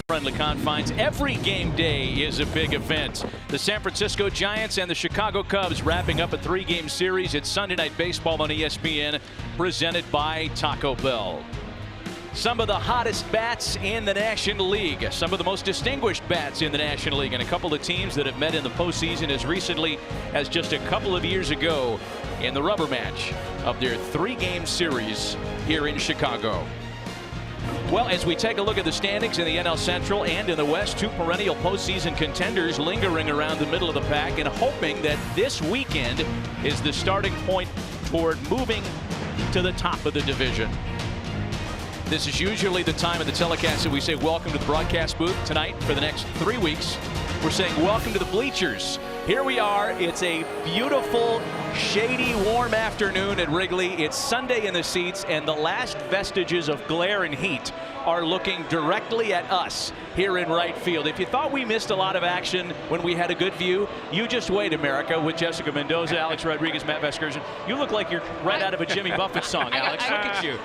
friendly confines. Every game day is a big event. The San Francisco Giants and the Chicago Cubs wrapping up a 3-game series. It's Sunday Night Baseball on ESPN, presented by Taco Bell. Some of the hottest bats in the National League, some of the most distinguished bats in the National League, and a couple of teams that have met in the postseason as recently as just a couple of years ago in the rubber match of their 3-game series here in Chicago. Well, as we take a look at the standings in the NL Central and in the West, 2 perennial postseason contenders lingering around the middle of the pack and hoping that this weekend is the starting point toward moving to the top of the division. This is usually the time of the telecast that we say welcome to the broadcast booth. Tonight, for the next 3 weeks, we're saying welcome to the bleachers. Here we are. It's a beautiful, shady, warm afternoon at Wrigley. It's Sunday in the seats, and the last vestiges of glare and heat are looking directly at us here in right field. If you thought we missed a lot of action when we had a good view, you just wait, America, with Jessica Mendoza, Alex Rodriguez, Matt Vasgersian. You look like you're right out of a Jimmy Buffett song, Alex. Look at you.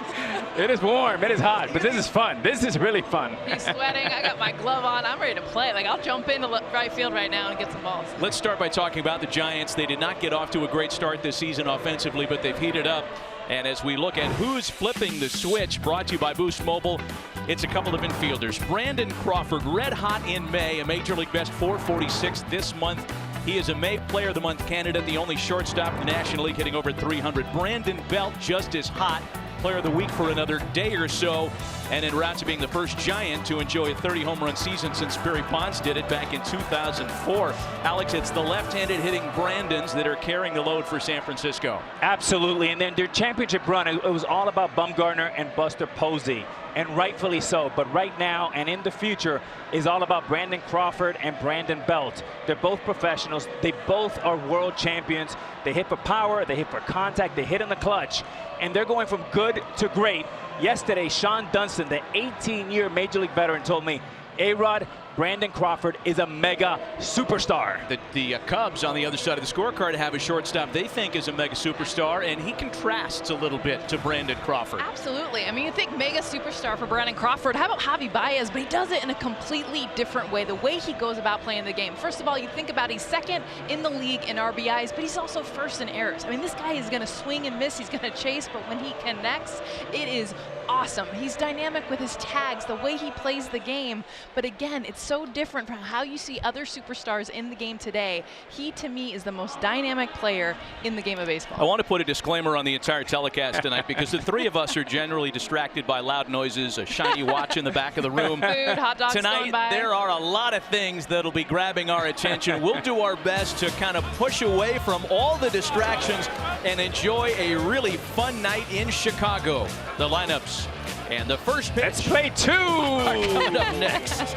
It is warm, it is hot, but this is fun. This is really fun. He's sweating. I got my glove on. I'm ready to play. Like, I'll jump into right field right now and get some balls. Let's start by talking about the Giants. They did not get off to a great start this season offensively, but they've heated up. And as we look at who's flipping the switch, brought to you by Boost Mobile, it's a couple of infielders. Brandon Crawford, red hot in May, a Major League Best 446 this month. He is a May Player of the Month candidate, the only shortstop in the National League hitting over 300. Brandon Belt just as hot. Player of the Week for another day or so, and en route to being the first Giant to enjoy a 30 home run season since Barry Bonds did it back in 2004. Alex, it's the left-handed hitting Brandons that are carrying the load for San Francisco. Absolutely, and then their championship run, it was all about Bumgarner and Buster Posey, and rightfully so. But right now and in the future is all about Brandon Crawford and Brandon Belt. They're both professionals. They both are world champions. They hit for power, they hit for contact, they hit in the clutch, and they're going from good to great. Yesterday, Sean Dunston, the 18-year Major League veteran, told me, A-Rod, Brandon Crawford is a mega superstar. The Cubs on the other side of the scorecard have a shortstop they think is a mega superstar, and he contrasts a little bit to Brandon Crawford. Absolutely. I mean, you think mega superstar for Brandon Crawford. How about Javi Baez? But he does it in a completely different way, the way he goes about playing the game. First of all, you think about he's second in the league in RBIs, but he's also first in errors. I mean, this guy is going to swing and miss. He's going to chase, but when he connects, it is awesome. He's dynamic with his tags, the way he plays the game. But again, it's so different from how you see other superstars in the game today. He, to me, is the most dynamic player in the game of baseball. I want to put a disclaimer on the entire telecast tonight because the three of us are generally distracted by loud noises, a shiny watch in the back of the room. Food, hot dogs tonight, going by. there are a lot of things that'll be grabbing our attention. We'll do our best to kind of push away from all the distractions and enjoy a really fun night in Chicago. The lineups and the first pitch. Let's play 2. Are coming up next.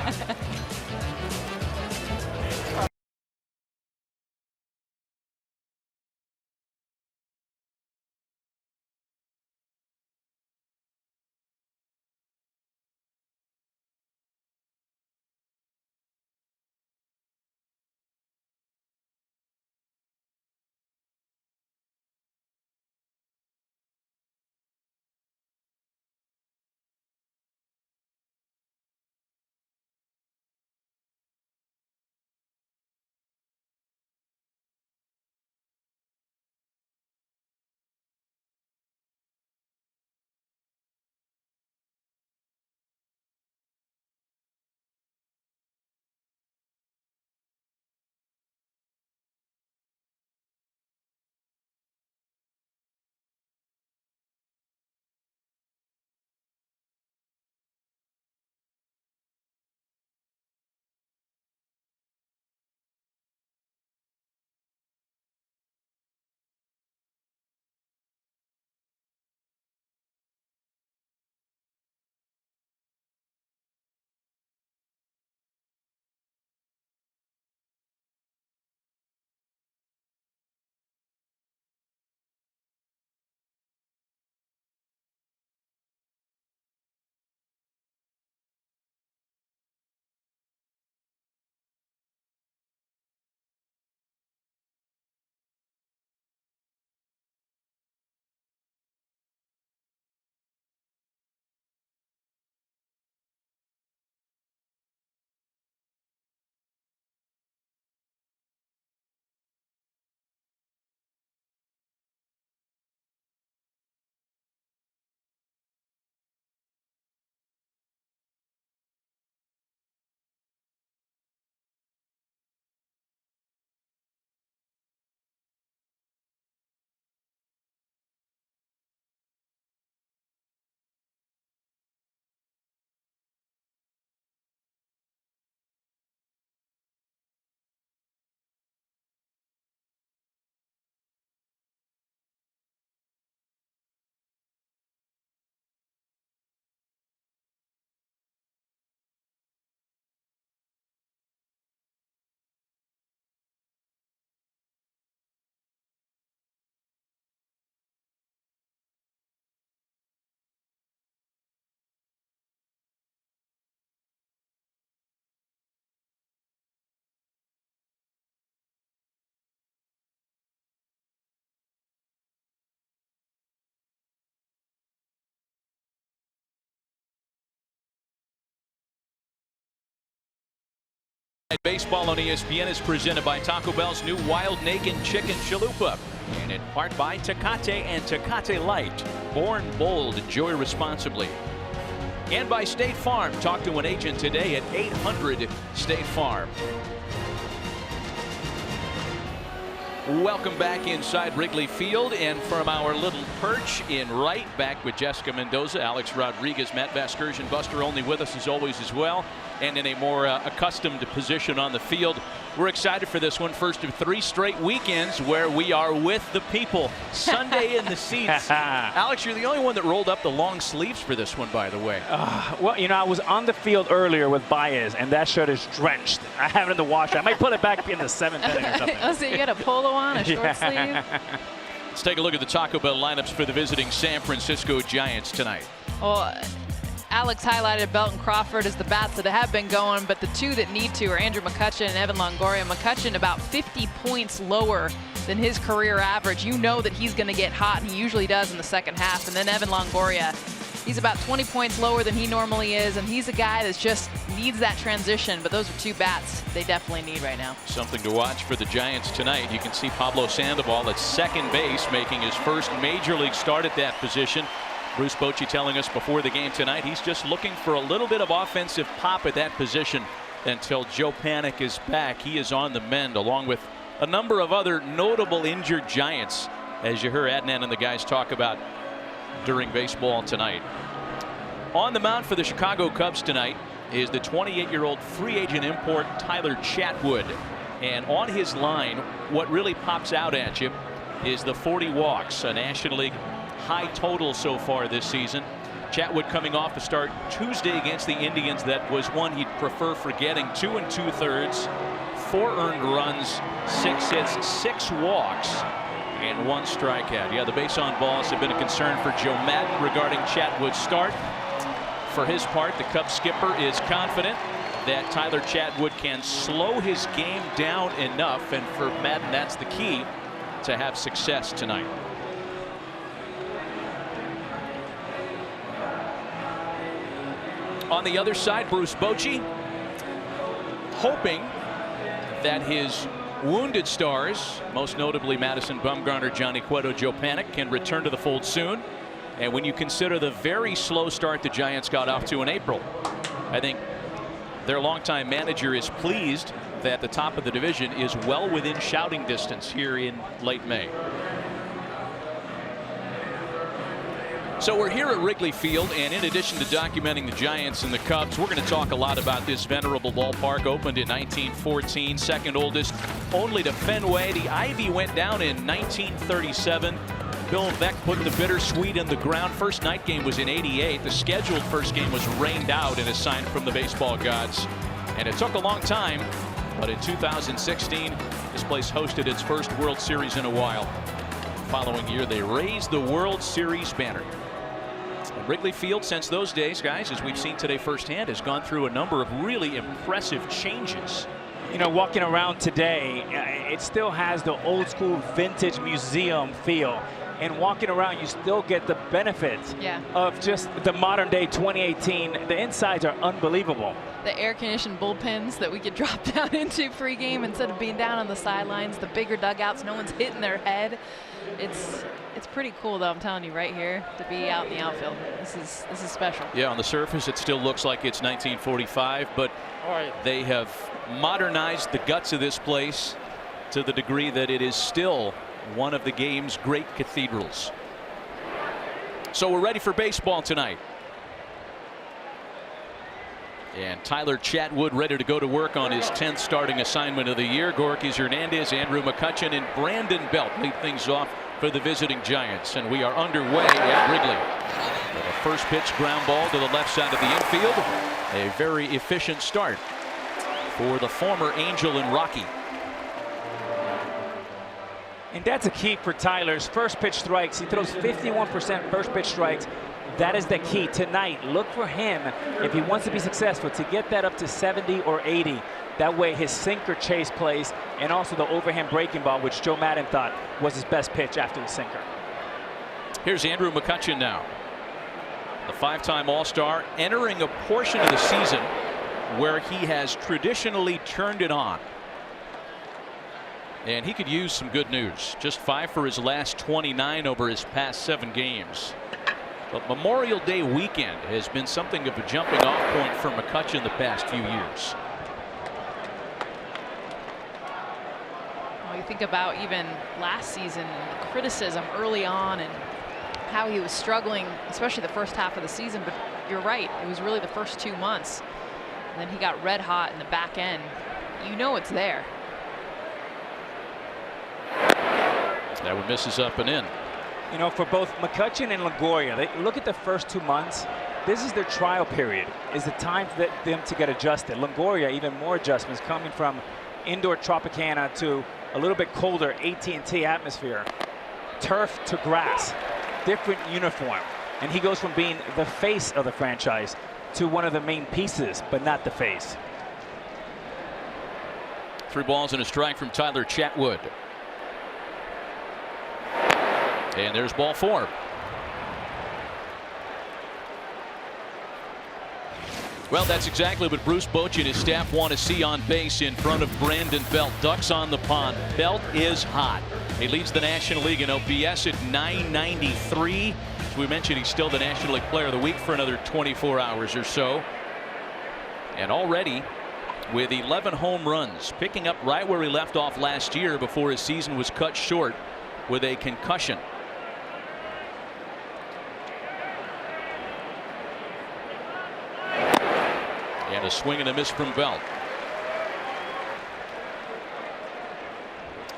Baseball on ESPN is presented by Taco Bell's new Wild Naked Chicken Chalupa, and in part by Tecate and Tecate Light. Born bold, enjoy responsibly. And by State Farm. Talk to an agent today at 800 State Farm. Welcome back inside Wrigley Field, and from our little perch in right, back with Jessica Mendoza, Alex Rodriguez, Matt Vasgersian, Buster Olney with us as always as well, and in a more accustomed position on the field. We're excited for this one. First of 3 straight weekends where we are with the people. Sunday in the seats. Alex, you're the only one that rolled up the long sleeves for this one, by the way. Well, you know, I was on the field earlier with Baez, and that shirt is drenched. I have it in the washer. I might put it back in the 7th inning or something. Oh, so you got a polo on, a short sleeve? Let's take a look at the Taco Bell lineups for the visiting San Francisco Giants tonight. Well, Alex highlighted Belton Crawford as the bats that have been going, but the 2 that need to are Andrew McCutchen and Evan Longoria. McCutchen about 50 points lower than his career average. You know that he's going to get hot, and he usually does in the second half. And then Evan Longoria, he's about 20 points lower than he normally is, and he's a guy that just needs that transition. But those are 2 bats they definitely need right now. Something to watch for the Giants tonight. You can see Pablo Sandoval at second base, making his first major league start at that position. Bruce Bochy telling us before the game tonight he's just looking for a little bit of offensive pop at that position until Joe Panik is back. He is on the mend, along with a number of other notable injured Giants, as you heard Adnan and the guys talk about during baseball tonight. On the mound for the Chicago Cubs tonight is the 28-year-old free agent import Tyler Chatwood. And on his line, what really pops out at you is the 40 walks, a National League high total so far this season. Chatwood coming off a start Tuesday against the Indians that was one he'd prefer forgetting. 2 2/3, 4 earned runs, 6 hits, 6 walks, and 1 strikeout. Yeah, the base on balls have been a concern for Joe Maddon regarding Chatwood's start. For his part, the Cubs skipper is confident that Tyler Chatwood can slow his game down enough, and for Maddon that's the key to have success tonight. On the other side, Bruce Bochy hoping that his wounded stars, most notably Madison Bumgarner, Johnny Cueto, Joe Panik, can return to the fold soon. And when you consider the very slow start the Giants got off to in April, I think their longtime manager is pleased that the top of the division is well within shouting distance here in late May. So we're here at Wrigley Field, and in addition to documenting the Giants and the Cubs, we're going to talk a lot about this venerable ballpark. Opened in 1914, second oldest only to Fenway. The Ivy went down in 1937. Bill Veeck put the bittersweet in the ground. First night game was in '88. The scheduled first game was rained out and assigned from the baseball gods. And it took a long time, but in 2016, this place hosted its first World Series in a while. The following year, they raised the World Series banner. Wrigley Field, since those days, guys, as we've seen today firsthand, has gone through a number of really impressive changes. You know, walking around today, it still has the old school vintage museum feel. And walking around, you still get the benefits of just the modern day 2018. The insides are unbelievable. The air-conditioned bullpens that we could drop down into pregame instead of being down on the sidelines. The bigger dugouts, no one's hitting their head. It's pretty cool, though, I'm telling you right here, to be out in the outfield. This is special. Yeah, on the surface it still looks like it's 1945, but they have modernized the guts of this place to the degree that it is still one of the game's great cathedrals. So we're ready for baseball tonight. And Tyler Chatwood ready to go to work on his 10th starting assignment of the year. Gorkis Hernandez, Andrew McCutchen, and Brandon Belt lead things off for the visiting Giants. And we are underway at Wrigley. With a first pitch ground ball to the left side of the infield. A very efficient start for the former Angel and Rocky. And that's a key for Tyler's first pitch strikes. He throws 51% first pitch strikes. That is the key tonight. Look for him, if he wants to be successful, to get that up to 70 or 80. That way his sinker chase plays, and also the overhand breaking ball, which Joe Maddon thought was his best pitch after the sinker. Here's Andrew McCutchen now. The 5-time All-Star, entering a portion of the season where he has traditionally turned it on. And he could use some good news. Just 5 for his last 29 over his past 7 games. But Memorial Day weekend has been something of a jumping off point for McCutchen the past few years. Well, you think about even last season, the criticism early on and how he was struggling, especially the first half of the season. But you're right, it was really the first 2 months. And then he got red hot in the back end. You know it's there. That one misses up and in. You know, for both McCutchen and Longoria, they look at the first 2 months. This is their trial period. Is the time for them to get adjusted. Longoria, even more adjustments coming from indoor Tropicana to a little bit colder AT&T atmosphere. Turf to grass, different uniform. And he goes from being the face of the franchise to one of the main pieces, but not the face. 3 balls and a strike from Tyler Chatwood. And there's ball 4. Well, that's exactly what Bruce Bochy and his staff want to see on base in front of Brandon Belt. Ducks on the pond. Belt is hot. He leads the National League in OPS at .993. As we mentioned, he's still the National League Player of the Week for another 24 hours or so. And already with 11 home runs, picking up right where he left off last year before his season was cut short with a concussion. And a swing and a miss from Belt.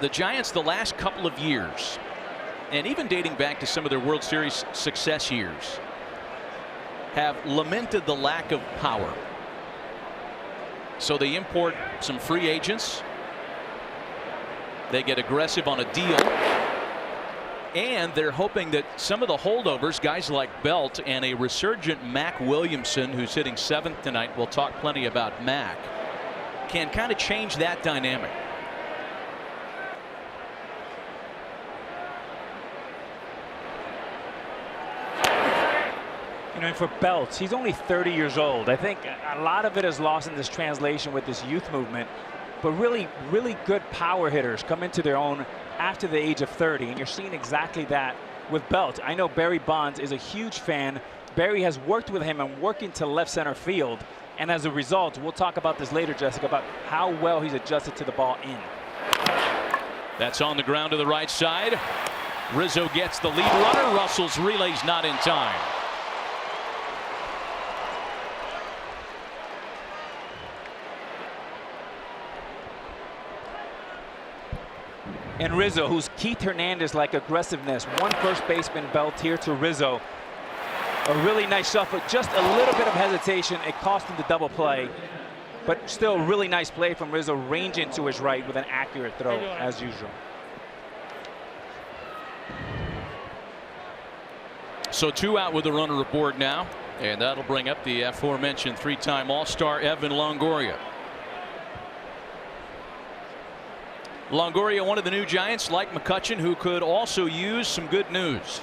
The Giants, the last couple of years, and even dating back to some of their World Series success years, have lamented the lack of power. So they import some free agents. They get aggressive on a deal. And they're hoping that some of the holdovers, guys like Belt and a resurgent Mac Williamson, who's hitting 7th tonight, we'll talk plenty about Mac, can kind of change that dynamic. You know, and for Belt, he's only 30 years old. I think a lot of it is lost in this translation with this youth movement. But really, really good power hitters come into their own after the age of 30, and you're seeing exactly that with Belt. I know Barry Bonds is a huge fan. Barry has worked with him and working to left center field, and as a result, we'll talk about this later, Jessica, about how well he's adjusted to the ball in. That's on the ground to the right side. Rizzo gets the lead runner. Russell's relay's not in time. And Rizzo, who's Keith Hernandez-like aggressiveness. One first baseman Belt here to Rizzo. A really nice shuffle. Just a little bit of hesitation. It cost him the double play. But still really nice play from Rizzo, ranging to his right with an accurate throw as usual. So 2 out with a runner aboard now. And that'll bring up the aforementioned 3-time All-Star Evan Longoria. Longoria, one of the new Giants, like McCutchen, who could also use some good news.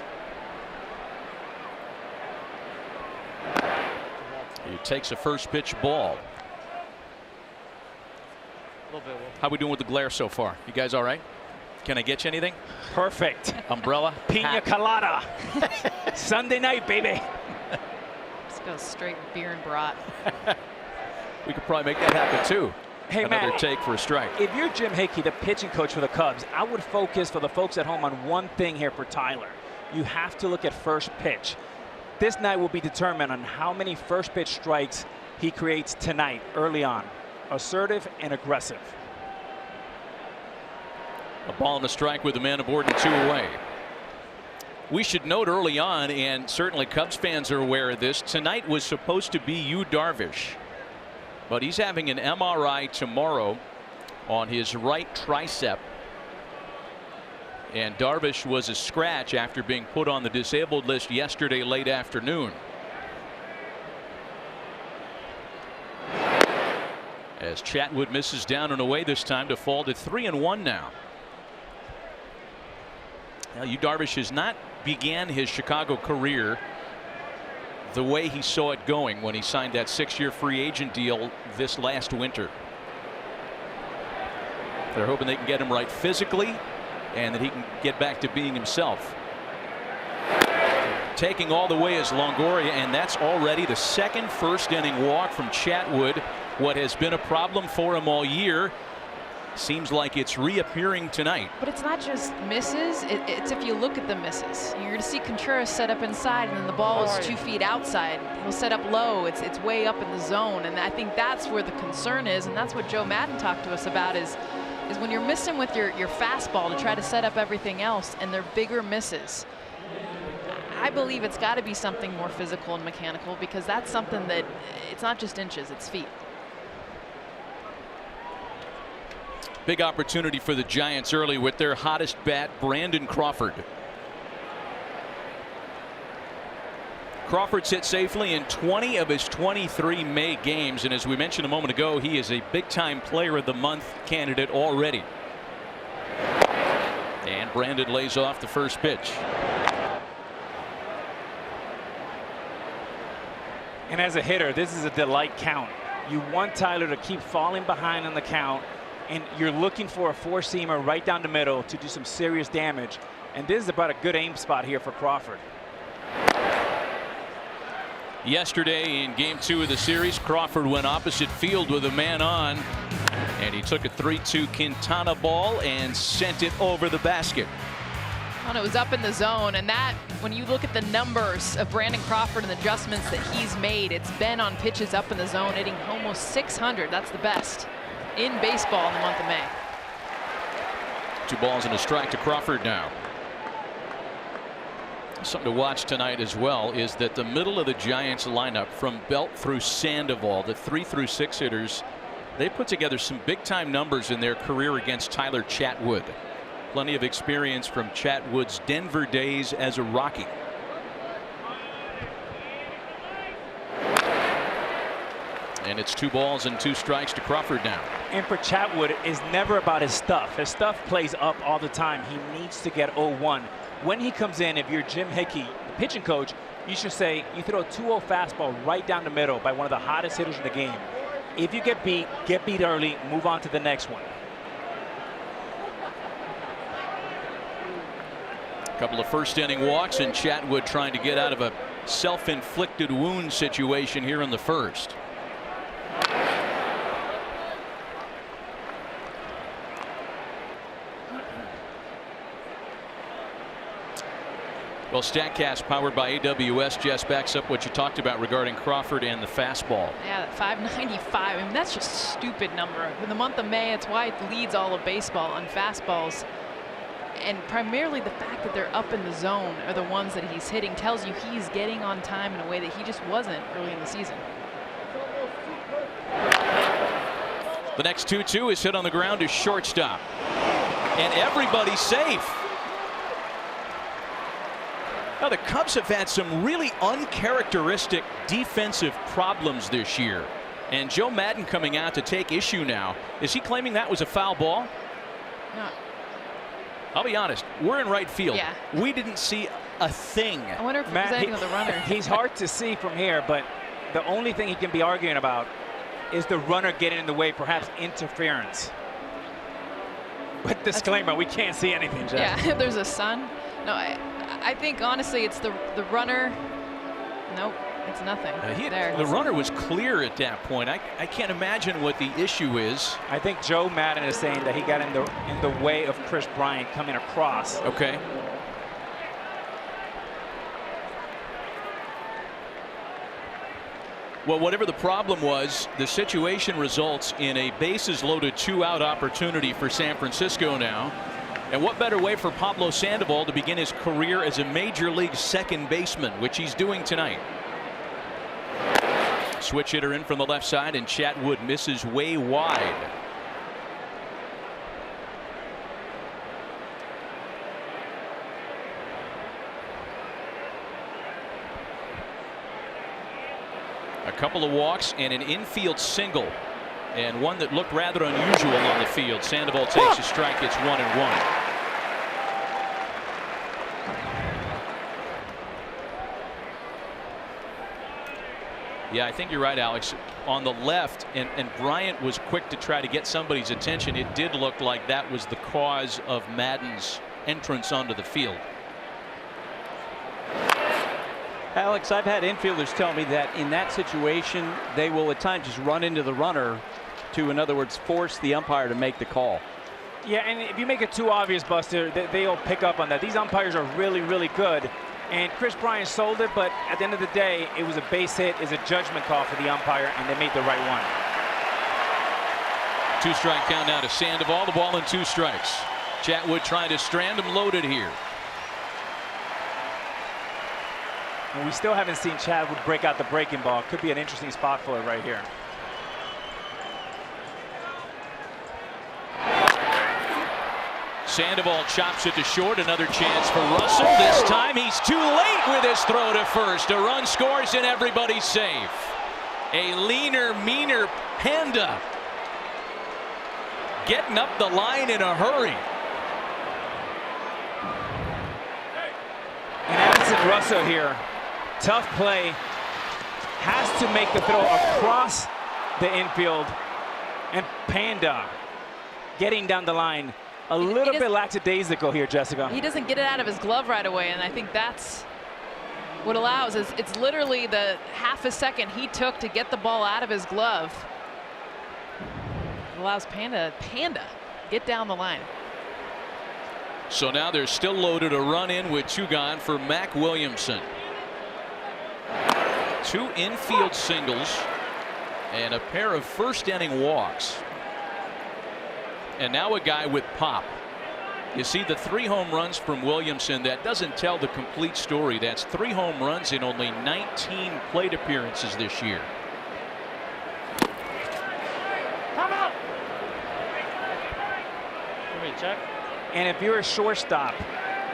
He takes a first pitch ball. How we doing with the glare so far? You guys all right? Can I get you anything? Perfect. Umbrella? Pina colada. Sunday night, baby. Just go straight beer and brat. We could probably make that happen too. Hey, another Matt, take for a strike. If you're Jim Hickey, the pitching coach for the Cubs, I would focus for the folks at home on one thing here for Tyler. You have to look at first pitch. This night will be determined on how many first pitch strikes he creates tonight early on. Assertive and aggressive. A ball and a strike with the man aboard and 2 away. We should note early on, and certainly Cubs fans are aware of this, tonight was supposed to be Yu Darvish. But he's having an MRI tomorrow on his right tricep. And Darvish was a scratch after being put on the disabled list yesterday late afternoon. As Chatwood misses down and away this time to fall to 3-1 now. Now, Yu Darvish has not began his Chicago career the way he saw it going when he signed that 6-year free agent deal this last winter. They're hoping they can get him right physically and that he can get back to being himself. Taking all the way is Longoria, and that's already the second first-inning walk from Chatwood. What has been a problem for him all year seems like it's reappearing tonight. But it's not just misses, it's if you look at the misses. You're going to see Contreras set up inside, and then the ball is 2 feet outside. He'll set up low, it's way up in the zone, and I think that's where the concern is, and that's what Joe Maddon talked to us about is when you're missing with your fastball to try to set up everything else, and they're bigger misses. I believe it's got to be something more physical and mechanical, because that's something that it's not just inches, it's feet. Big opportunity for the Giants early with their hottest bat, Brandon Crawford. Crawford's hit safely in 20 of his 23 May games, and as we mentioned a moment ago, he is a big-time player of the month candidate already. And Brandon lays off the first pitch. And as a hitter, this is a delight count. You want Tyler to keep falling behind on the count, and you're looking for a four-seamer right down the middle to do some serious damage. And this is about a good aim spot here for Crawford. Yesterday in game 2 of the series, Crawford went opposite field with a man on, and he took a 3-2 Quintana ball and sent it over the basket. And it was up in the zone, and that, when you look at the numbers of Brandon Crawford and the adjustments that he's made, it's been on pitches up in the zone, hitting almost 600. That's the best in baseball in the month of May. 2 balls and a strike to Crawford now. Something to watch tonight as well is that the middle of the Giants lineup, from Belt through Sandoval, the 3 through 6 hitters, they put together some big-time numbers in their career against Tyler Chatwood. Plenty of experience from Chatwood's Denver days as a Rocky. And it's 2 balls and 2 strikes to Crawford now. And for Chatwood, it's never about his stuff. His stuff plays up all the time. He needs to get 0-1. When he comes in, if you're Jim Hickey, the pitching coach, you should say you throw a 2-0 fastball right down the middle by one of the hottest hitters in the game. If you get beat early, move on to the next one. A couple of first-inning walks, and Chatwood trying to get out of a self-inflicted wound situation here in the first. Well, StatCast powered by AWS, Jess, backs up what you talked about regarding Crawford and the fastball. Yeah, that 595. I mean, that's just a stupid number. In the month of May, it's why it leads all of baseball on fastballs. And primarily the fact that they're up in the zone are the ones that he's hitting tells you he's getting on time in a way that he just wasn't early in the season. The next 2-2 is hit on the ground to shortstop. And everybody's safe. Now, the Cubs have had some really uncharacteristic defensive problems this year. And Joe Maddon coming out to take issue now. Is he claiming that was a foul ball? No. I'll be honest, we're in right field. Yeah. We didn't see a thing. I wonder if it was anything with the runner. He's hard to see from here, but the only thing he can be arguing about is the runner getting in the way, perhaps interference. But disclaimer, we can't see anything, Jeff. Yeah, there's a sun. No, I think honestly it's the runner. Nope, it's nothing. The runner was clear at that point. I can't imagine what the issue is. I think Joe Maddon is saying that he got in the way of Chris Bryant coming across. Okay. Well, whatever the problem was, the situation results in a bases loaded 2-out opportunity for San Francisco now. And what better way for Pablo Sandoval to begin his career as a major league second baseman, which he's doing tonight. Switch hitter in from the left side, and Chatwood misses way wide. A couple of walks and an infield single, and one that looked rather unusual on the field. Sandoval takes a strike. It's 1-1. Yeah, I think you're right, Alex. On the left, and Bryant was quick to try to get somebody's attention. It did look like that was the cause of Maddon's entrance onto the field. Alex, I've had infielders tell me that in that situation, they will at times just run into the runner to, in other words, force the umpire to make the call. Yeah, and if you make it too obvious, Buster, they'll pick up on that. These umpires are really, really good. And Chris Bryant sold it, but at the end of the day, it was a base hit, is a judgment call for the umpire, and they made the right one. 2-strike count now to Sandoval. The ball in 2 strikes. Chatwood trying to strand him loaded here. And we still haven't seen Chatwood break out the breaking ball. Could be an interesting spot for it right here. Sandoval chops it to short. Another chance for Russell. This time he's too late with his throw to first. A run scores and everybody's safe. A leaner, meaner Panda getting up the line in a hurry. And Addison Russell here, tough play, has to make the throw across the infield, and Panda getting down the line. A little bit lackadaisical here, Jessica. He doesn't get it out of his glove right away, and I think that's what allows is it's literally the half a second he took to get the ball out of his glove. It allows Panda get down the line. So now they're still loaded. A run in with 2 gone for Mac Williamson. 2 infield singles and a pair of first inning walks. And now a guy with pop. You see the 3 home runs from Williamson. That doesn't tell the complete story. That's 3 home runs in only 19 plate appearances this year. Come out. Check. And if you're a shortstop,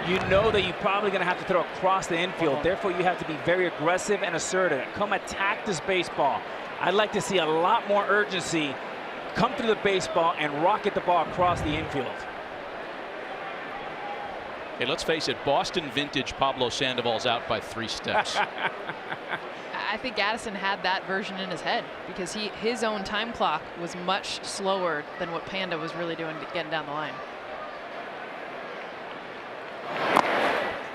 you know that you're probably going to have to throw across the infield. Therefore, you have to be very aggressive and assertive. Come attack this baseball. I'd like to see a lot more urgency. Come through the baseball and rocket the ball across the infield. Hey, let's face it, Boston vintage Pablo Sandoval's out by 3 steps. I think Addison had that version in his head because his own time clock was much slower than what Panda was really doing getting down the line.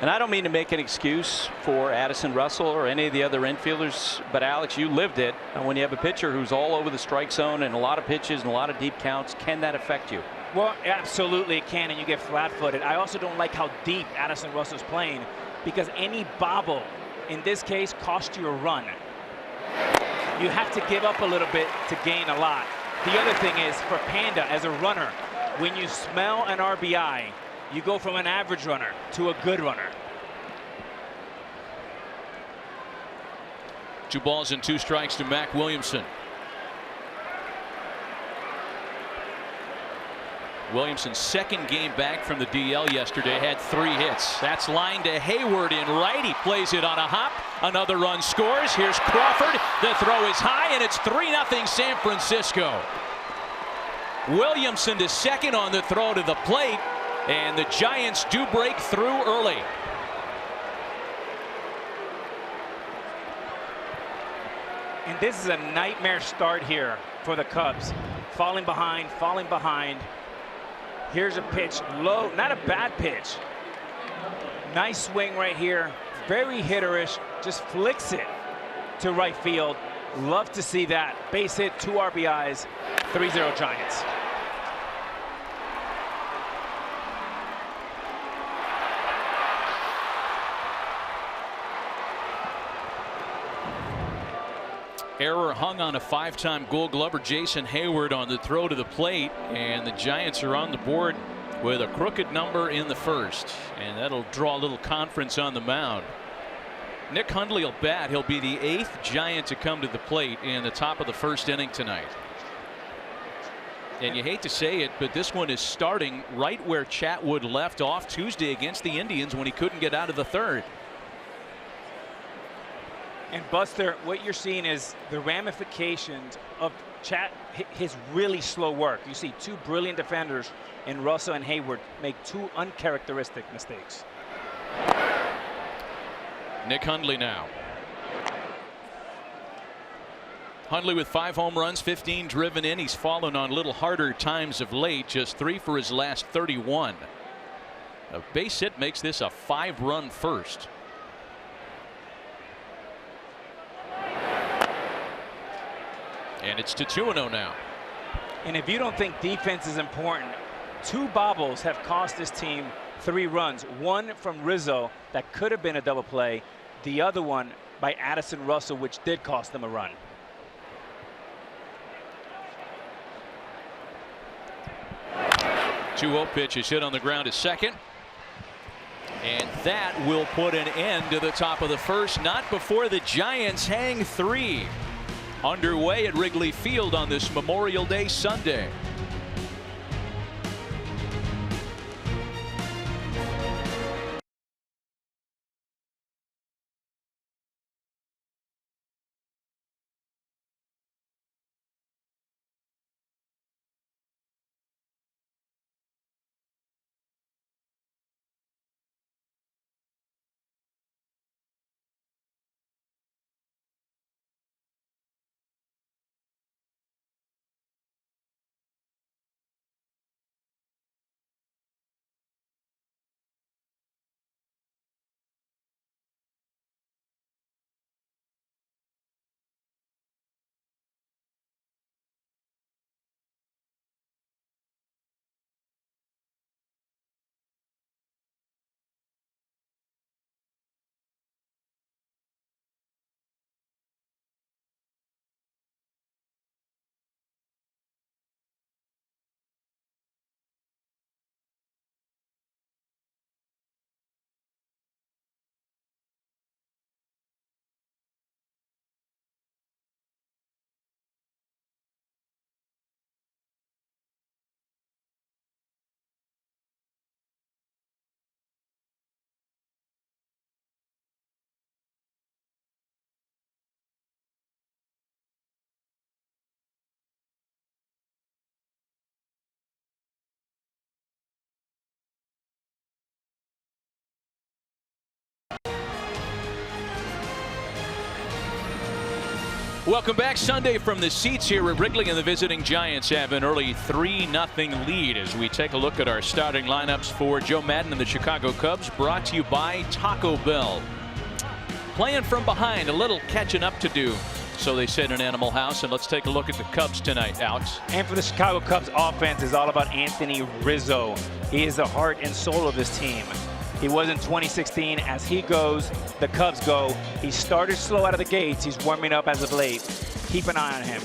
And I don't mean to make an excuse for Addison Russell or any of the other infielders, but Alex, you lived it. And when you have a pitcher who's all over the strike zone and a lot of pitches and a lot of deep counts, can that affect you? Well, absolutely it can, and you get flat-footed. I also don't like how deep Addison Russell's playing because any bobble in this case cost you a run. You have to give up a little bit to gain a lot. The other thing is for Panda as a runner, when you smell an RBI, you go from an average runner to a good runner. 2 balls and 2 strikes to Mac Williamson. Williamson's 2nd game back from the DL yesterday, had 3 hits. That's lined to Hayward in right. He plays it on a hop. Another run scores. Here's Crawford. The throw is high, and it's 3-0 San Francisco. Williamson to second on the throw to the plate, and the Giants do break through early. And this is a nightmare start here for the Cubs. Falling behind, falling behind. Here's a pitch low, not a bad pitch. Nice swing right here, very hitterish, just flicks it to right field. Love to see that. Base hit, 2 RBIs, 3-0 Giants. Error hung on a 5-time Gold Glover Jason Hayward on the throw to the plate, and the Giants are on the board with a crooked number in the 1st, and that'll draw a little conference on the mound. Nick Hundley will bat. He'll be the 8th Giant to come to the plate in the top of the 1st inning tonight. And you hate to say it, but this one is starting right where Chatwood left off Tuesday against the Indians when he couldn't get out of the 3rd. And Buster, what you're seeing is the ramifications of his really slow work. You see 2 brilliant defenders in Russell and Hayward make 2 uncharacteristic mistakes. Nick Hundley now. Hundley with 5 home runs, 15 driven in. He's fallen on little harder times of late, just 3 for his last 31. A base hit makes this a 5-run first. And it's to 2-0 now. And if you don't think defense is important, 2 bobbles have cost this team 3 runs. One from Rizzo that could have been a double play. The other one by Addison Russell, which did cost them a run. Two-0 pitch is hit on the ground at second. And that will put an end to the top of the first, not before the Giants hang 3. Underway at Wrigley Field on this Memorial Day Sunday. Welcome back. Sunday from the seats here at Wrigley, and the visiting Giants have an early 3-0 lead as we take a look at our starting lineups for Joe Maddon and the Chicago Cubs, brought to you by Taco Bell. Playing from behind, a little catching up to do, so they said in Animal House. And let's take a look at the Cubs tonight, Alex. And for the Chicago Cubs, offense is all about Anthony Rizzo. He is the heart and soul of this team. He was in 2016. As he goes, the Cubs go. He started slow out of the gates. He's warming up as of late. Keep an eye on him.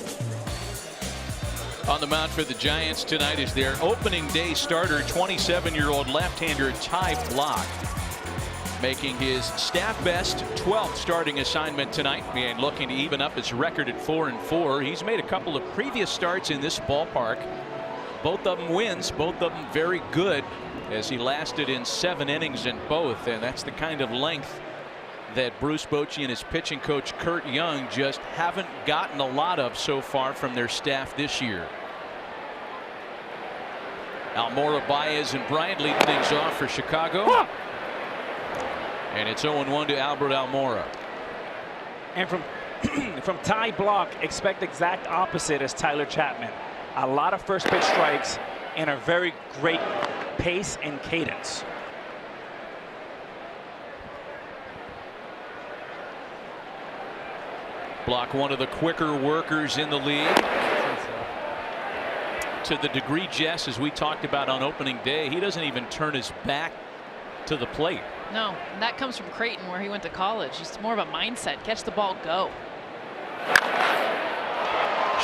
On the mound for the Giants tonight is their opening day starter, 27-year-old left-hander Ty Blach, making his staff best 12th starting assignment tonight and looking to even up his record at 4-4. He's made a couple of previous starts in this ballpark. Both of them wins, both of them very good, as he lasted in 7 innings in both. And that's the kind of length that Bruce Bochy and his pitching coach Kurt Young just haven't gotten a lot of so far from their staff this year. Almora, Baez, and Bryant lead things off for Chicago. And it's 0-1 to Albert Almora. And from Ty Blach, expect exact opposite as Tyler Chapman. A lot of first pitch strikes and a very great pace and cadence. Blach, one of the quicker workers in the league. To the degree, Jess, as we talked about on opening day, he doesn't even turn his back to the plate. No, and that comes from Creighton, where he went to college. It's more of a mindset. Catch the ball, go.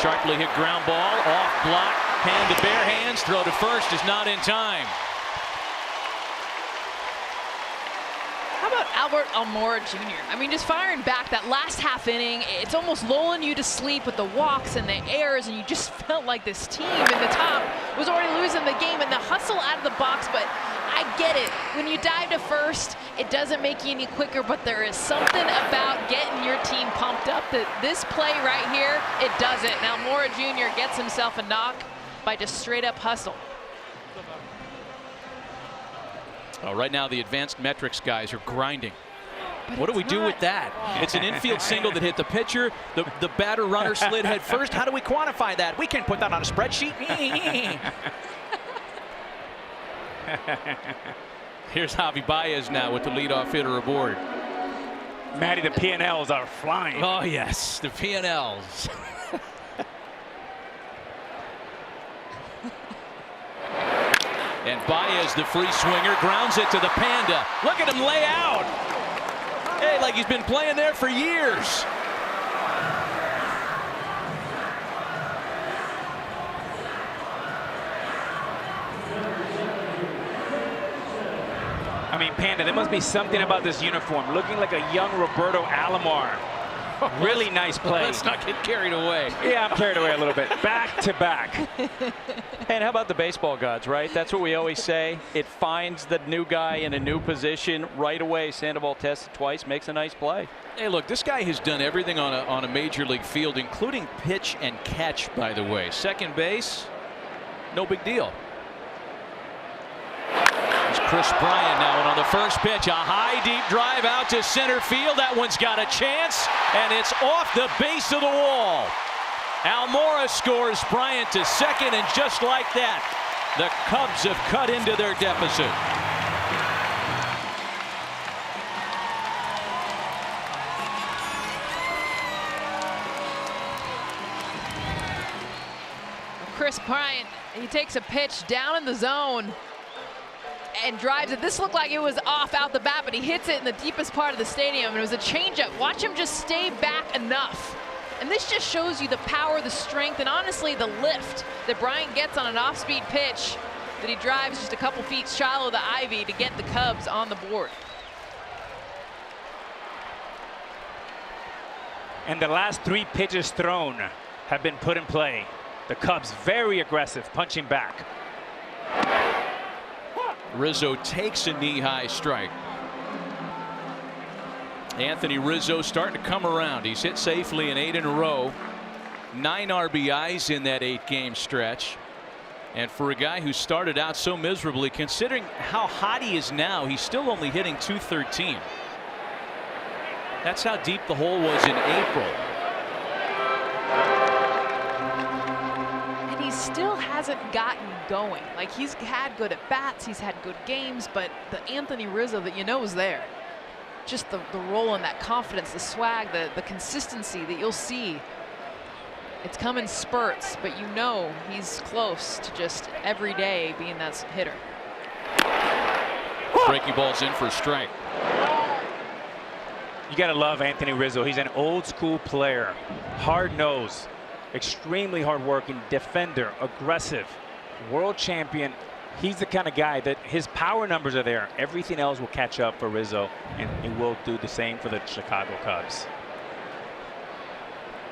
Sharply hit ground ball off block, hand to bare hands, throw to first is not in time. How about Albert Almora Jr.? I mean, just firing back that last half inning, it's almost lulling you to sleep with the walks and the errors, and you just felt like this team in the top was already losing the game, and the hustle out of the box. But I get it. When you dive to first, it doesn't make you any quicker, but there is something about getting your team pumped up that this play right here, it does it. Now Almora Jr. gets himself a knock by just straight up hustle. Right now the advanced metrics guys are grinding. What do we do with that? It's an infield single that hit the pitcher. The batter runner slid head first. How do we quantify that? We can't put that on a spreadsheet. Here's Javi Baez now with the leadoff hitter aboard. Matty, the P&Ls are flying. Oh, yes, the P&Ls. And Baez, the free swinger, grounds it to the Panda. Look at him lay out. Hey, like he's been playing there for years. I mean, Panda, there must be something about this uniform. Looking like a young Roberto Alomar. Really nice play. Let's not get carried away. Yeah, I'm carried away a little bit. Back to back. And how about the baseball gods, right? That's what we always say. It finds the new guy in a new position right away. Sandoval tests it twice, makes a nice play. Hey, look, this guy has done everything on a major league field, including pitch and catch, by the way. Second base, no big deal. Chris Bryant now, and on the first pitch, a high deep drive out to center field. That one's got a chance, and it's off the base of the wall. Almora scores, Bryant to second, and just like that, the Cubs have cut into their deficit. Chris Bryant, he takes a pitch down in the zone and drives it. This looked like it was off out the bat, but he hits it in the deepest part of the stadium, and it was a changeup. Watch him just stay back enough. And this just shows you the power, the strength, and honestly the lift that Bryant gets on an off-speed pitch that he drives just a couple feet shallow of the ivy to get the Cubs on the board. And the last 3 pitches thrown have been put in play. The Cubs very aggressive, punching back. Rizzo takes a knee-high strike. Anthony Rizzo starting to come around. He's hit safely in 8 in a row. 9 RBIs in that 8-game stretch. And for a guy who started out so miserably, considering how hot he is now, he's still only hitting .213. That's how deep the hole was in April. And he still hasn't gotten going. Like, he's had good at bats, he's had good games, but the Anthony Rizzo that you know is there. Just the roll and that confidence, the swag, the consistency that you'll see. It's come in spurts, but you know he's close to just every day being that hitter. Breaking ball's in for a strike. You gotta love Anthony Rizzo. He's an old school player, hard nose, extremely hardworking defender, aggressive, world champion. He's the kind of guy that his power numbers are there. Everything else will catch up for Rizzo, and it will do the same for the Chicago Cubs.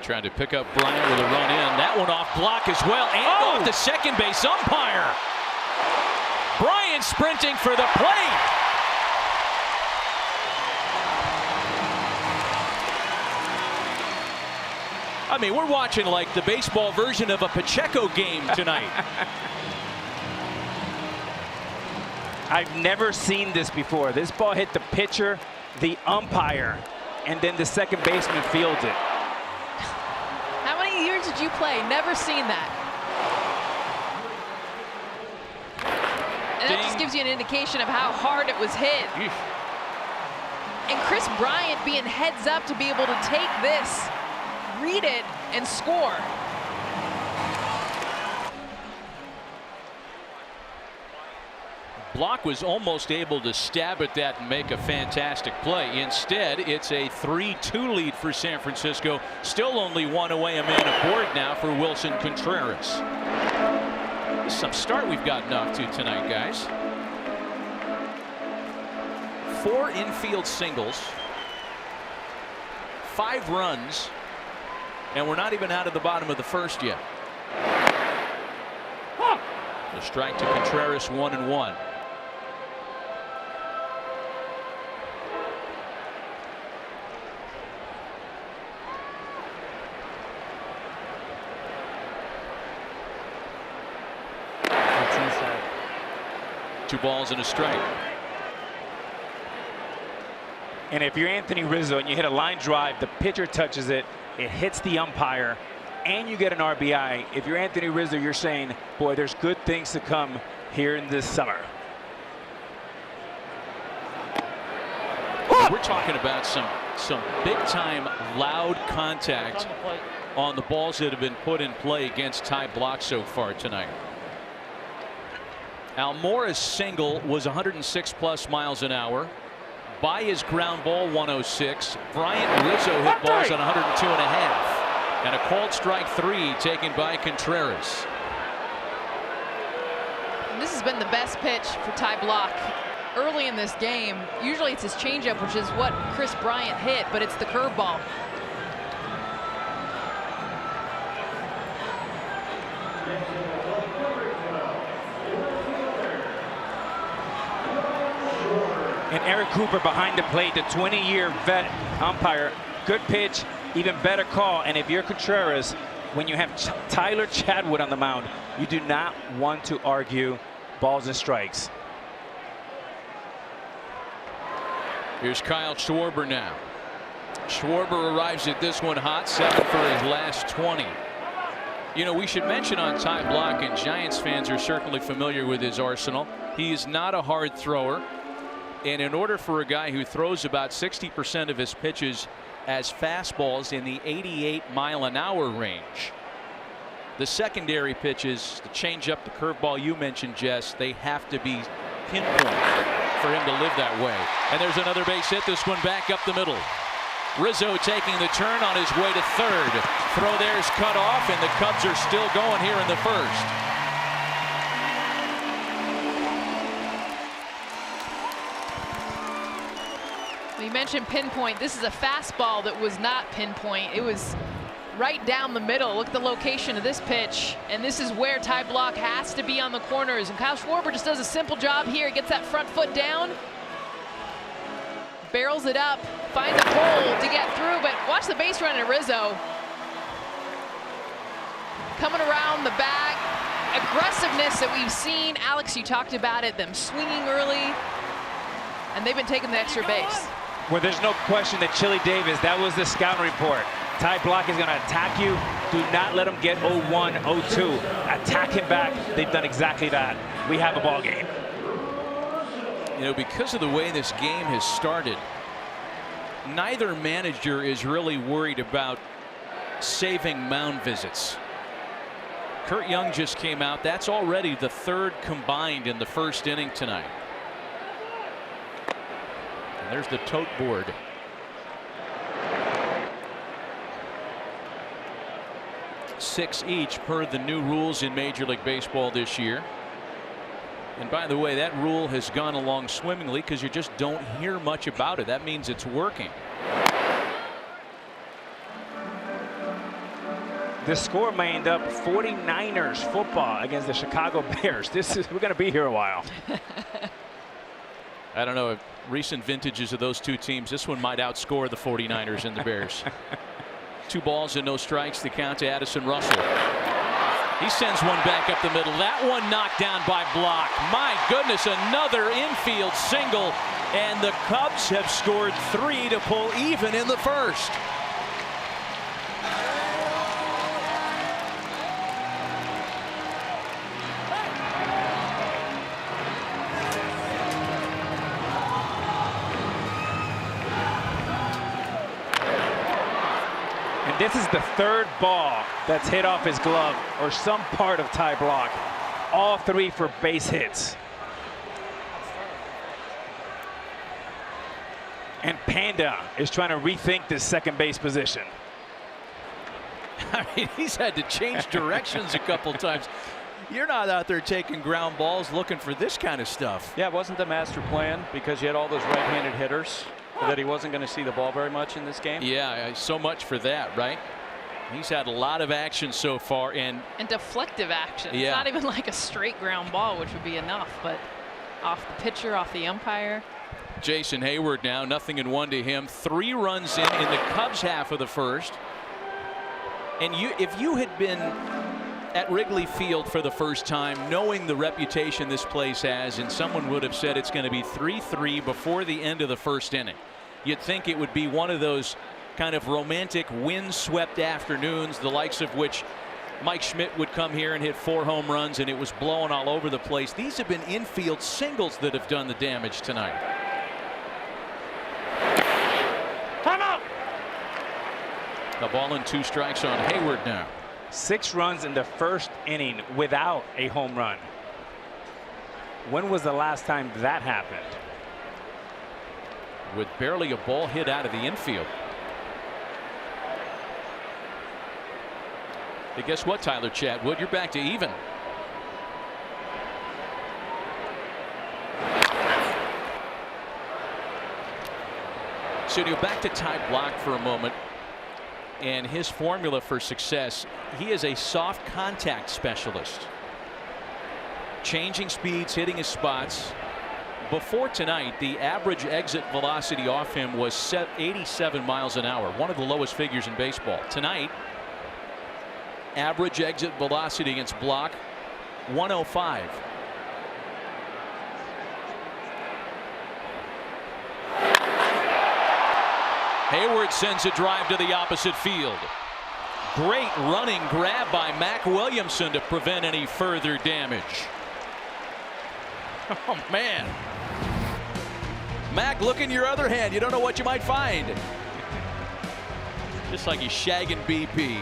Trying to pick up Bryant with a run in. That one off block as well, and off the second base umpire. Bryant sprinting for the plate. I mean, we're watching like the baseball version of a Pacheco game tonight. I've never seen this before. This ball hit the pitcher, the umpire, and then the second baseman fields it. How many years did you play? Never seen that. And that just gives you an indication of how hard it was hit. And Chris Bryant being heads up to be able to take this, read it, and score. Block was almost able to stab at that and make a fantastic play. Instead, it's a 3-2 lead for San Francisco. Still only 1 away, a man aboard now for Wilson Contreras. This is some start we've gotten off to tonight, guys. 4 infield singles, 5 runs, and we're not even out of the bottom of the first yet. The strike to Contreras, 1-1. Two balls and a strike. And if you're Anthony Rizzo and you hit a line drive, the pitcher touches it, it hits the umpire, and you get an RBI. If you're Anthony Rizzo, you're saying, boy, there's good things to come here in this summer. We're talking about some big-time loud contact on the balls that have been put in play against Ty Blach so far tonight. Almora's single was 106+ miles an hour. Baez ground ball 106. Bryant Rizzo hit balls on 102.5. And a called strike 3 taken by Contreras. And this has been the best pitch for Ty Blach early in this game. Usually it's his changeup, which is what Chris Bryant hit, but it's the curveball. And Eric Cooper behind the plate, the 20-year vet umpire. Good pitch, even better call. And if you're Contreras, when you have Tyler Chatwood on the mound, you do not want to argue balls and strikes. Here's Kyle Schwarber now. Schwarber arrives at this one hot, 7 for his last 20. You know, we should mention on Ty Blach, and Giants fans are certainly familiar with his arsenal. He is not a hard thrower. And in order for a guy who throws about 60% of his pitches as fastballs in the 88-mile-an-hour range, the secondary pitches, the changeup, the curveball you mentioned, Jess, they have to be pinpoint for him to live that way. And there's another base hit, this one back up the middle. Rizzo taking the turn on his way to third. Throw there's cut off, and the Cubs are still going here in the first. You mentioned pinpoint. This is a fastball that was not pinpoint. It was right down the middle. Look at the location of this pitch. And this is where Ty Blach has to be on the corners. And Kyle Schwarber just does a simple job here. He gets that front foot down, barrels it up, finds a hole to get through. But watch the base runner, Rizzo. Coming around the bag. Aggressiveness that we've seen. Alex, you talked about it, them swinging early. And they've been taking the extra base. Well, there's no question that Chili Davis, that was the scouting report. Ty Blach is going to attack you. Do not let him get 0-1, 0-2. Attack him back. They've done exactly that. We have a ball game. You know, because of the way this game has started, neither manager is really worried about saving mound visits. Kurt Young just came out. That's already the 3rd combined in the first inning tonight. There's the tote board. 6 each per the new rules in Major League Baseball this year. And by the way, that rule has gone along swimmingly because you just don't hear much about it. That means it's working. The score may end up 49ers football against the Chicago Bears. We're going to be here a while. I don't know if recent vintages of those two teams, this one might outscore the 49ers and the Bears. 2 balls and no strikes, the count to Addison Russell. He sends one back up the middle. That one knocked down by Blach. My goodness, another infield single, and the Cubs have scored 3 to pull even in the first. This is the 3rd ball that's hit off his glove or some part of Ty Blach. All 3 for base hits. And Panda is trying to rethink this second base position. I mean, he's had to change directions a couple times. You're not out there taking ground balls looking for this kind of stuff. Yeah, it wasn't the master plan because you had all those right-handed hitters that he wasn't going to see the ball very much in this game. Yeah, so much for that, right? He's had a lot of action so far, and deflective action. Yeah. It's not even like a straight ground ball, which would be enough, but off the pitcher, off the umpire. Jason Hayward now, 0-1 to him. 3 runs in the Cubs half of the first. And if you had been at Wrigley Field for the first time, knowing the reputation this place has, and someone would have said it's going to be 3-3 before the end of the first inning, you'd think it would be one of those kind of romantic windswept afternoons, the likes of which Mike Schmidt would come here and hit 4 home runs and it was blowing all over the place. These have been infield singles that have done the damage tonight. Time out. A ball and 2 strikes on Hayward now. 6 runs in the first inning without a home run. When was the last time that happened? With barely a ball hit out of the infield. Hey, guess what, Tyler Chatwood? You're back to even. So you're back to Ty Blach for a moment. And his formula for success, he is a soft contact specialist. Changing speeds, hitting his spots. Before tonight, the average exit velocity off him was 87 miles an hour, one of the lowest figures in baseball. Tonight, average exit velocity against Blach, 105. Hayward sends a drive to the opposite field. Great running grab by Mac Williamson to prevent any further damage. Oh, man. Mac, look in your other hand. You don't know what you might find. Just like he's shagging BP.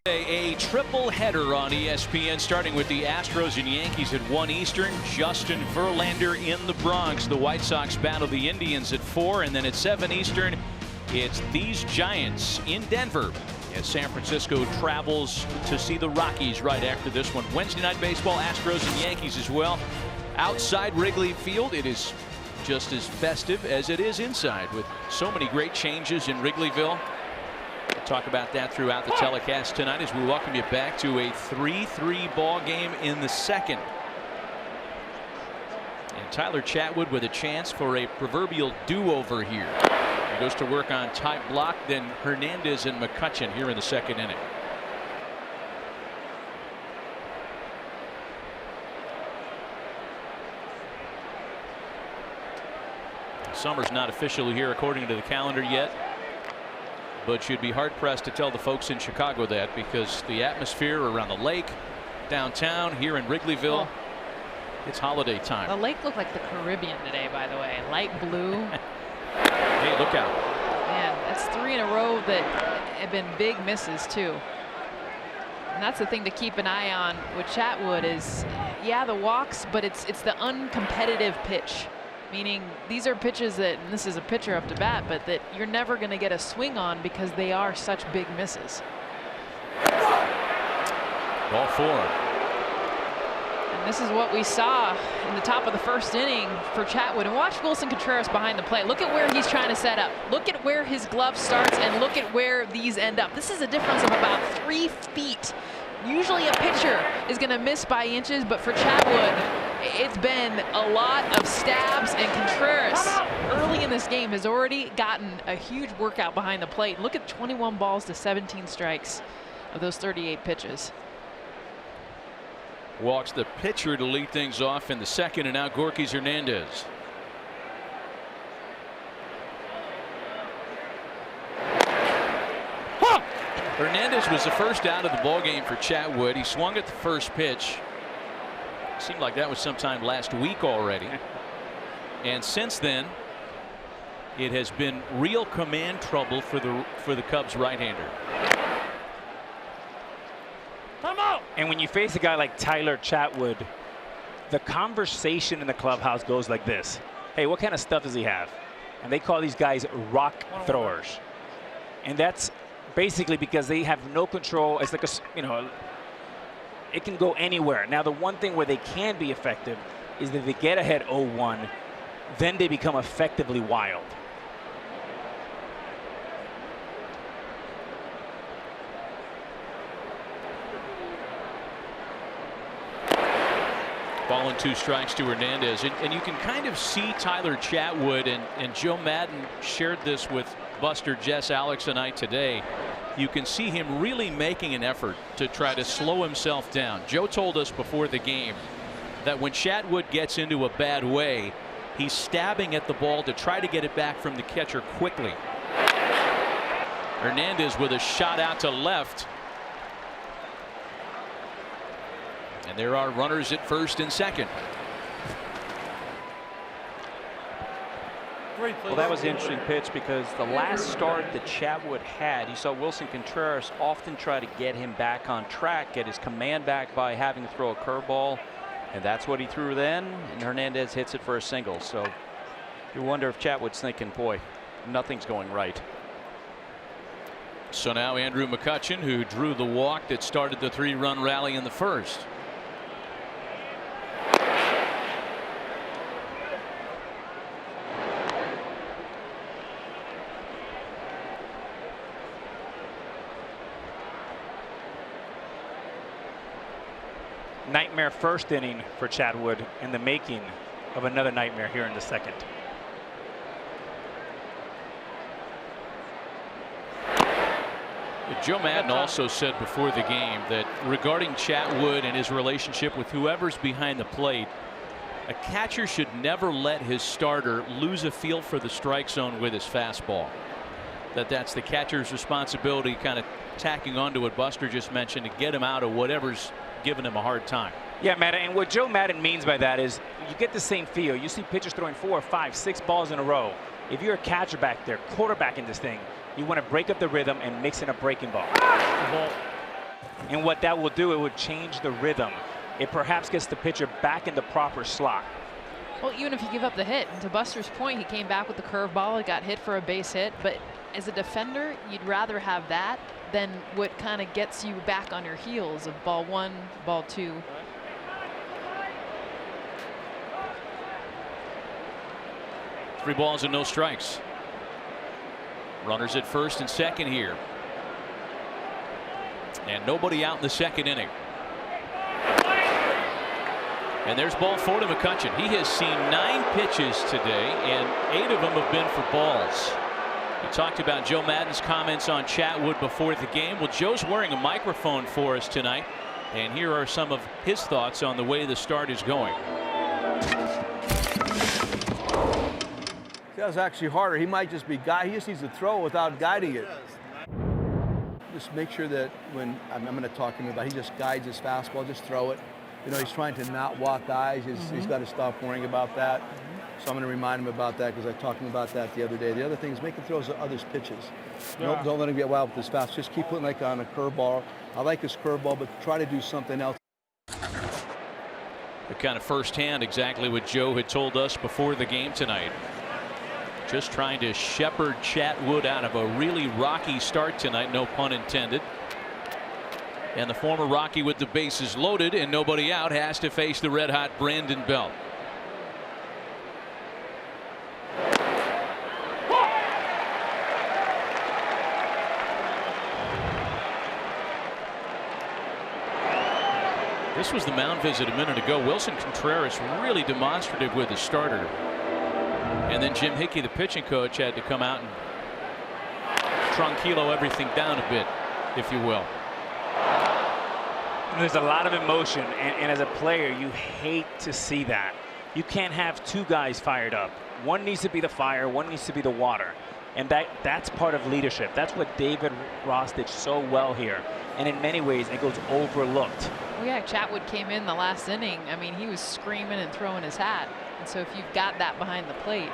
A triple header on ESPN, starting with the Astros and Yankees at 1 Eastern. Justin Verlander in the Bronx. The White Sox battle the Indians at 4, and then at 7 Eastern, it's these Giants in Denver as San Francisco travels to see the Rockies right after this one. Wednesday night baseball, Astros and Yankees as well. Outside Wrigley Field, it is just as festive as it is inside, with so many great changes in Wrigleyville. We'll talk about that throughout the telecast tonight as we welcome you back to a 3-3 ball game in the second. And Tyler Chatwood with a chance for a proverbial do-over here. He goes to work on Ty Blach, then Hernandez and McCutchen here in the second inning. Summer's not officially here according to the calendar yet, but you'd be hard-pressed to tell the folks in Chicago that, because the atmosphere around the lake, downtown, here in Wrigleyville, it's holiday time. The lake looked like the Caribbean today, by the way. Light blue. Hey, look out. Man, that's 3 in a row that have been big misses, too. And that's the thing to keep an eye on with Chatwood is, yeah, the walks, but it's the uncompetitive pitch. Meaning these are pitches that, and this is a pitcher up to bat, but that you're never going to get a swing on because they are such big misses. Ball 4. And this is what we saw in the top of the first inning for Chatwood. And watch Willson Contreras behind the plate. Look at where he's trying to set up. Look at where his glove starts and look at where these end up. This is a difference of about 3 feet. Usually a pitcher is going to miss by inches, but for Chatwood, it's been a lot of stabs, and Contreras early in this game has already gotten a huge workout behind the plate. Look at 21 balls to 17 strikes of those 38 pitches. Walks the pitcher to lead things off in the second, and now Gorkys Hernandez. Hernandez was the first out of the ballgame for Chatwood. He swung at the first pitch. Seemed like that was sometime last week already. And since then, it has been real command trouble for the Cubs right-hander. And when you face a guy like Tyler Chatwood, the conversation in the clubhouse goes like this. Hey, what kind of stuff does he have? And they call these guys rock throwers. And that's basically because they have no control. It's like it can go anywhere. Now, the one thing where they can be effective is that they get ahead 0-1, then they become effectively wild. Ball and 2 strikes to Hernandez. And you can kind of see Tyler Chatwood, and Joe Maddon shared this with Buster Jess Alex and I today. You can see him really making an effort to try to slow himself down. Joe told us before the game that when Chatwood gets into a bad way, he's stabbing at the ball to try to get it back from the catcher quickly. Hernandez with a shot out to left. And there are runners at first and second. Well, that was an interesting pitch because the last start that Chatwood had, you saw Willson Contreras often try to get him back on track, get his command back by having to throw a curveball, and that's what he threw then, and Hernandez hits it for a single. So you wonder if Chatwood's thinking, boy, nothing's going right. So now Andrew McCutchen, who drew the walk that started the 3-run rally in the first. Nightmare first inning for Chatwood, and the making of another nightmare here in the second. Joe Maddon also said before the game that regarding Chatwood and his relationship with whoever's behind the plate, a catcher should never let his starter lose a feel for the strike zone with his fastball. That's the catcher's responsibility, kind of tacking on to what Buster just mentioned, to get him out of whatever's giving him a hard time. Yeah, Maddon, and what Joe Maddon means by that is you get the same feel. You see pitchers throwing 4, 5, 6 balls in a row. If you're a catcher back there, quarterbacking this thing, you want to break up the rhythm and mix in a breaking ball. And what that will do, it would change the rhythm. It perhaps gets the pitcher back in the proper slot. Well, even if you give up the hit, and to Buster's point, he came back with the curveball. It got hit for a base hit. But as a defender, you'd rather have that than what kind of gets you back on your heels of ball 1, ball 2. Three balls and no strikes. Runners at first and second here. And nobody out in the second inning. And there's ball 4 to McCutchen. He has seen 9 pitches today, and 8 of them have been for balls. We talked about Joe Maddon's comments on Chatwood before the game. Well, Joe's wearing a microphone for us tonight, and here are some of his thoughts on the way the start is going. That was actually harder. He might just be he just needs to throw without guiding it. Just make sure that when I'm going to talk to him about, he just guides his fastball, just throw it. You know, he's trying to not walk guys. He's got to stop worrying about that. So I'm going to remind him about that because I talked to him about that the other day. The other thing is making throws to others' pitches. Yeah. Don't let him get wild with his fast. Just keep putting like on a curveball. I like his curveball, but try to do something else. The kind of firsthand exactly what Joe had told us before the game tonight. Just trying to shepherd Chatwood out of a really rocky start tonight, no pun intended. And the former Rocky with the bases loaded and nobody out has to face the red-hot Brandon Belt. This was the mound visit a minute ago. Wilson Contreras really demonstrative with the starter. And then Jim Hickey, the pitching coach, had to come out and tranquilo everything down a bit, if you will. There's a lot of emotion, and as a player, you hate to see that. You can't have two guys fired up. One needs to be the fire, one needs to be the water. And that's part of leadership. That's what David Ross did so well here. And in many ways, it goes overlooked. Well, yeah, Chatwood came in the last inning. I mean, he was screaming and throwing his hat. And so if you've got that behind the plate.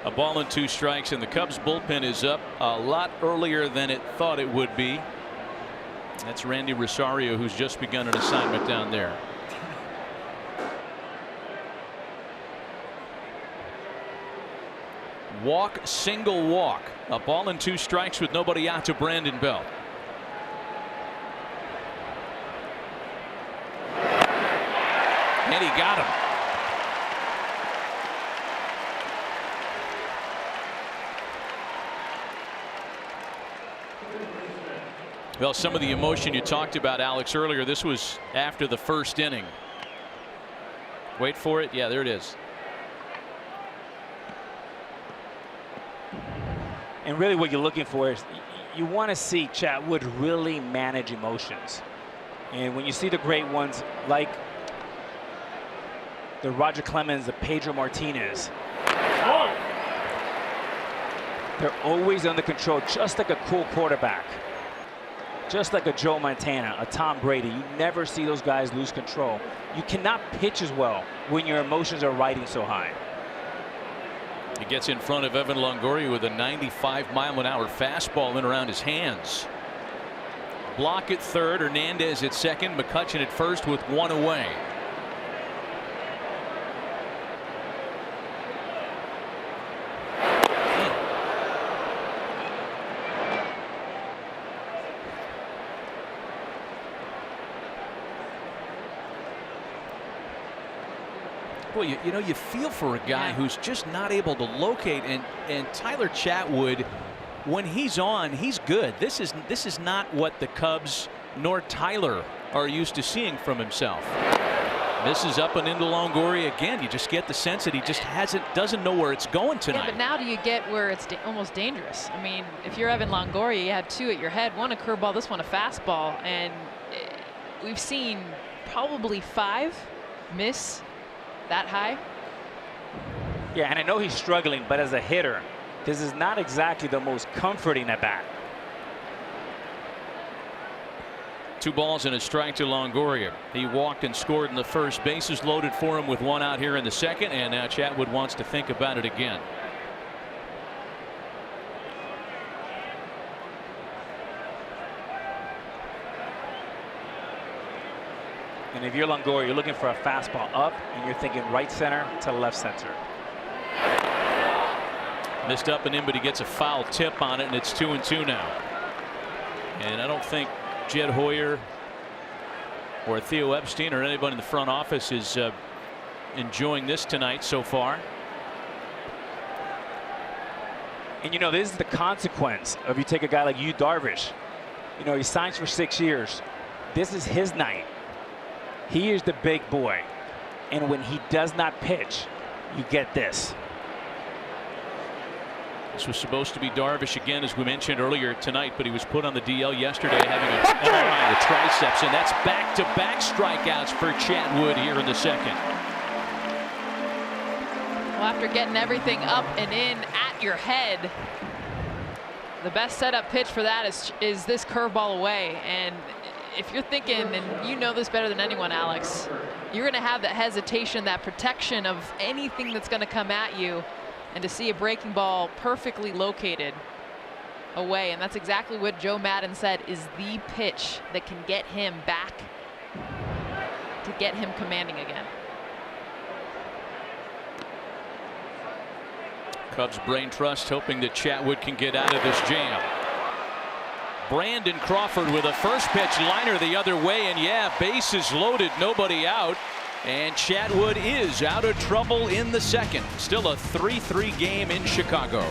A ball and 2 strikes, and the Cubs bullpen is up a lot earlier than it thought it would be. That's Randy Rosario, who's just begun an assignment down there. Walk, single walk. A ball and 2 strikes with nobody out to Brandon Belt. And he got him. Well, some of the emotion you talked about, Alex, earlier, this was after the first inning. Wait for it. Yeah, there it is. And really what you're looking for is you want to see Chatwood really manage emotions. And when you see the great ones like the Roger Clemens, the Pedro Martinez, they're always under control, just like a cool quarterback. Just like a Joe Montana, a Tom Brady. You never see those guys lose control. You cannot pitch as well when your emotions are riding so high. He gets in front of Evan Longoria with a 95-mile-an-hour fastball in around his hands. Block at third, Hernandez at second, McCutchen at first with 1 away. Boy, you know, you feel for a guy who's just not able to locate, and Tyler Chatwood, when he's on, he's good. This is not what the Cubs nor Tyler are used to seeing from himself. Misses up and into Longoria again. You just get the sense that he just doesn't know where it's going tonight. Yeah, but now do you get where it's almost dangerous? I mean, if you're Evan Longoria, you had 2 at your head, 1 a curveball, this one a fastball, and we've seen probably 5 miss that high. Yeah, and I know he's struggling, but as a hitter, this is not exactly the most comforting at bat. 2 balls and a strike to Longoria. He walked and scored in the first. Bases loaded for him with 1 out here in the second, and now Chatwood wants to think about it again. And if you're Longoria, you're looking for a fastball up, and you're thinking right center to left center. Missed up and in, but he gets a foul tip on it, and it's 2-2 now. And I don't think Jed Hoyer or Theo Epstein or anybody in the front office is enjoying this tonight so far. And you know, this is the consequence of you take a guy like Yu Darvish. You know, he signs for 6 years. This is his night. He is the big boy, and when he does not pitch, you get this. This was supposed to be Darvish again, as we mentioned earlier tonight, but he was put on the DL yesterday having an MRI of the triceps, and that's back-to-back strikeouts for Chatwood here in the second. Well, after getting everything up and in at your head, The best setup pitch for that is this curveball away. And if you're thinking, and you know this better than anyone, Alex, you're going to have that hesitation, that protection of anything that's going to come at you. And to see a breaking ball perfectly located away, and that's exactly what Joe Maddon said is the pitch that can get him back, to get him commanding again. Cubs brain trust hoping that Chatwood can get out of this jam. Brandon Crawford with a first pitch liner the other way, and yeah, bases loaded, nobody out. And Chatwood is out of trouble in the second. Still a 3-3 game in Chicago.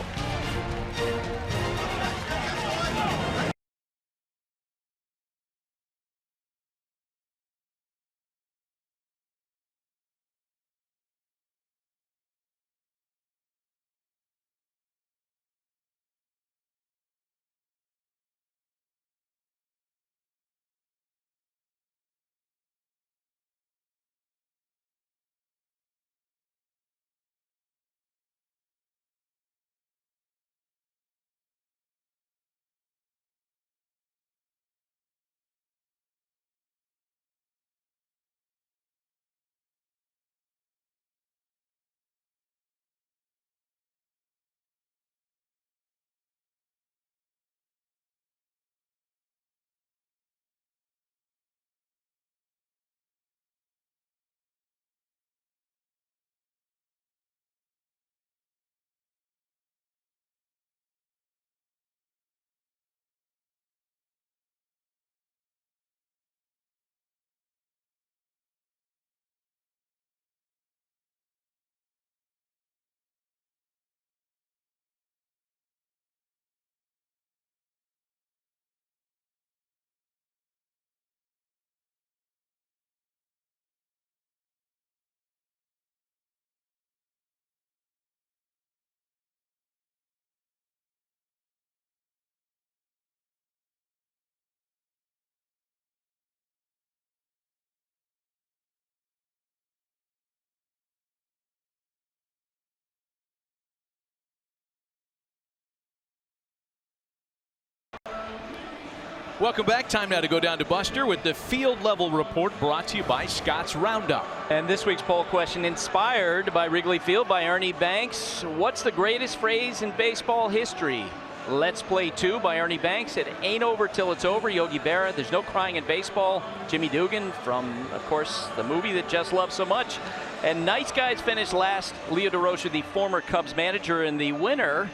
Welcome back. Time now to go down to Buster with the field level report brought to you by Scott's Roundup. And this week's poll question inspired by Wrigley Field by Ernie Banks. What's the greatest phrase in baseball history? Let's Play 2 by Ernie Banks. It ain't over till it's over. Yogi Berra. There's no crying in baseball. Jimmy Dugan from, of course, the movie that Jess loves so much. And Nice Guys finished last. Leo DeRocha, the former Cubs manager, and the winner.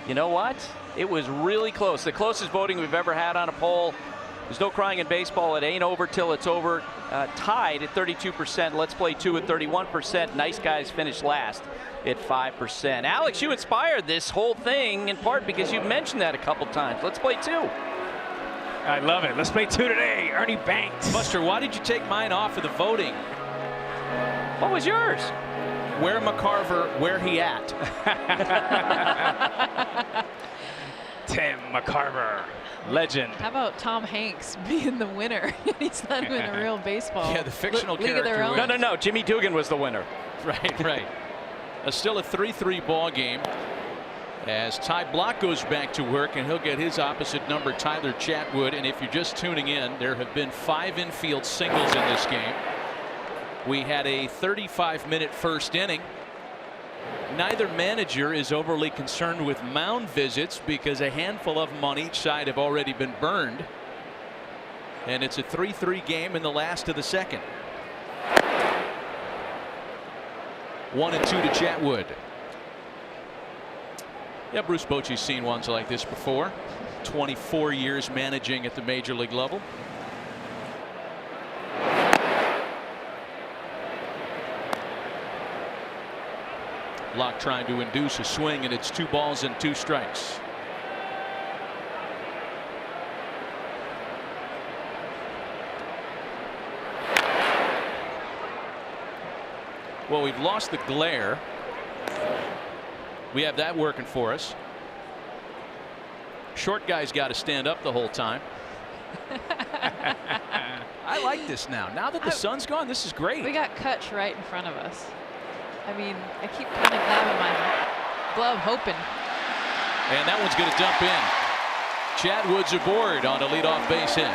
You know what? It was really close. The closest voting we've ever had on a poll. There's no crying in baseball. It ain't over till it's over. Tied at 32%. Let's Play 2 at 31%. Nice Guys finished last at 5%. Alex, you inspired this whole thing in part because you've mentioned that a couple times. Let's Play 2. I love it. Let's Play 2 today. Ernie Banks. Buster, why did you take mine off of the voting? What was yours? Where McCarver, where he at? Tim McCarver, legend. How about Tom Hanks being the winner? He's not even a real baseball. Yeah, the fictional League of their character. own. No. Jimmy Dugan was the winner. Right. Still a 3-3 ball game as Ty Block goes back to work, and he'll get his opposite number, Tyler Chatwood. And if you're just tuning in, there have been 5 infield singles in this game. We had a 35-minute first inning. Neither manager is overly concerned with mound visits because a handful of them on each side have already been burned. And it's a 3-3 game in the last of the second. 1-2 to Chatwood. Yeah, Bruce Bochy's seen ones like this before. 24 years managing at the major league level. Block trying to induce a swing, and it's 2 balls and 2 strikes. Well, we've lost the glare. We have that working for us. Short guy's got to stand up the whole time. I like this now. Now that the sun's gone, this is great. We got Kutch right in front of us. I mean, I keep kind of grabbing my glove, hoping. And that one's going to dump in. Chad Woods aboard on a leadoff base hit.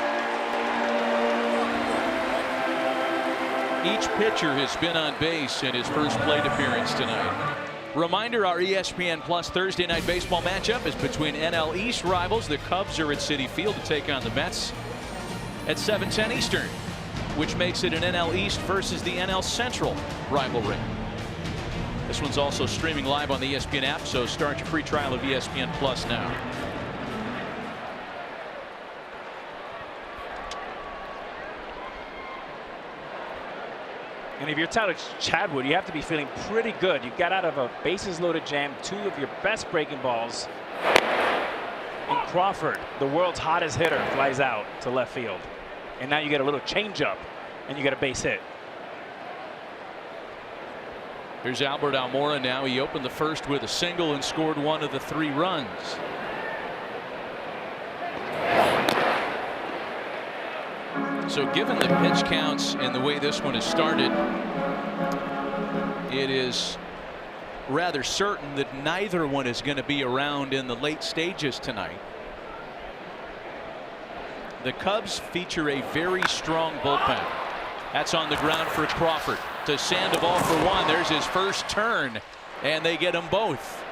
Each pitcher has been on base in his first plate appearance tonight. Reminder, our ESPN Plus Thursday night baseball matchup is between NL East rivals. The Cubs are at Citi Field to take on the Mets at 7:10 Eastern, which makes it an NL East versus the NL Central rivalry. This one's also streaming live on the ESPN app, so start your free trial of ESPN Plus now. And if you're Tyler Chadwood, you have to be feeling pretty good. You got out of a bases loaded jam, 2 of your best breaking balls. And Crawford, the world's hottest hitter, flies out to left field. And now you get a little changeup and you get a base hit. Here's Albert Almora now. He opened the first with a single and scored 1 of the 3 runs. So given the pitch counts and the way this one has started, it is rather certain that neither one is going to be around in the late stages tonight. The Cubs feature a very strong bullpen. That's on the ground for Crawford. To Sandoval for 1. There's his first turn, and they get them both.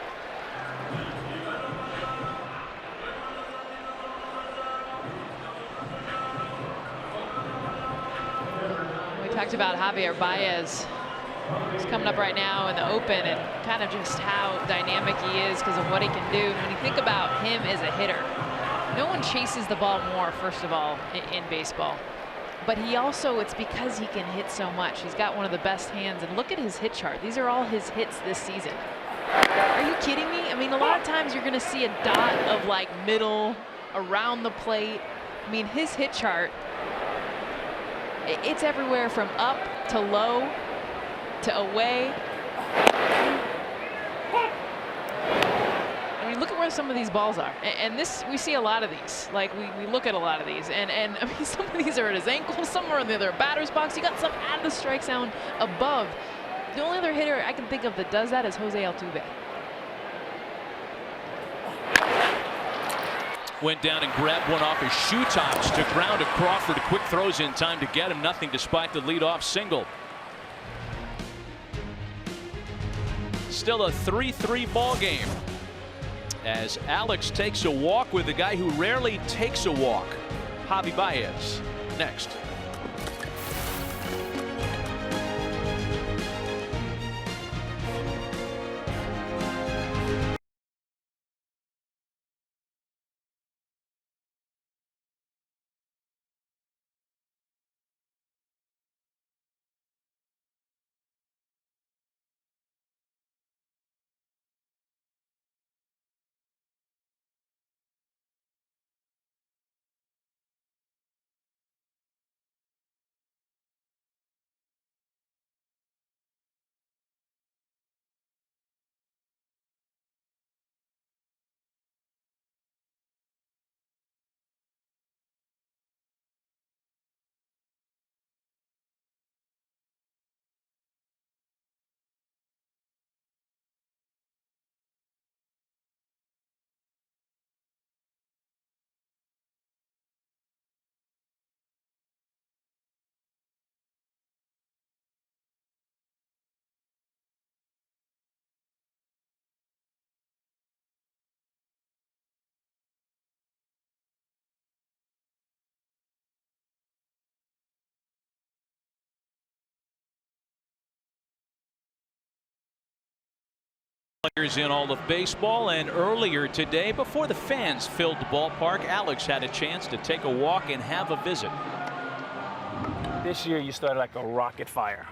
Talked about Javi Baez. He's coming up right now in the open, and kind of just how dynamic he is because of what he can do. When you think about him as a hitter, no one chases the ball more, first of all, in baseball. But he also, it's because he can hit so much. He's got one of the best hands, and look at his hit chart. These are all his hits this season. Are you kidding me? I mean, a lot of times you're going to see a dot of like middle, around the plate. I mean, his hit chart, it's everywhere from up to low to away. I mean, look at where some of these balls are. And this, we see a lot of these. Like, we look at a lot of these. And I mean, some of these are at his ankles, some are in the other batter's box. You got some at the strike zone above. The only other hitter I can think of that does that is Jose Altuve. Went down and grabbed one off his shoe tops to ground to Crawford. Quick throws in time to get him. Nothing despite the leadoff single. Still a 3-3 ball game as Alex takes a walk with the guy who rarely takes a walk, Javi Baez. Next. Players in all of baseball, and earlier today, before the fans filled the ballpark, Alex had a chance to take a walk and have a visit. This year you started like a rocket fire.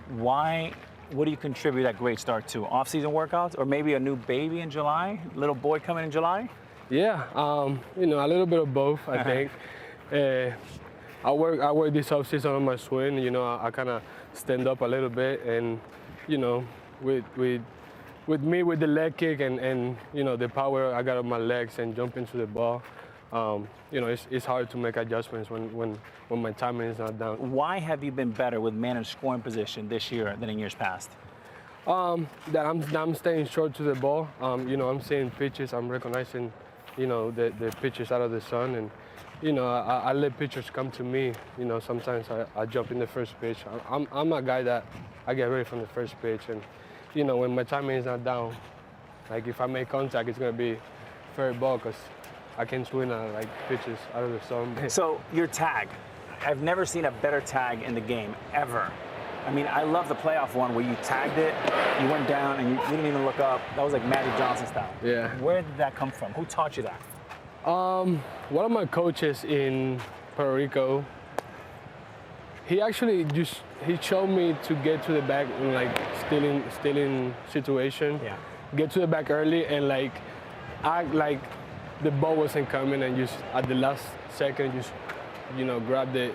Why? What do you contribute that great start to? Off-season workouts, or maybe a new baby in July? Little boy coming in July? Yeah, you know, a little bit of both, I think. I work this off-season on my swing. You know, I kind of stand up a little bit, and you know, with me with the leg kick and you know the power I got on my legs and jump into the ball, you know, it's hard to make adjustments when my timing is not down. Why have you been better with man in scoring position this year than in years past? That I'm staying short to the ball. You know, I'm seeing pitches, I'm recognizing you know, the pitches out of the sun, and you know, I let pitchers come to me. You know, sometimes I jump in the first pitch. I'm a guy that I get ready from the first pitch, and you know, when my timing is not down, like if I make contact, it's gonna be fair ball because I can swing like pitches out of the sun. So your tag, I've never seen a better tag in the game ever. I mean, I love the playoff one where you tagged it, you went down, and you didn't even look up. That was like Magic Johnson style. Yeah. Where did that come from? Who taught you that? One of my coaches in Puerto Rico, he actually he showed me to get to the back in like stealing situation. Yeah. Get to the back early and like act like the ball wasn't coming, and just at the last second just, you know, grab the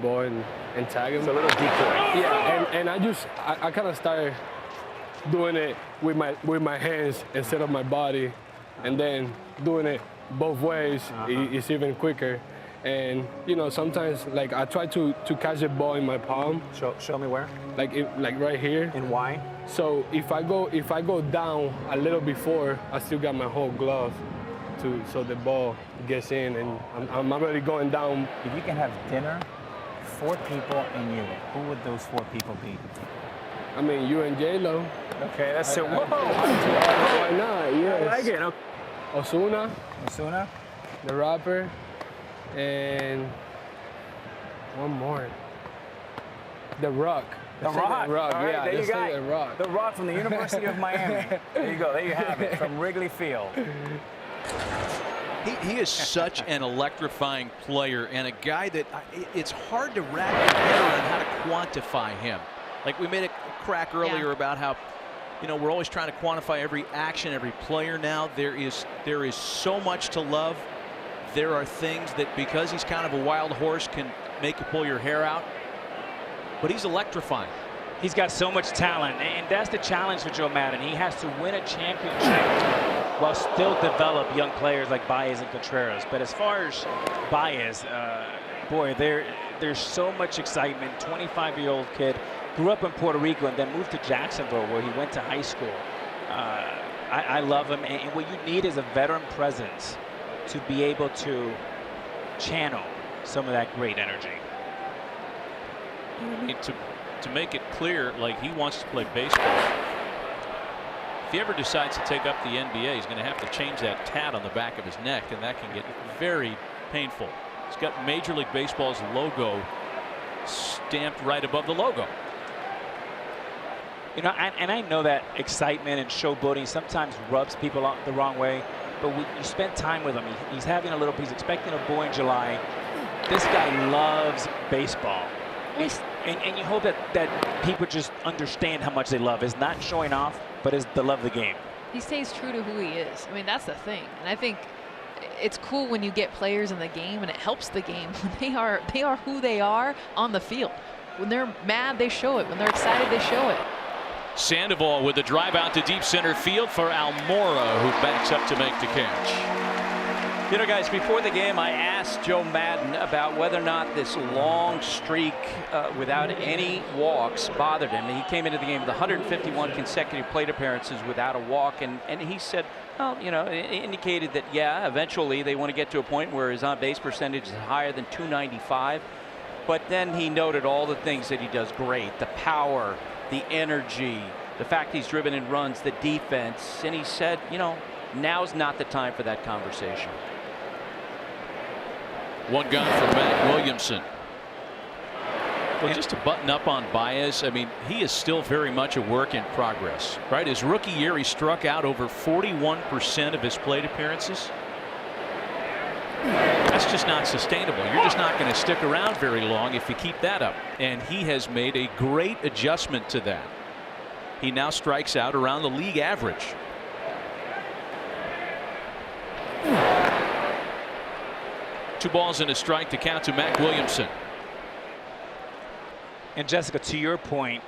ball and tag him. It's a little decoy. Yeah, and I kind of started doing it with my hands instead of my body, and then doing it both ways. It's even quicker. And you know, sometimes like I try to catch the ball in my palm. Show me where. Like right here. And why? So if I go down a little before, I still got my whole glove so the ball gets in, and I'm already going down. If you can have dinner, 4 people and you, who would those 4 people be? I mean, you and J-Lo. Okay, that's it. Whoa! Why not? Yes. I like it. Okay. Osuna, the rapper, and one more. The Rock. The Rock. The Rock. All right, Yeah, there you go. The Rock. The Rock from the University of Miami. There you go. There you have it. From Wrigley Field. He is such an electrifying player, and a guy that it's hard to wrap your head around how to quantify him. Like we made a crack earlier about how, you know, we're always trying to quantify every action, every player now. There is so much to love. There are things that, because he's kind of a wild horse, can make you pull your hair out. But he's electrifying. He's got so much talent, and that's the challenge for Joe Maddon. He has to win a championship while still develop young players like Baez and Contreras. But as far as Baez, boy, there's so much excitement. 25-year-old kid, grew up in Puerto Rico and then moved to Jacksonville where he went to high school. I love him, and what you need is a veteran presence to be able to channel some of that great energy. I mean, to make it clear, like, he wants to play baseball. If he ever decides to take up the NBA, he's going to have to change that tat on the back of his neck, and that can get very painful. He's got Major League Baseball's logo stamped right above the logo. You know, and I know that excitement and showboating sometimes rubs people the wrong way, but when you spend time with him, he's having a little, he's expecting a boy in July. This guy loves baseball. And you hope that people just understand how much they love. It's not showing off, but it's the love of the game. He stays true to who he is. I mean, that's the thing. And I think it's cool when you get players in the game, and it helps the game when they are who they are on the field. When they're mad, they show it. When they're excited, they show it. Sandoval with a drive out to deep center field for Almora, who backs up to make the catch. You know, guys, before the game, I asked Joe Maddon about whether or not this long streak without any walks bothered him. He came into the game with 151 consecutive plate appearances without a walk, and he said, well, you know, it indicated that, yeah, eventually they want to get to a point where his on-base percentage is higher than 295. But then he noted all the things that he does great: the power, the energy, the fact he's driven in runs, the defense, and he said, you know, now's not the time for that conversation. One gun for Matt Williamson. Well, just to button up on Baez, I mean, he is still very much a work in progress, right? His rookie year, he struck out over 41% of his plate appearances. That's just not sustainable. You're just not going to stick around very long if you keep that up. And he has made a great adjustment to that. He now strikes out around the league average. Two balls and a strike to count to Mac Williamson. And Jessica, to your point,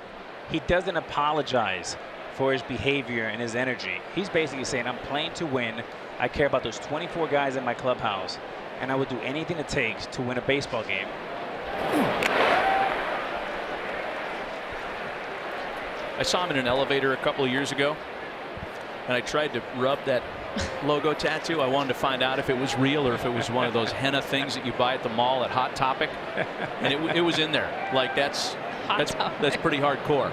he doesn't apologize for his behavior and his energy. He's basically saying, I'm playing to win. I care about those 24 guys in my clubhouse, and I would do anything it takes to win a baseball game. I saw him in an elevator a couple of years ago, and I tried to rub that logo tattoo. I wanted to find out if it was real or if it was one of those henna things that you buy at the mall at Hot Topic. And it was in there. Like that's pretty hardcore.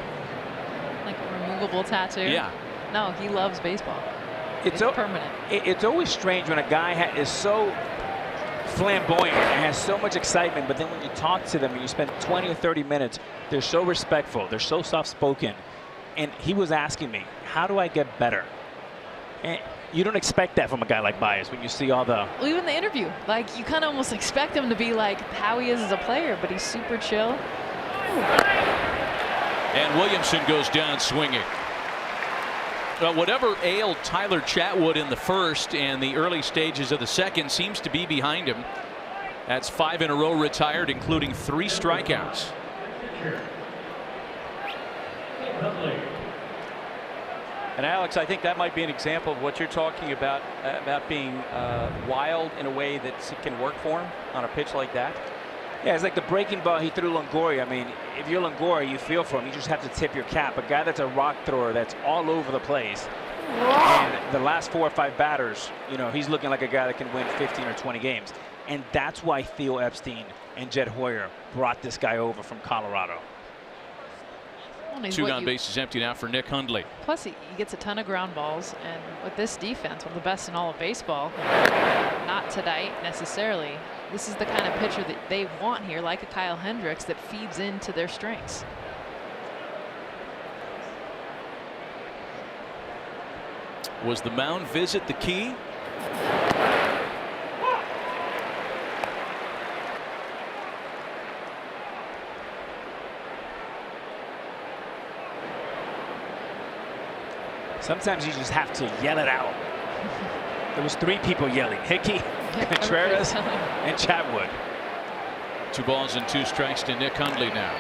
Like a removable tattoo? Yeah. No, he loves baseball. It's permanent. It's always strange when a guy is so flamboyant and has so much excitement, but then when you talk to them and you spend 20 or 30 minutes, they're so respectful, they're so soft-spoken. And he was asking me, how do I get better? And you don't expect that from a guy like Baez when you see all the... Well, even the interview, like you kind of almost expect him to be like how he is as a player, but he's super chill. And Williamson goes down swinging. Whatever ailed Tyler Chatwood in the first and the early stages of the second seems to be behind him. That's 5 in a row retired, including 3 strikeouts. And Alex, I think that might be an example of what you're talking about being wild in a way that can work for him on a pitch like that. Yeah, it's like the breaking ball he threw Longoria. I mean, if you're Longoria, you feel for him. You just have to tip your cap. A guy that's a rock thrower that's all over the place. And the last 4 or 5 batters, you know, he's looking like a guy that can win 15 or 20 games. And that's why Theo Epstein and Jed Hoyer brought this guy over from Colorado. 2 down, bases empty now for Nick Hundley. Plus, he gets a ton of ground balls, and with this defense, one of the best in all of baseball. Not tonight necessarily. This is the kind of pitcher that they want here, like a Kyle Hendricks, that feeds into their strengths. Was the mound visit the key? Sometimes you just have to yell it out. There was 3 people yelling: Hickey, Contreras, and Chatwood. 2 balls and 2 strikes to Nick Hundley now.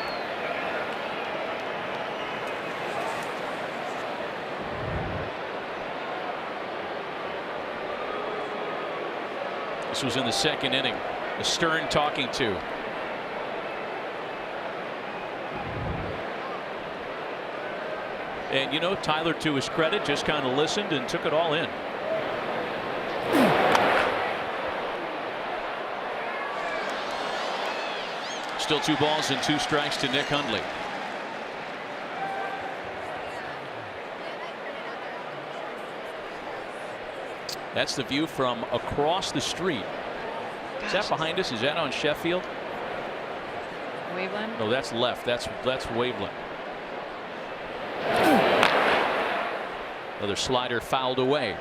This was in the second inning. A stern talking to. And you know, Tyler, to his credit, just kind of listened and took it all in. Still 2 balls and 2 strikes to Nick Hundley. That's the view from across the street. Is that behind us? Is that on Sheffield? Waveland? No, that's left. That's Waveland. Another slider fouled away.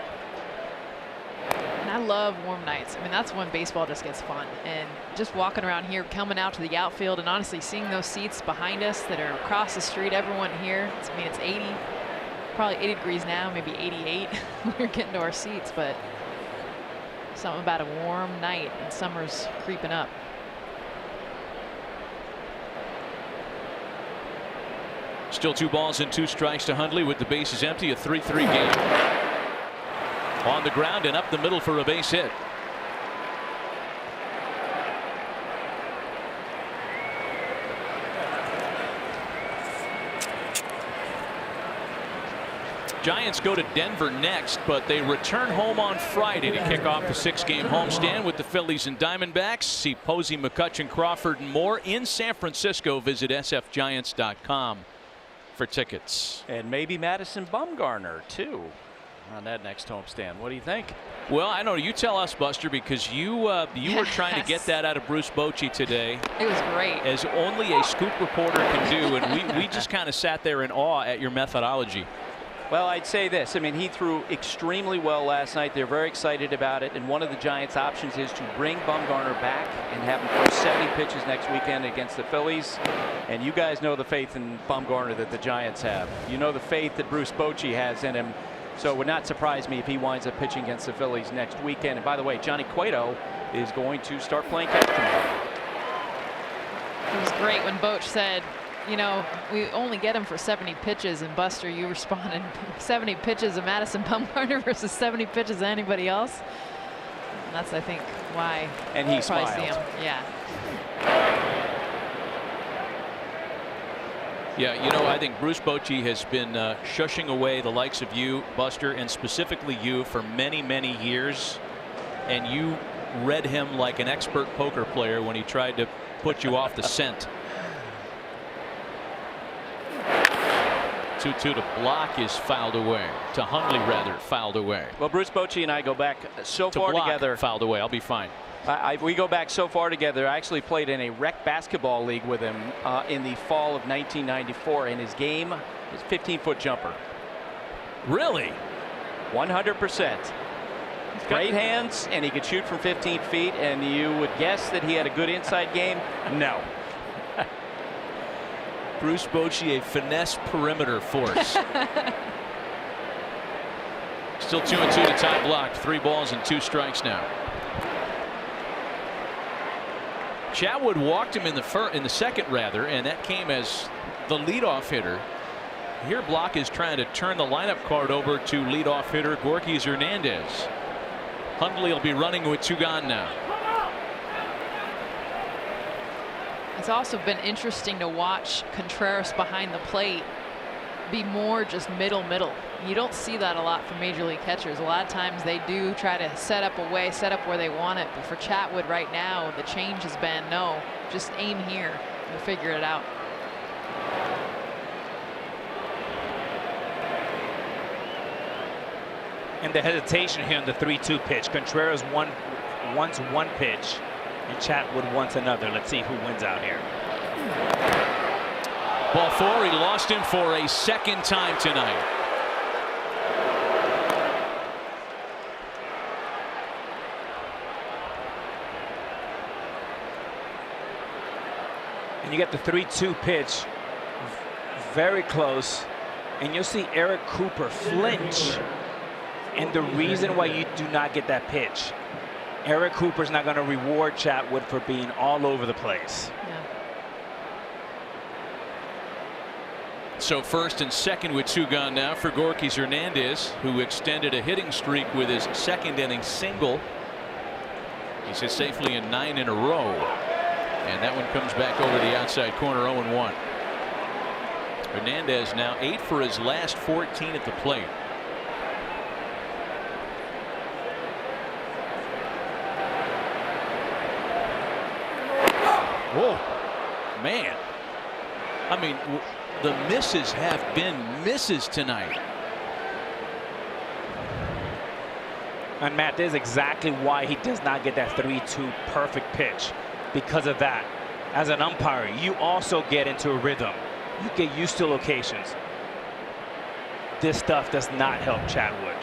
And I love warm nights. I mean, that's when baseball just gets fun. And just walking around here, coming out to the outfield, and honestly seeing those seats behind us that are across the street, everyone here. I mean, it's 80, probably 80 degrees now, maybe 88 when we're getting to our seats. But something about a warm night and summer's creeping up. Still 2 balls and 2 strikes to Hundley with the bases empty. A 3-3 game. On the ground and up the middle for a base hit. Giants go to Denver next, but they return home on Friday to kick off the 6-game homestand with the Phillies and Diamondbacks. See Posey, McCutchen, Crawford, and more in San Francisco. Visit sfgiants.com for tickets. And maybe Madison Bumgarner, too, on that next homestand. What do you think? Well, I know. You tell us, Buster, because you were trying to get that out of Bruce Bochy today. It was great. As only a scoop reporter can do, and we just kind of sat there in awe at your methodology. Well, I'd say this. I mean, he threw extremely well last night. They're very excited about it. And one of the Giants' options is to bring Bumgarner back and have him throw 70 pitches next weekend against the Phillies. And you guys know the faith in Bumgarner that the Giants have. You know the faith that Bruce Bochy has in him. So it would not surprise me if he winds up pitching against the Phillies next weekend. And by the way, Johnny Cueto is going to start playing catch tomorrow. It was great when Boch said, you know, we only get him for 70 pitches, and Buster, you responded, 70 pitches of Madison Bumgarner versus 70 pitches of anybody else. And that's, I think, why. And he smiled. See him. Yeah. Yeah, you know, I think Bruce Bochy has been shushing away the likes of you, Buster, and specifically you for many, many years. And you read him like an expert poker player when he tried to put you off the scent. 2-2 to block is fouled away. To Hundley, rather, fouled away. Well, Bruce Bochy and I go back so To far block, together. fouled away. I'll be fine. We go back so far together. I actually played in a rec basketball league with him in the fall of 1994, and his game is 15-foot jumper. Really? 100%. Great hands, and he could shoot from 15 feet, and you would guess that he had a good inside game. No. Bruce Bochy, a finesse perimeter force. Still 2-2 to tie blocked. 3 balls and 2 strikes now. Chatwood walked him in the second, rather, and that came as the leadoff hitter. Here Block is trying to turn the lineup card over to leadoff hitter Gorky Hernandez. Hundley will be running with 2 gone now. It's also been interesting to watch Contreras behind the plate be more just middle. You don't see that a lot from major league catchers. A lot of times they do try to set up where they want it. But for Chatwood right now, the change has been no, just aim here. We'll figure it out. And the hesitation here on the 3-2 pitch. Contreras wants one pitch, and Chatwood wants another. Let's see who wins out here. Ball 4. He lost him for a second time tonight. And you get the 3-2 pitch very close, and you'll see Eric Cooper flinch. And the reason why you do not get that pitch, Eric Cooper's not going to reward Chatwood for being all over the place. Yeah. So first and second with 2 gone now for Gorky Hernandez, who extended a hitting streak with his second inning single. He's hit safely in 9 in a row. And that one comes back over the outside corner, 0-1. Hernandez now 8 for his last 14 at the plate. Whoa, man. I mean, the misses have been misses tonight. And Matt, this is exactly why he does not get that 3-2 perfect pitch. Because of that, as an umpire, you also get into a rhythm. You get used to locations. This stuff does not help Chatwood.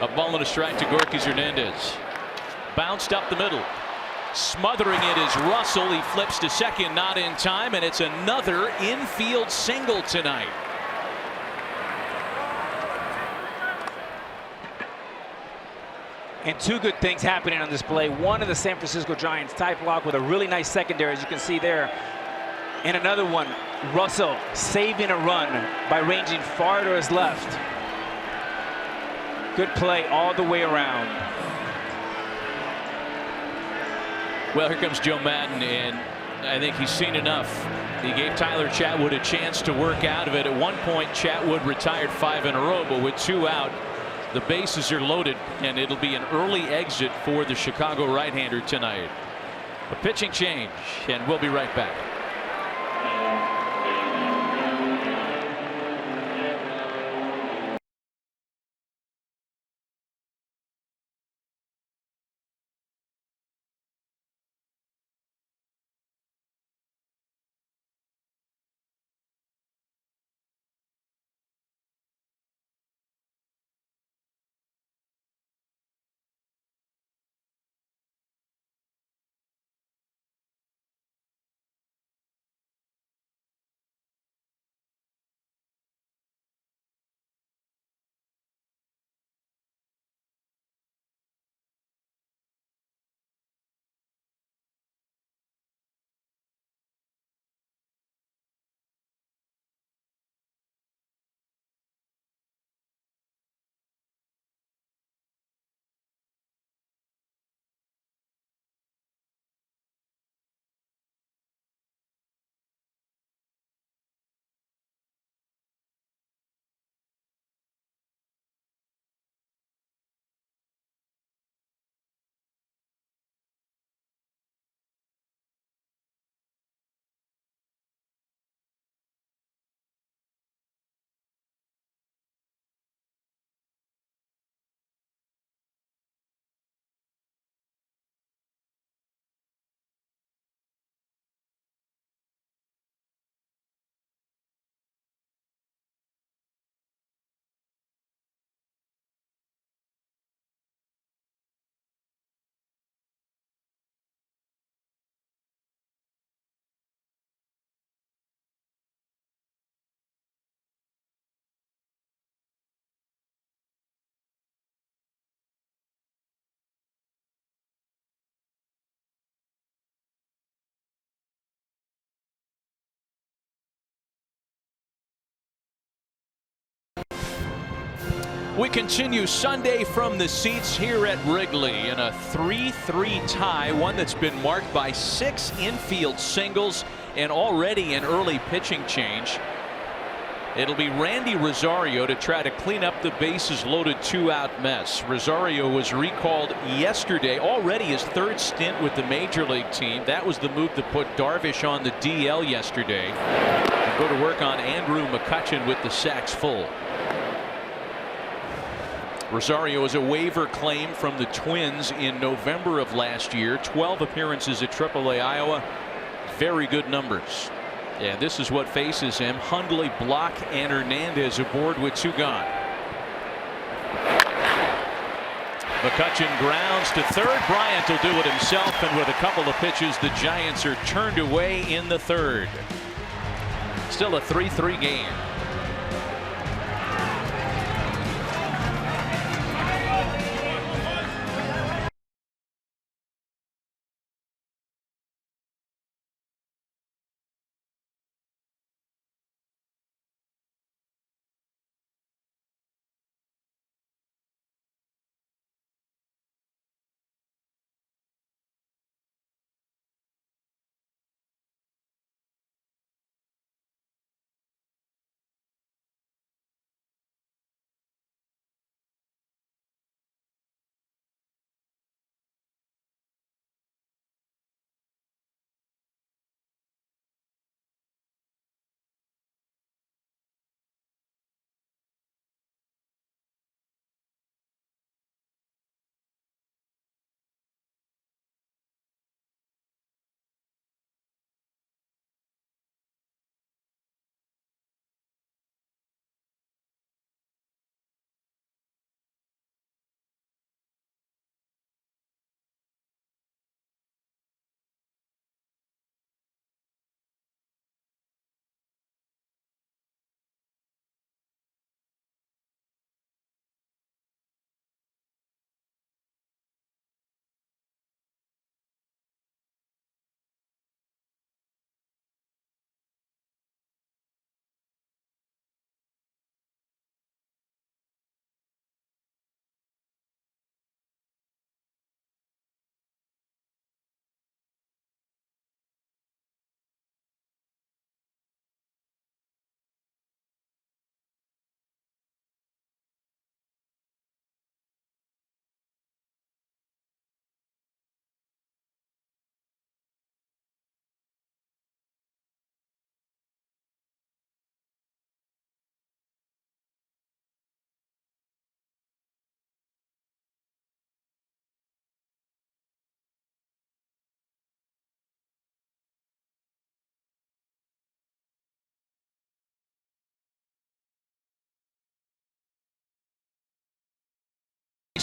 A ball and a strike to Gorky Hernandez. Bounced up the middle. Smothering it is Russell. He flips to second, not in time, and it's another infield single tonight. And 2 good things happening on this play. One in the San Francisco Giants tie block with a really nice secondary, as you can see there. And another one, Russell saving a run by ranging far to his left. Good play all the way around. Well, here comes Joe Maddon, and I think he's seen enough. He gave Tyler Chatwood a chance to work out of it. At one point, Chatwood retired 5 in a row, but with 2 out, the bases are loaded, and it'll be an early exit for the Chicago right-hander tonight. A pitching change, and we'll be right back. We continue Sunday from the seats here at Wrigley in a 3-3 tie, one that's been marked by 6 infield singles and already an early pitching change. It'll be Randy Rosario to try to clean up the bases loaded 2-out mess. Rosario was recalled yesterday, already his 3rd stint with the major league team. That was the move that put Darvish on the DL yesterday. He'll go to work on Andrew McCutchen with the sacks full. Rosario is a waiver claim from the Twins in November of last year. 12 appearances at AAA Iowa. Very good numbers. And this is what faces him. Hundley, Block, and Hernandez aboard with 2 gone. McCutchen grounds to third. Bryant will do it himself, and with a couple of pitches, the Giants are turned away in the 3rd. Still a 3-3 game.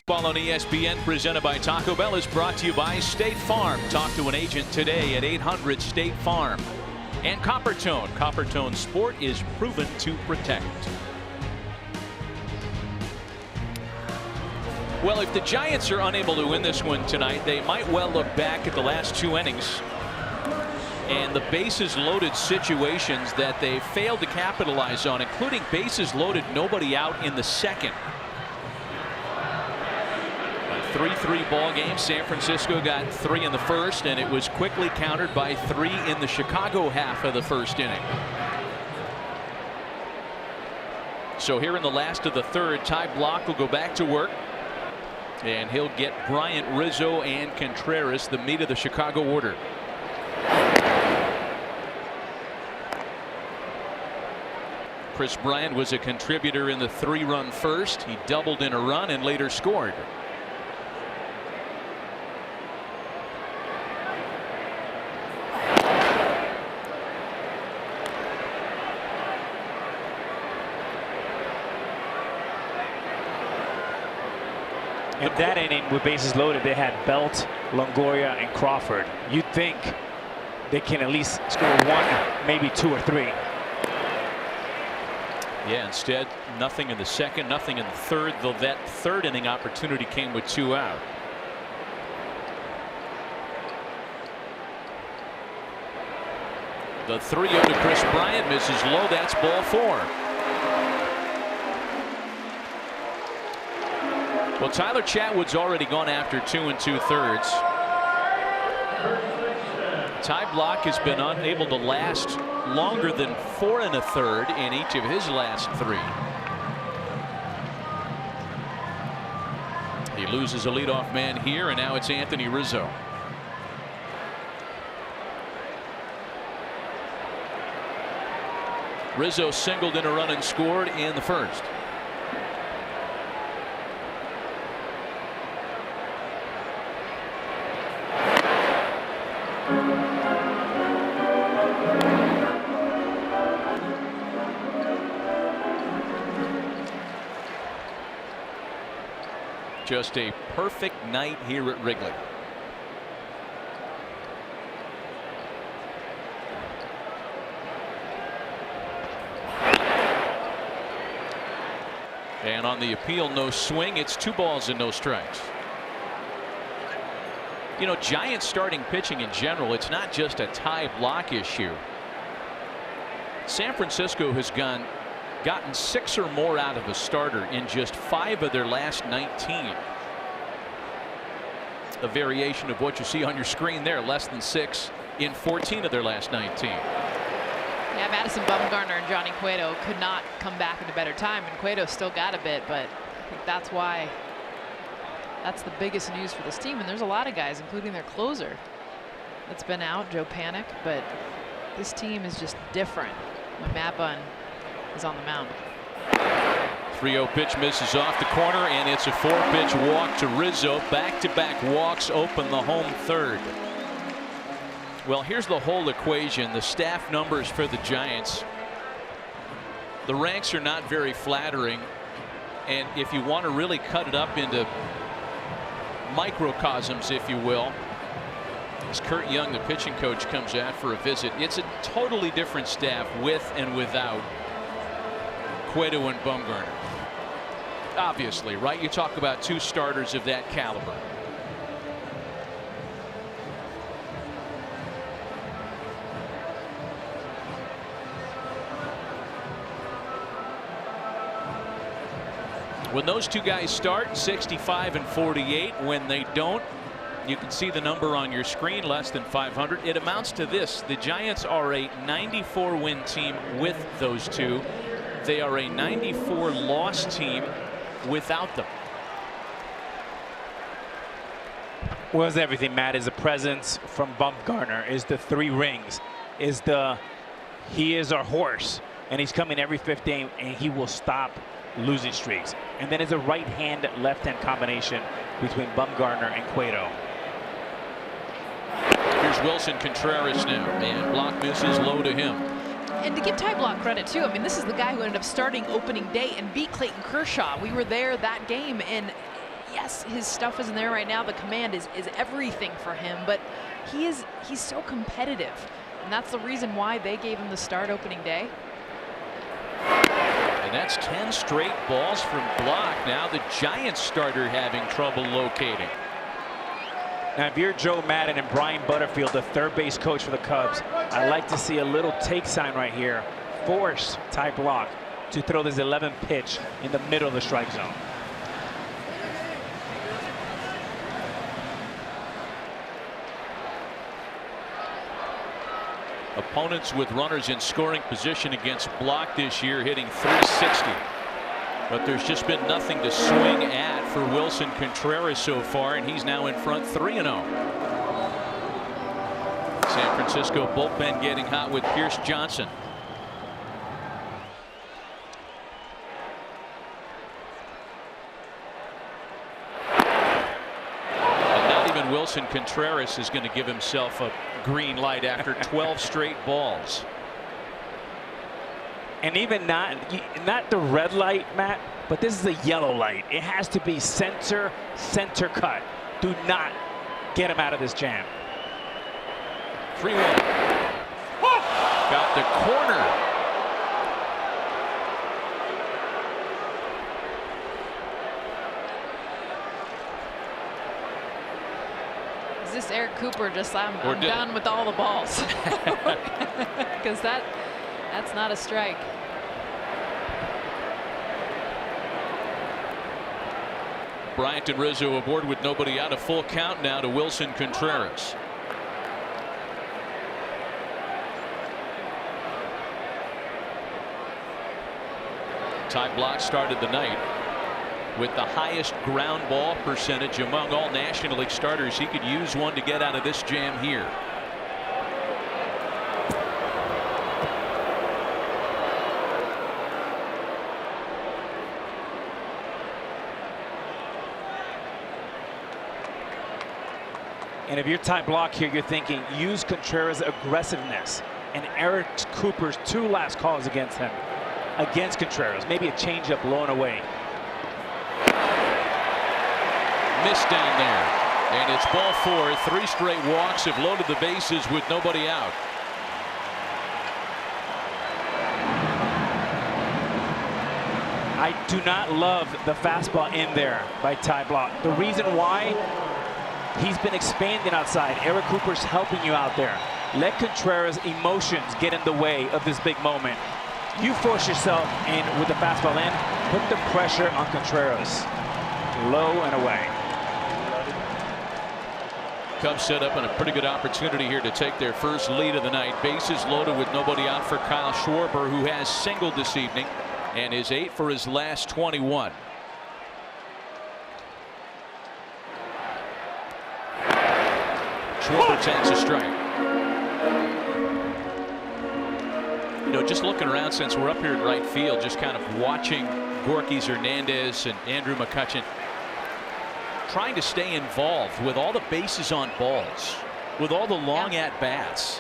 Baseball on ESPN presented by Taco Bell is brought to you by State Farm. Talk to an agent today at 800 State Farm. And Coppertone. Coppertone Sport is proven to protect. Well, if the Giants are unable to win this one tonight, they might well look back at the last 2 innings and the bases loaded situations that they failed to capitalize on, including bases loaded, nobody out in the 2nd. 3-3 ball game. San Francisco got 3 in the 1st, and it was quickly countered by 3 in the Chicago half of the 1st inning. So here in the last of the 3rd, Ty Block will go back to work, and he'll get Bryant, Rizzo, and Contreras, the meat of the Chicago order. Chris Bryant was a contributor in the 3-run 1st. He doubled in a run and later scored. In that inning with bases loaded, they had Belt, Longoria, and Crawford. You'd think they can at least score 1, maybe 2 or 3. Yeah, instead, nothing in the 2nd, nothing in the 3rd, though that 3rd inning opportunity came with 2 out. The 3-0 to Chris Bryant misses low. That's ball 4. Well, Tyler Chatwood's already gone after 2 2/3. Ty Blach has been unable to last longer than 4 1/3 in each of his last 3. He loses a leadoff man here, and now it's Anthony Rizzo. Rizzo singled in a run and scored in the first. Just a perfect night here at Wrigley. And on the appeal, no swing. It's 2 balls and no strikes. You know, Giants starting pitching in general, it's not just a Ty Blach issue. San Francisco has gotten 6 or more out of a starter in just 5 of their last 19. A variation of what you see on your screen there, less than 6 in 14 of their last 19. Yeah, Madison Bumgarner and Johnny Cueto could not come back at a better time, and Cueto still got a bit, but I think that's why that's the biggest news for this team. And there's a lot of guys, including their closer, that's been out, Joe Panik, but this team is just different when Maddon is on the mound. 3-0 pitch misses off the corner, and it's a 4-pitch walk to Rizzo. Back-to-back walks open the home third. Well, here's the whole equation. The staff numbers for the Giants. The ranks are not very flattering, and if you want to really cut it up into microcosms, if you will, as Kurt Young, the pitching coach, comes out for a visit, it's a totally different staff with and without Cueto and Bumgarner. Obviously, right? You talk about 2 starters of that caliber. When those 2 guys start, 65 and 48. When they don't, you can see the number on your screen, less than 500. It amounts to this: the Giants are a 94 win team with those 2. They are a 94 loss team without them. Was everything, Matt, is the presence from Bumgarner, is the 3 rings, is the he is our horse, and he's coming every 5th game, and he will stop losing streaks. And then is a right-hand, left-hand combination between Bumgarner and Cueto. Here's Wilson Contreras now, and Blach misses low to him. And to give Ty Blach credit too, I mean, this is the guy who ended up starting opening day and beat Clayton Kershaw. We were there that game, and yes, his stuff isn't there right now. The command is everything for him, but he's so competitive, and that's the reason why they gave him the start opening day. And that's 10 straight balls from Blach. Now the Giants starter having trouble locating. Now, if you're Joe Maddon and Brian Butterfield, the 3rd base coach for the Cubs, I'd like to see a little take sign right here. Force Ty Blach to throw this 11th pitch in the middle of the strike zone. Opponents with runners in scoring position against Blach this year hitting .360. But there's just been nothing to swing at for Wilson Contreras so far, and he's now in front 3-0. San Francisco bullpen getting hot with Pierce Johnson. And not even Wilson Contreras is going to give himself a green light after 12 straight balls. And even not the red light, Matt, but this is a yellow light. It has to be center cut. Do not get him out of this jam. 3-1. Got the corner. Is this Eric Cooper just I'm done with all the balls? Because that's not a strike. Bryant and Rizzo aboard with nobody out. A full count now to Wilson Contreras. Ty Blach started the night with the highest ground ball percentage among all National League starters. He could use one to get out of this jam here. And if you're Ty Blach here, you're thinking use Contreras' aggressiveness and Eric Cooper's 2 last calls against him. Against Contreras, maybe a changeup low and away. Missed down there, and it's ball 4. 3 straight walks have loaded the bases with nobody out. I do not love the fastball in there by Ty Blach. The reason why, he's been expanding outside. Eric Cooper's helping you out there. Let Contreras' emotions get in the way of this big moment. You force yourself in with the fastball in, put the pressure on Contreras. Low and away. Cubs set up on a pretty good opportunity here to take their first lead of the night. Bases loaded with nobody out for Kyle Schwarber, who has singled this evening and is 8 for his last 21. Schwarber takes a strike. You know, just looking around since we're up here in right field, just kind of watching Gorkys Hernandez and Andrew McCutchen trying to stay involved with all the bases on balls, with all the long at bats.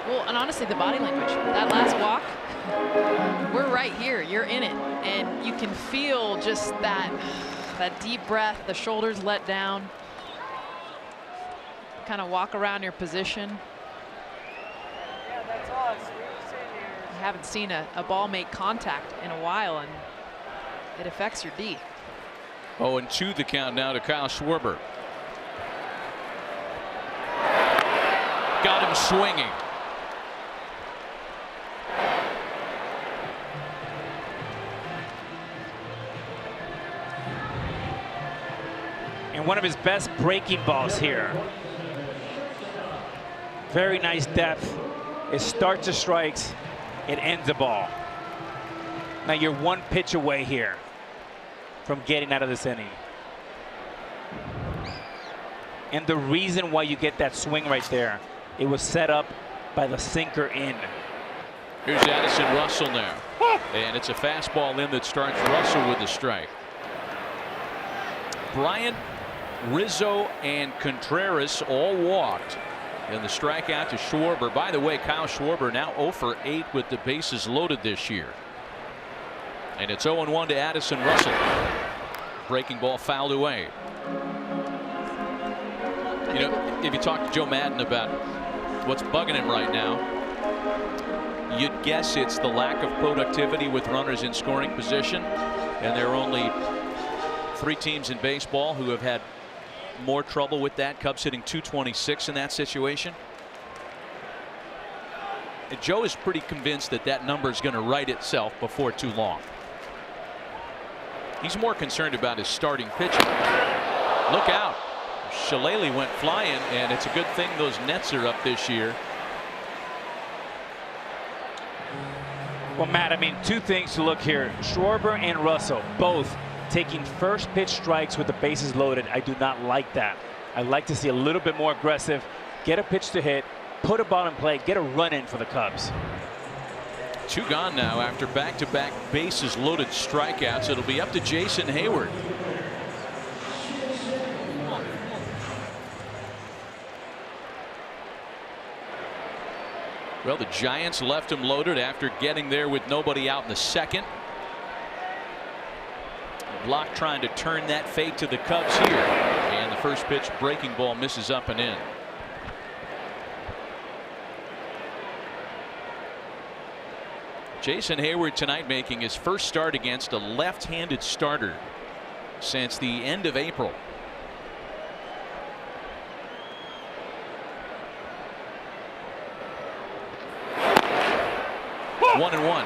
Well, and honestly, the body language, that last walk, we're right here, you're in it, and you can feel just that deep breath, the shoulders let down, kind of walk around your position. I haven't seen a ball make contact in a while, and it affects your D. 0-2 the count now to Kyle Schwarber. Got him swinging. And one of his best breaking balls here. Very nice depth. It starts the strikes. It ends the ball. Now you're 1 pitch away here from getting out of this inning. And the reason why you get that swing right there, it was set up by the sinker in. Here's Addison Russell now. And it's a fastball in that starts Russell with the strike. Bryant, Rizzo, and Contreras all walked. And the strikeout to Schwarber. By the way, Kyle Schwarber now 0 for 8 with the bases loaded this year. And it's 0-1 to Addison Russell. Breaking ball fouled away. You know, if you talk to Joe Maddon about what's bugging him right now, you'd guess it's the lack of productivity with runners in scoring position. And there are only 3 teams in baseball who have had more trouble with that. Cubs hitting .226 in that situation. And Joe is pretty convinced that that number is going to right itself before too long. He's more concerned about his starting pitching. Look out. Shillelagh went flying, and it's a good thing those nets are up this year. Well, Matt, I mean, 2 things to look here. Schwarber and Russell both taking first pitch strikes with the bases loaded. I do not like that. I like to see a little bit more aggressive, get a pitch to hit, put a ball in play, get a run in for the Cubs. 2 gone now after back-to-back bases loaded strikeouts. It'll be up to Jason Hayward. Well, the Giants left him loaded after getting there with nobody out in the second. Blach trying to turn that fate to the Cubs here, and the first pitch breaking ball misses up and in. Jason Hayward tonight making his first start against a left-handed starter since the end of April. One and one.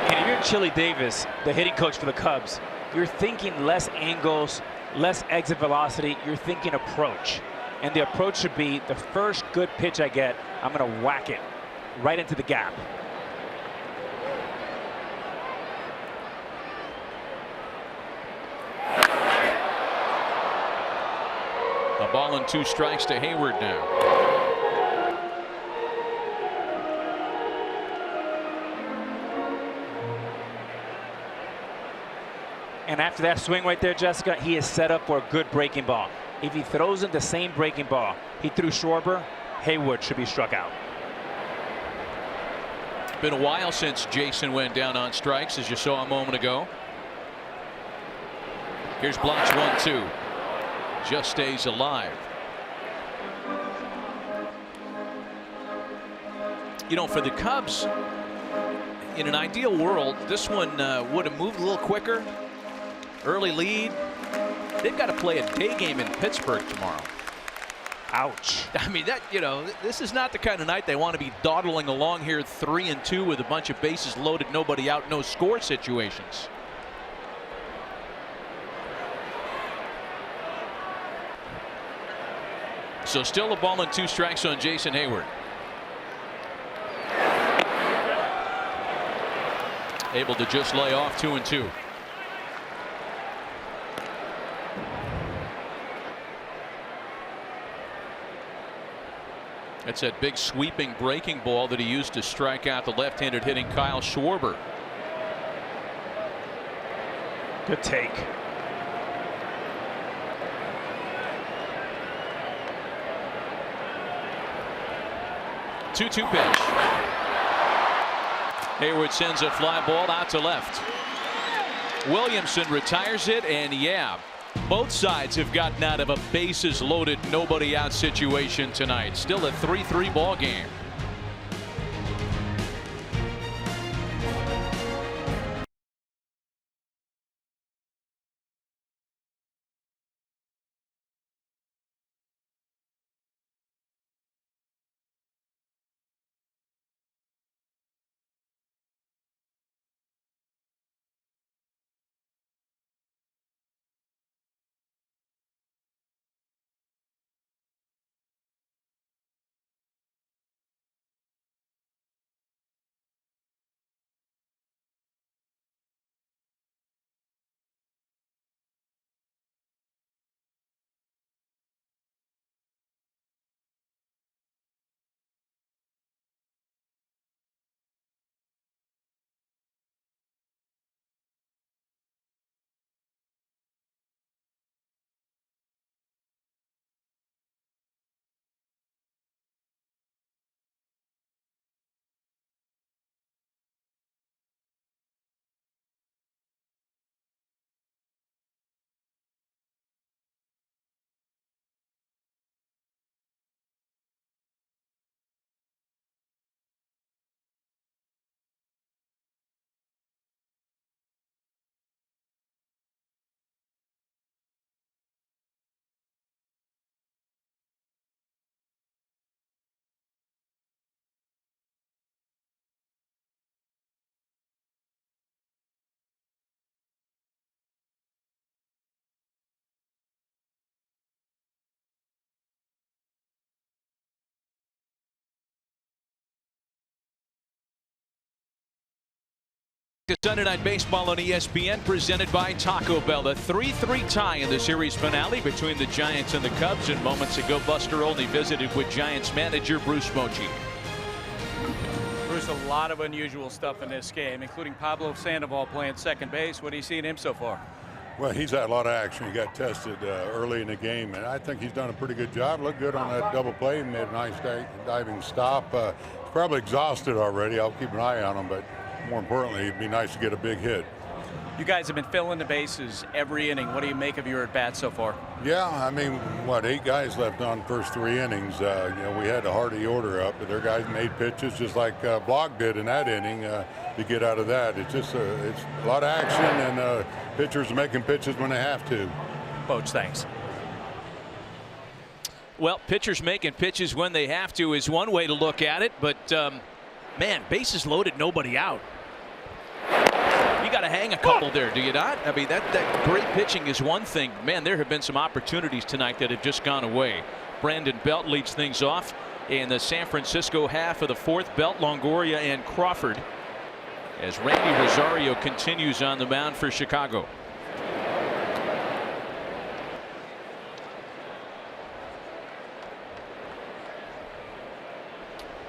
And if you're Chili Davis, the hitting coach for the Cubs, you're thinking less angles, less exit velocity. You're thinking approach. And the approach should be the first good pitch I get, I'm going to whack it right into the gap. A ball and 2 strikes to Hayward now. And after that swing right there, Jessica, he is set up for a good breaking ball. If he throws in the same breaking ball he threw Schwarber, Hayward should be struck out. Been a while since Jason went down on strikes, as you saw a moment ago. Here's blocks 1-2. Just stays alive. You know, for the Cubs, in an ideal world, this one would have moved a little quicker. Early lead. They've got to play a day game in Pittsburgh tomorrow. Ouch. I mean, that, you know, this is not the kind of night they want to be dawdling along here 3-2 with a bunch of bases loaded, nobody out, no score situations. So still a ball and 2 strikes on Jason Hayward. Able to just lay off 2-2. That's that big sweeping breaking ball that he used to strike out the left-handed hitting Kyle Schwarber. Good take. Two-two pitch. Hayward sends a fly ball out to left. Williamson retires it, and yeah, both sides have gotten out of a bases loaded, nobody out situation tonight. Still a 3-3 ball game. Sunday Night Baseball on ESPN, presented by Taco Bell. A 3-3 tie in the series finale between the Giants and the Cubs. And moments ago, Buster Olney visited with Giants manager Bruce Bochy. Bruce, a lot of unusual stuff in this game, including Pablo Sandoval playing second base. What do you see in him so far? Well, he's had a lot of action. He got tested early in the game, and I think he's done a pretty good job. Looked good on that double play. He made a nice diving stop. He's probably exhausted already. I'll keep an eye on him, but more importantly, it'd be nice to get a big hit. You guys have been filling the bases every inning. What do you make of your at-bats so far? Yeah, I mean, 8 guys left on the first 3 innings. You know, we had a Hardy order up, but their guys made pitches just like Block did in that inning to get out of that. It's just it's a lot of action, and pitchers are making pitches when they have to. Coach, thanks. Well, pitchers making pitches when they have to is one way to look at it, but man, bases loaded, nobody out. got to hang a couple there, do you not? I mean, that great pitching is one thing. Man, there have been some opportunities tonight that have just gone away. Brandon Belt leads things off in the San Francisco half of the fourth. Belt, Longoria, and Crawford, as Randy Rosario continues on the mound for Chicago.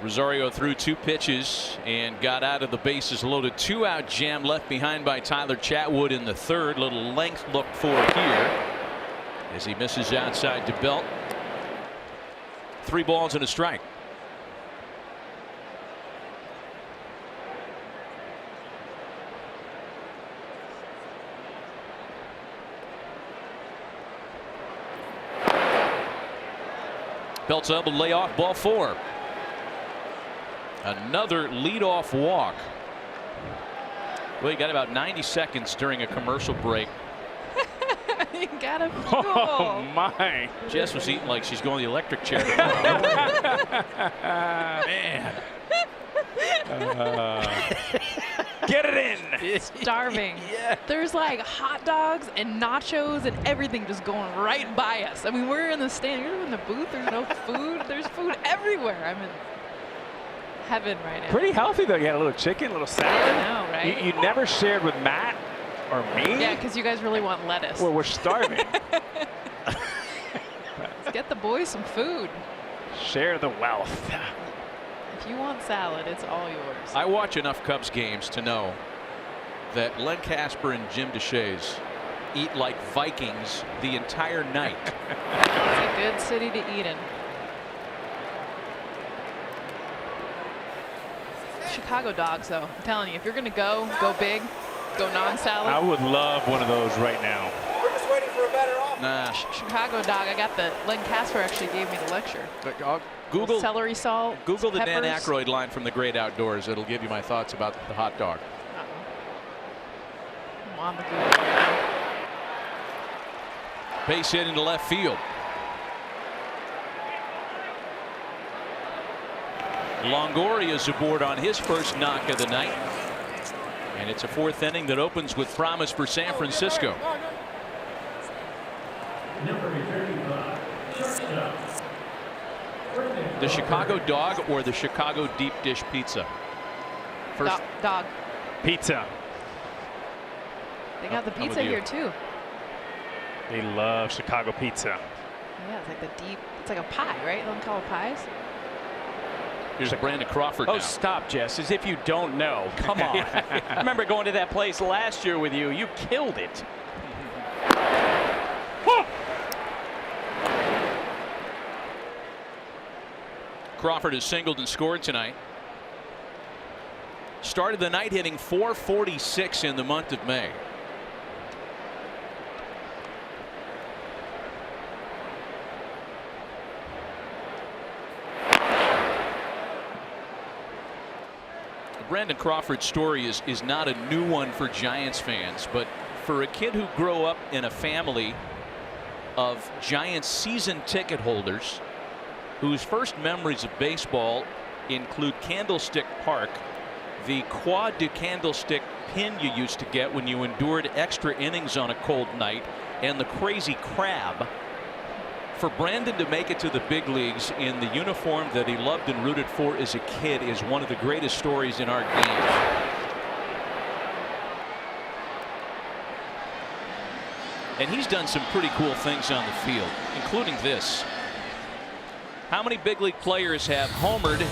Rosario threw 2 pitches and got out of the bases loaded. 2-out jam left behind by Tyler Chatwood in the third. Little length looked for here as he misses outside to Belt. 3 balls and a strike. Belt's able to lay off ball 4. Another leadoff walk. Well, you got about 90 seconds during a commercial break. You got a fuel. Oh my! Jess was eating like she's going to the electric chair. Man. Get it in. Starving. Yeah. There's like hot dogs and nachos and everything just going right by us. I mean, we're in the stand. You're in the booth. There's no food. There's food everywhere. I'm in heaven right now. Pretty healthy though. You had a little chicken, a little salad. I know, right? You never shared with Matt or me. Yeah, because you guys really want lettuce. Well, we're starving. Let's get the boys some food. Share the wealth. If you want salad, it's all yours. I watch enough Cubs games to know that Len Casper and Jim DeShays eat like Vikings the entire night. It's a good city to eat in. Chicago dogs, though. I'm telling you, if you're going to go big, go non-salad. I would love one of those right now. We're just waiting for a better offer. Nah. Chicago dog. I got the Len Casper actually gave me the lecture. Google Celery salt. Google the Dan peppers. Aykroyd line from The Great Outdoors. It'll give you my thoughts about the hot dog. I'm on the Google right now. Base hit into left field. Longoria is aboard on his first knock of the night. And it's a 4th inning that opens with promise for San Francisco. The Chicago dog or the Chicago deep dish pizza? First, Dog. Pizza. They got the I'm with pizza you. here too. They love Chicago pizza. Yeah, it's like the deep. It's like a pie, right? They don't call it pies. here's Brandon Crawford Oh, now. stop, Jess, as if you don't know. Come on. I remember going to that place last year with you. You killed it. Crawford has singled and scored tonight. Started the night hitting .446 in the month of May. The Brandon Crawford story is not a new one for Giants fans, but for a kid who grew up in a family of Giants season ticket holders whose first memories of baseball include Candlestick Park, the quad to Candlestick pin you used to get when you endured extra innings on a cold night, and the crazy crab. For Brandon to make it to the big leagues in the uniform that he loved and rooted for as a kid is one of the greatest stories in our game. And he's done some pretty cool things on the field, including this. How many big league players have homered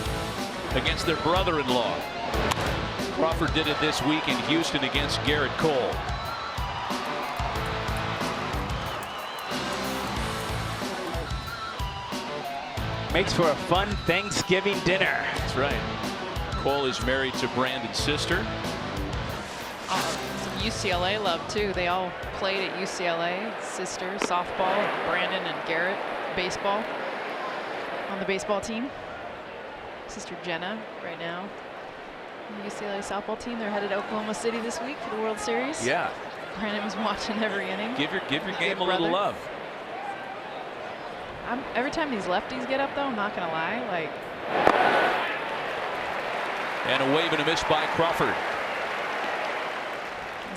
against their brother-in-law? Crawford did it this week in Houston against Garrett Cole. Makes for a fun Thanksgiving dinner. That's right. Cole is married to Brandon's sister. Some UCLA love too. They all played at UCLA. Sister, softball, Brandon and Garrett, baseball on the baseball team. Sister Jenna right now on the UCLA softball team. They're headed to Oklahoma City this week for the World Series. Yeah. Brandon was watching every inning. Give your game a brother. little love. Every time these lefties get up though, I'm not gonna lie, like. And a wave and a miss by Crawford.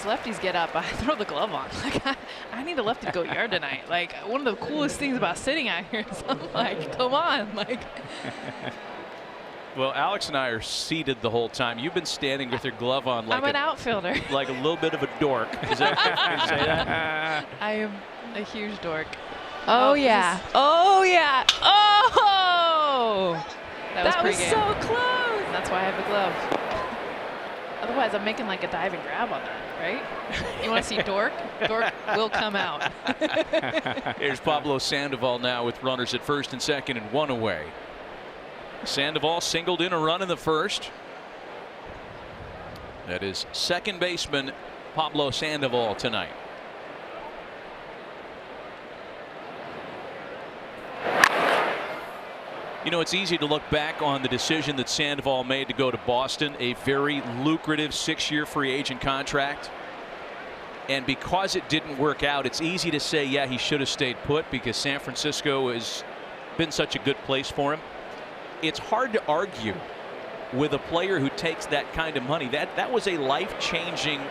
lefties get up, I throw the glove on. Like, I need a lefty to go yard tonight. Like, one of the coolest things about sitting out here is I'm like, come on. Like. Well, Alex and I are seated the whole time. You've been standing with your glove on like I'm an outfielder. Like a little bit of a dork. Is that can you say that? I am a huge dork. Oh, yeah. Oh, yeah. Oh! That was so close. And that's why I have the glove. Otherwise, I'm making like a dive and grab on that, right? You want to see dork? Dork will come out. Here's Pablo Sandoval now with runners at first and second and 1 away. Sandoval singled in a run in the first. That is second baseman Pablo Sandoval tonight. You know, it's easy to look back on the decision that Sandoval made to go to Boston, a very lucrative 6-year free agent contract. And because it didn't work out, it's easy to say, yeah, he should have stayed put because San Francisco has been such a good place for him. It's hard to argue with a player who takes that kind of money. That was a life-changing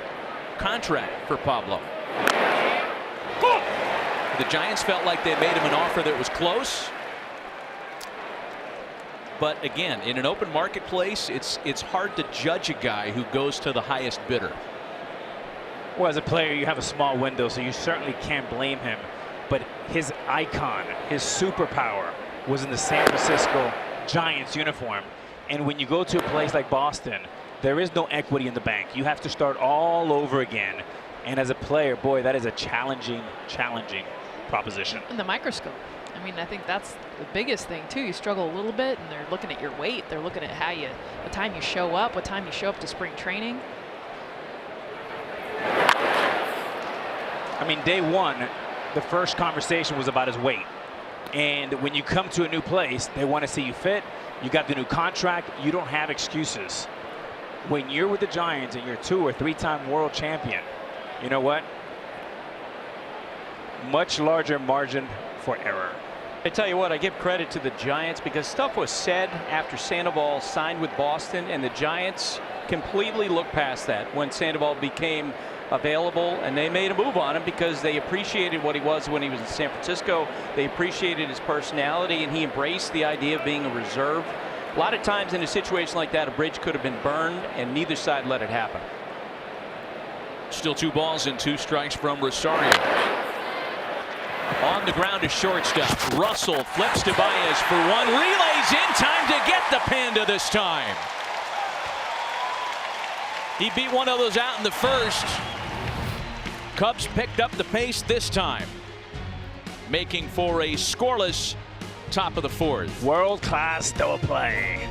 contract for Pablo. The Giants felt like they made him an offer that was close. But again, in an open marketplace, it's hard to judge a guy who goes to the highest bidder. Well, as a player, you have a small window, so you certainly can't blame him. But his icon, his superpower, was in the San Francisco Giants uniform. And when you go to a place like Boston, there is no equity in the bank. You have to start all over again. And as a player, boy, that is a challenging proposition. In the microscope. I mean, I think that's the biggest thing too. You struggle a little bit, and they're looking at your weight. They're looking at what time you show up, what time you show up to spring training. I mean, day one, the first conversation was about his weight. And when you come to a new place, they want to see you fit. You got the new contract. You don't have excuses. When you're with the Giants and you're 2- or 3-time world champion, you know what? Much larger margin for error. I tell you what, I give credit to the Giants because stuff was said after Sandoval signed with Boston, and the Giants completely looked past that when Sandoval became available, and they made a move on him because they appreciated what he was when he was in San Francisco. They appreciated his personality, and he embraced the idea of being a reserve. A lot of times in a situation like that, a bridge could have been burned, and neither side let it happen. Still 2 balls and 2 strikes from Rosario. On the ground to shortstop. Russell flips to Baez for 1. Relays in time to get the Panda this time. He beat one of those out in the first. Cubs picked up the pace this time, making for a scoreless top of the 4th. World-class double play.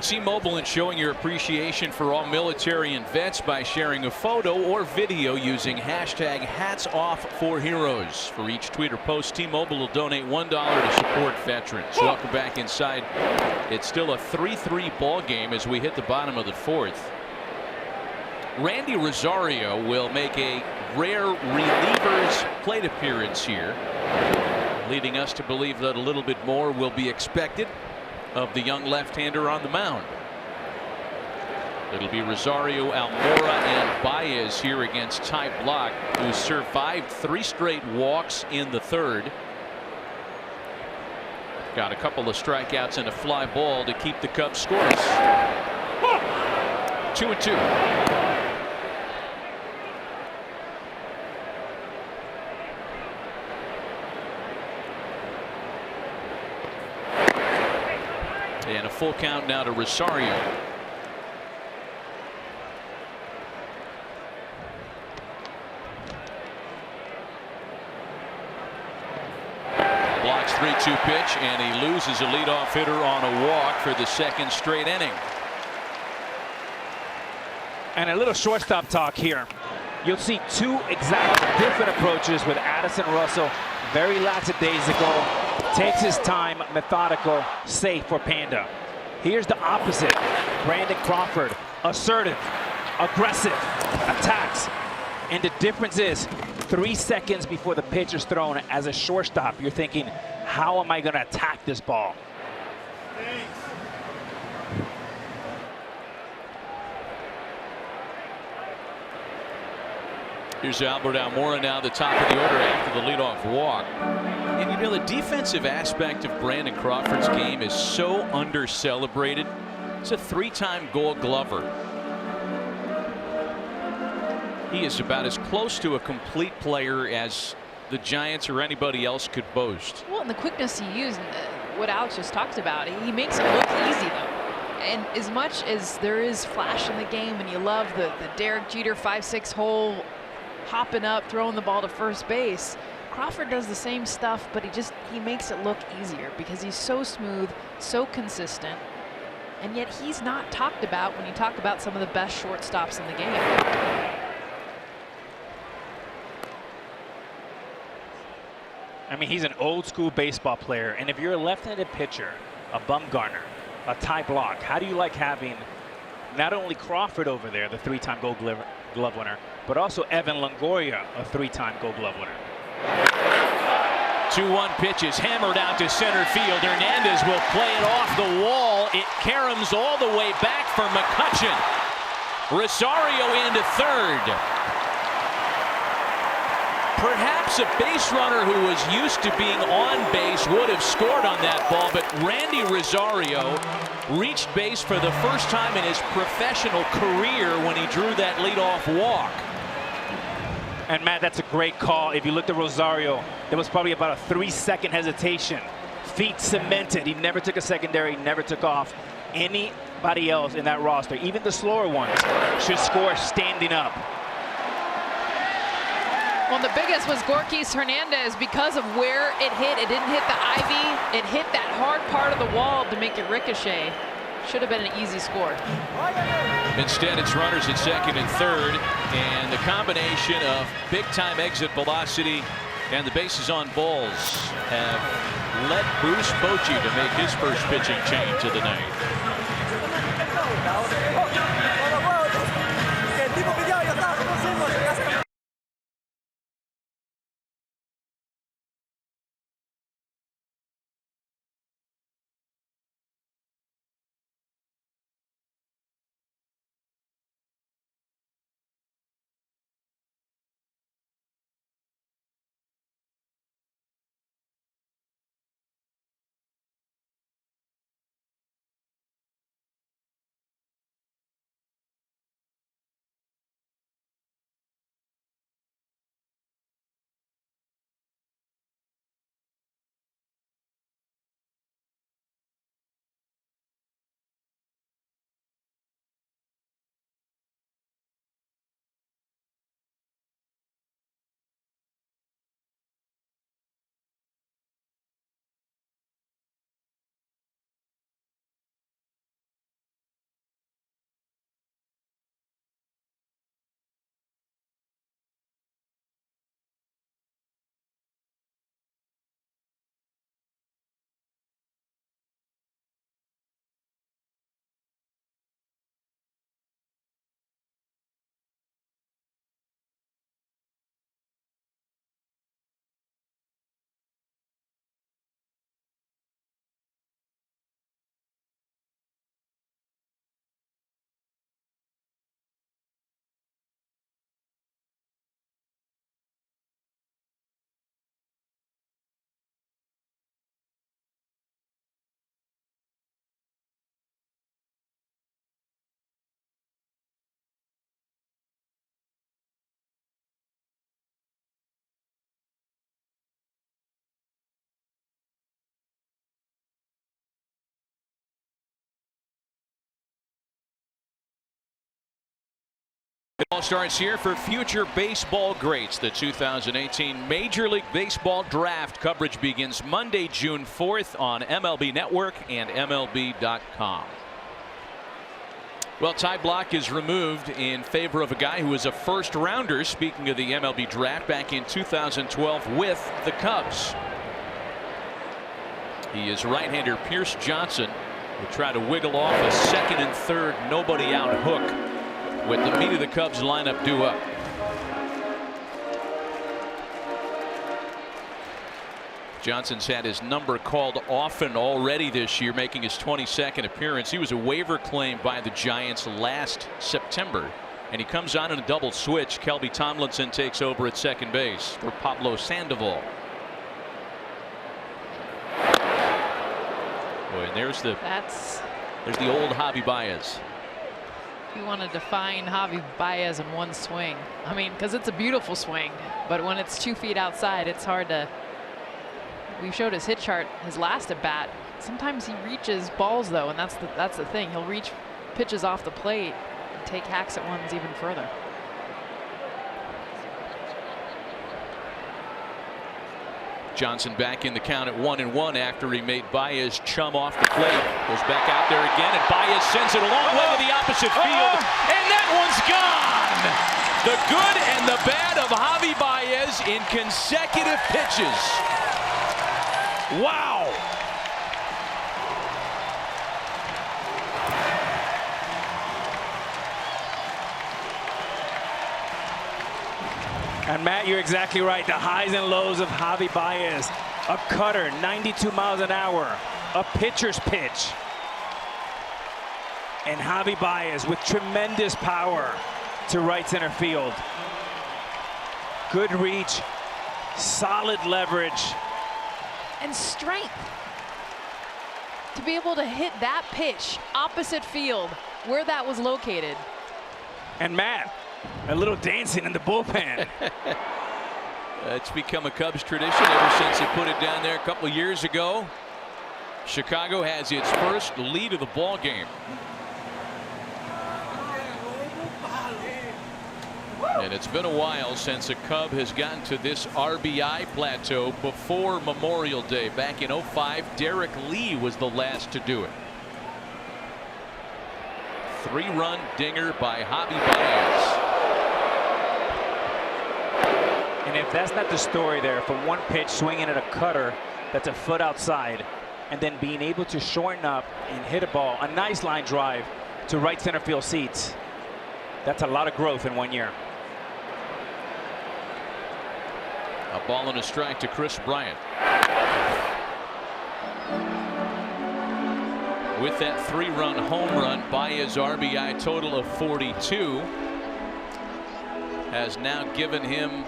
T-Mobile and showing your appreciation for all military and vets by sharing a photo or video using hashtag #HatsOffForHeroes. For each tweet or post, T-Mobile will donate $1 to support veterans. Welcome back inside. It's still a 3-3 ball game as we hit the bottom of the fourth. Randy Rosario will make a rare relievers plate appearance here, leading us to believe that a little bit more will be expected of the young left-hander on the mound. It'll be Rosario, Almora, and Baez here against Ty Blach, who survived 3 straight walks in the third. Got a couple of strikeouts and a fly ball to keep the Cubs scoreless. 2-2. And a full count now to Rosario. Blocks 3-2 pitch, and he loses a leadoff hitter on a walk for the second straight inning. And a little shortstop talk here. You'll see 2 exact different approaches with Addison Russell. Very lackadaisical, takes his time, methodical, safe for Panda. Here's the opposite. Brandon Crawford, assertive, aggressive, attacks. And the difference is 3 seconds before the pitch is thrown, as a shortstop, you're thinking, how am I going to attack this ball? Here's Albert Almora now, the top of the order after the leadoff walk. And you know, the defensive aspect of Brandon Crawford's game is so under-celebrated. It's a 3-time Gold Glover. He is about as close to a complete player as the Giants or anybody else could boast. Well, and the quickness he used, what Alex just talked about, he makes it look easy, though. And as much as there is flash in the game, and you love the Derek Jeter 5-6 hole, hopping up, throwing the ball to first base, Crawford does the same stuff, but he makes it look easier because he's so smooth, so consistent, and yet he's not talked about when you talk about some of the best shortstops in the game. I mean, he's an old school baseball player, and if you're a left-handed pitcher, a Bumgarner, a Ty Blach, how do you like having not only Crawford over there, the 3-time Gold Glove winner, but also Evan Longoria, a 3-time Gold Glove winner? 2-1 pitch is hammered out to center field. Hernandez will play it off the wall. It caroms all the way back for McCutchen. Rosario into third. Perhaps a base runner who was used to being on base would have scored on that ball, but Randy Rosario reached base for the first time in his professional career when he drew that leadoff walk. And Matt, that's a great call. If you looked at Rosario, there was probably about a 3-second hesitation. Feet cemented. He never took a secondary, never took off. Anybody else in that roster, even the slower ones, should score standing up. Well, the biggest was Gorkis Hernandez because of where it hit. It didn't hit the ivy. It hit that hard part of the wall to make it ricochet. Should have been an easy score. Instead, it's runners at second and third, and the combination of big-time exit velocity and the bases on balls have led Bruce Bochy to make his first pitching change of the night. It all starts here for future baseball greats. The 2018 Major League Baseball Draft coverage begins Monday, June 4th on MLB Network and MLB.com. Well, Ty Blach is removed in favor of a guy who was a first rounder, speaking of the MLB draft, back in 2012 with the Cubs. He is right-hander Pierce Johnson, will try to wiggle off a second and third nobody out hook with the meat of the Cubs lineup due up. Johnson's had his number called often already this year, making his 22nd appearance. He was a waiver claim by the Giants last September, and he comes on in a double switch. Kelby Tomlinson takes over at second base for Pablo Sandoval. Boy, and there's the old Javi Baez. You want to define Javi Baez in one swing. I mean, because it's a beautiful swing, but when it's 2 feet outside, it's hard to. We showed his hit chart, his last at bat. Sometimes he reaches balls though, and that's the thing. He'll reach pitches off the plate and take hacks at ones even further. Johnson back in the count at 1-1 after he made Baez chum off the plate. Goes back out there again, and Baez sends it a long way to the opposite field, and that one's gone. The good and the bad of Javi Baez in consecutive pitches. Wow. And Matt, you're exactly right. The highs and lows of Javi Baez. A cutter, 92 miles an hour. A pitcher's pitch. And Javi Baez with tremendous power to right center field. Good reach, solid leverage. And strength. To be able to hit that pitch opposite field where that was located. And Matt, a little dancing in the bullpen. It's become a Cubs tradition ever since they put it down there a couple of years ago. Chicago has its first lead of the ball game. And it's been a while since a Cub has gotten to this RBI plateau before Memorial Day. Back in '05, Derek Lee was the last to do it. 3-run dinger by Javi Baez. And if that's not the story there, from one pitch swinging at a cutter that's a foot outside, and then being able to shorten up and hit a ball, a nice line drive to right center field seats, that's a lot of growth in 1 year. A ball and a strike to Chris Bryant. With that 3-run home run, Baez RBI total of 42 has now given him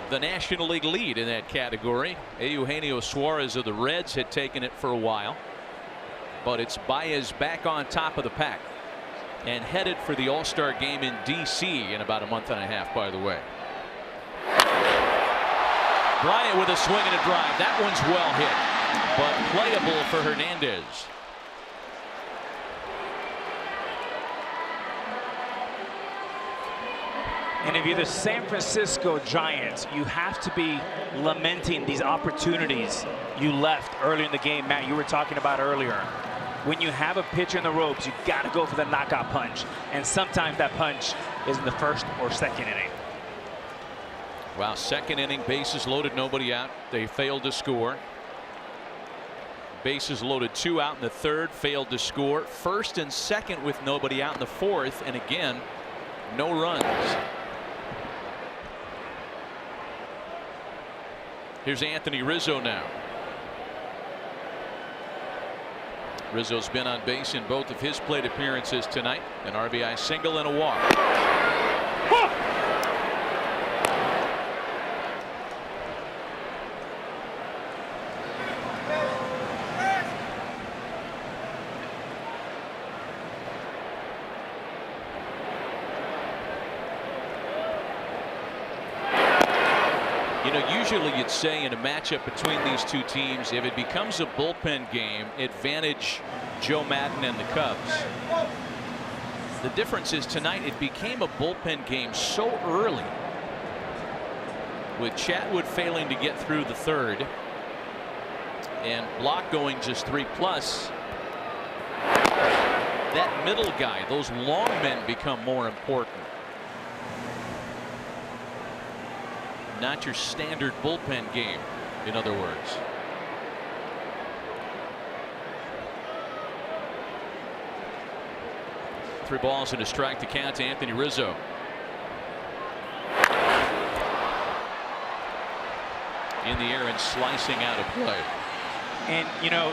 the National League lead in that category. Eugenio Suarez of the Reds had taken it for a while, but it's Baez back on top of the pack and headed for the All-Star game in D.C. in about a month and a half, by the way. Bryant with a swing and a drive. That one's well hit, but playable for Hernandez. And if you're the San Francisco Giants, you have to be lamenting these opportunities you left early in the game. Matt, you were talking about earlier. When you have a pitcher in the ropes, you got to go for the knockout punch. And sometimes that punch is in the first or second inning. Wow, second inning, bases loaded, nobody out. They failed to score. Bases loaded, 2 out in the third, failed to score. First and second with nobody out in the fourth, and again, no runs. Here's Anthony Rizzo now. Rizzo's been on base in both of his plate appearances tonight. An RBI single and a walk. You know, usually you'd say in a matchup between these two teams, if it becomes a bullpen game, advantage Joe Maddon and the Cubs. The difference is tonight it became a bullpen game so early, with Chatwood failing to get through the third and Block going just 3+. That middle guy, those long men, become more important. Not your standard bullpen game, in other words. Three balls and a strike to count to Anthony Rizzo. In the air and slicing out of play. And you know,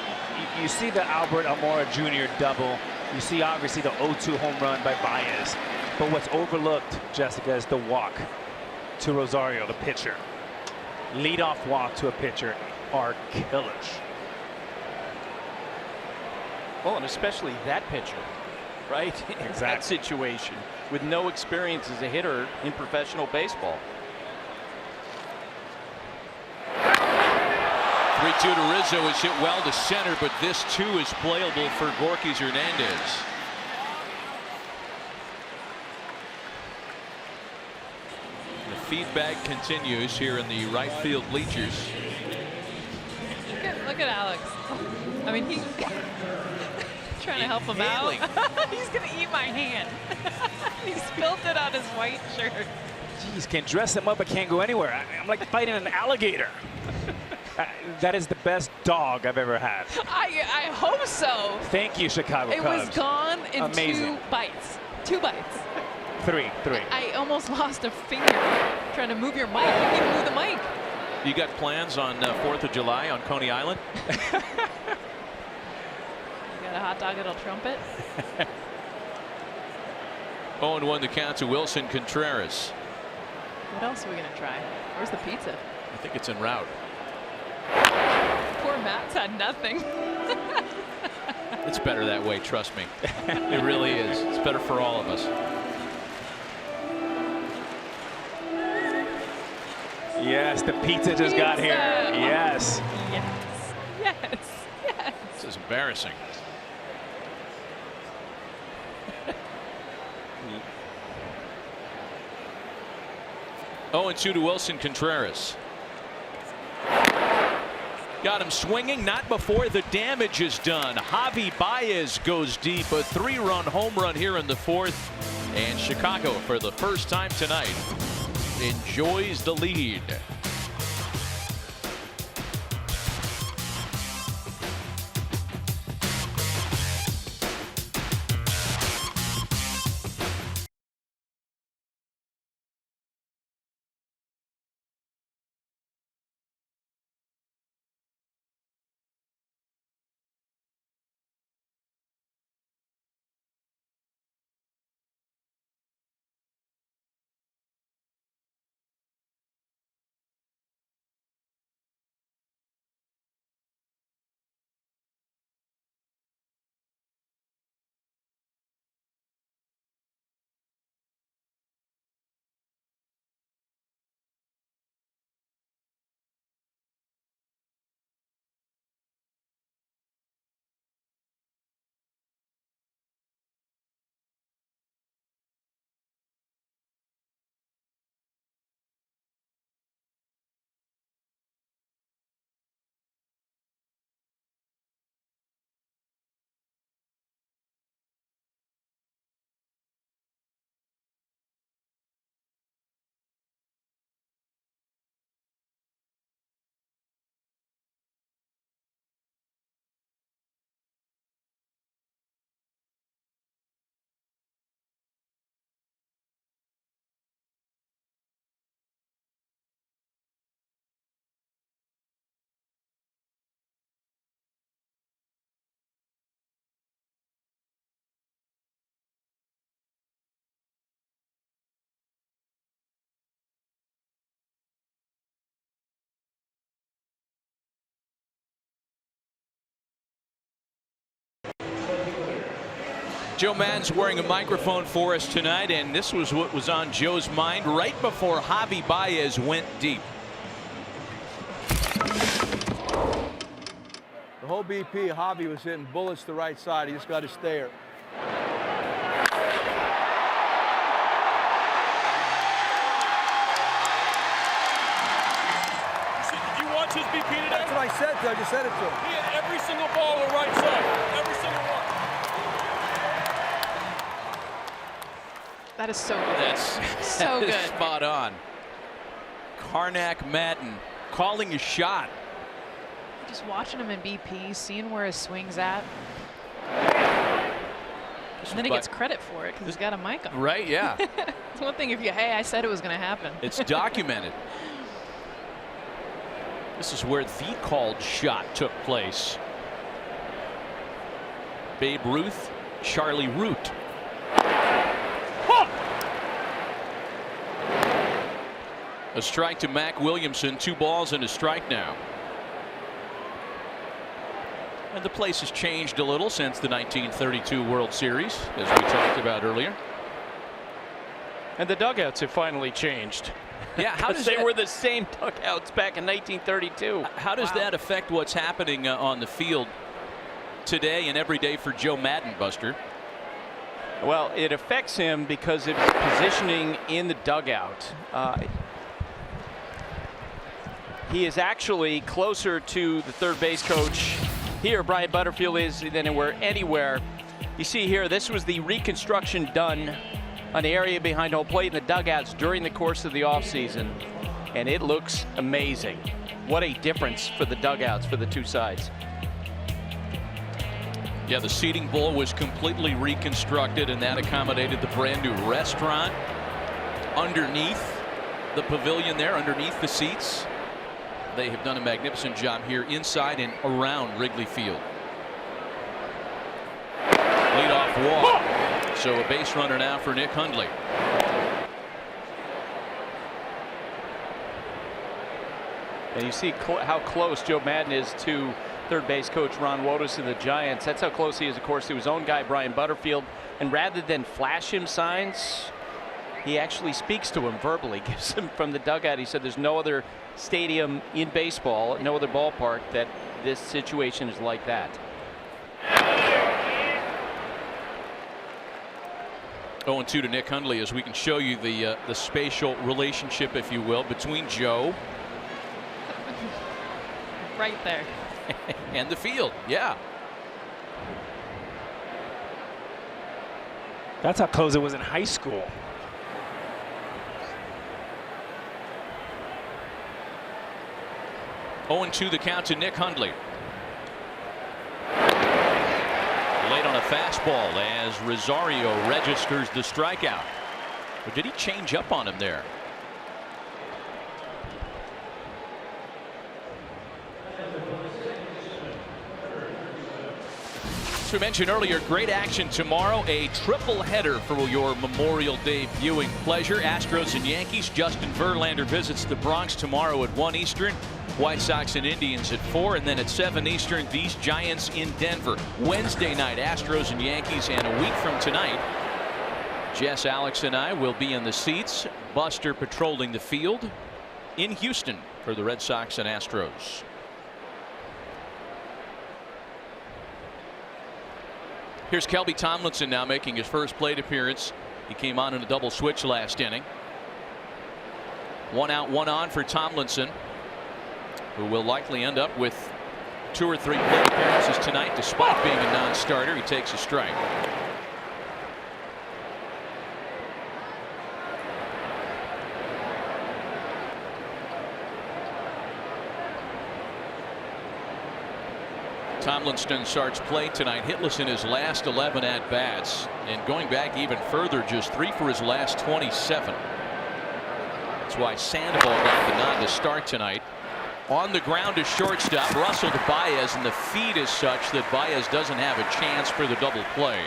you see the Albert Almora Jr. double. You see obviously the 0-2 home run by Baez. But what's overlooked, Jessica, is the walk to Rosario, the pitcher. Leadoff walk to a pitcher are killers. Well, and especially that pitcher, right? Exactly. In that situation, with no experience as a hitter in professional baseball. 3-2 to Rizzo is hit well to center, but this too is playable for Gorkys Hernandez. The feedback continues here in the right field bleachers. Look at Alex. I mean, he's trying to help him out. He's gonna eat my hand. He spilled it on his white shirt. Jeez, can dress him up, but can't go anywhere. I'm like fighting an alligator. That is the best dog I've ever had. I hope so. Thank you, Chicago It Cubs. was gone in Amazing. 2 bites. 2 bites. Three. I almost lost a finger trying to move your mic. You can't even move the mic. You got plans on 4th of July on Coney Island? You got a hot dog that'll trumpet? 0-1 the count to Wilson Contreras. What else are we gonna try? Where's the pizza? I think it's en route. Poor Matt's had nothing. It's better that way, trust me. It really is. It's better for all of us. Yes, the pizza just got here. Yes. Yes. This is embarrassing. Oh, and 2 to Wilson Contreras. Got him swinging, not before the damage is done. Javi Baez goes deep, a 3-run home run here in the 4th. And Chicago, for the first time tonight, enjoys the lead. Joe Maddon's wearing a microphone for us tonight, and this was what was on Joe's mind right before Javi Baez went deep. The whole BP, Javi was hitting bullets to the right side. He just got to stare. his BP today? That's what I said to him. I just said it to him. He had every single ball on the right side. Every single one. That is so good. That's so that is good. spot on. Karnak Maddon calling a shot. Just watching him in BP, seeing where his swing's at. And then he gets credit for it because he's got a mic on. Right, yeah. It's one thing if you, hey, I said it was going to happen. It's documented. This is where the called shot took place. Babe Ruth, Charlie Root. A strike to Mac Williamson, 2 balls and a strike now. And the place has changed a little since the 1932 World Series, as we talked about earlier. And the dugouts have finally changed. Yeah, how does they that, were the same dugouts back in 1932. how does that affect what's happening on the field today and every day for Joe Maddon, Buster? Well, it affects him because of his positioning in the dugout. He is actually closer to the third base coach here, Brian Butterfield, is than anywhere. You see here, this was the reconstruction done on the area behind home plate in the dugouts during the course of the offseason, and it looks amazing. What a difference for the dugouts for the two sides. Yeah, the seating bowl was completely reconstructed, and that accommodated the brand new restaurant underneath the pavilion there, underneath the seats. They have done a magnificent job here inside and around Wrigley Field. Leadoff walk. So a base runner now for Nick Hundley. And you see how close Joe Maddon is to third base coach Ron Wotus of the Giants. That's how close he is, of course, to his own guy, Brian Butterfield. And rather than flash him signs, he actually speaks to him verbally, gives him from the dugout. He said there's no other stadium in baseball, no other ballpark that this situation is like that. 0-2 to Nick Hundley, as we can show you the spatial relationship, if you will, between Joe Right there. and the field. Yeah. That's how close it was in high school. Oh, 0-2 the count to Nick Hundley. Late on a fastball as Rosario registers the strikeout. Or did he change up on him there? As we mentioned earlier, great action tomorrow. A triple header for your Memorial Day viewing pleasure. Astros and Yankees. Justin Verlander visits the Bronx tomorrow at 1 Eastern. White Sox and Indians at 4, and then at 7 Eastern, these Giants in Denver. Wednesday night, Astros and Yankees, and a week from tonight, Jess, Alex, and I will be in the seats. Buster patrolling the field in Houston for the Red Sox and Astros. Here's Kelby Tomlinson now making his first plate appearance. He came on in a double switch last inning. 1 out, 1 on for Tomlinson, who will likely end up with 2 or 3 plate appearances tonight, despite being a non-starter. He takes a strike. Tomlinson starts play tonight hitless in his last 11 at bats, and going back even further, just 3 for his last 27. That's why Sandoval got the nod to start tonight. On the ground to shortstop, Russell to Baez, and the feed is such that Baez doesn't have a chance for the double play.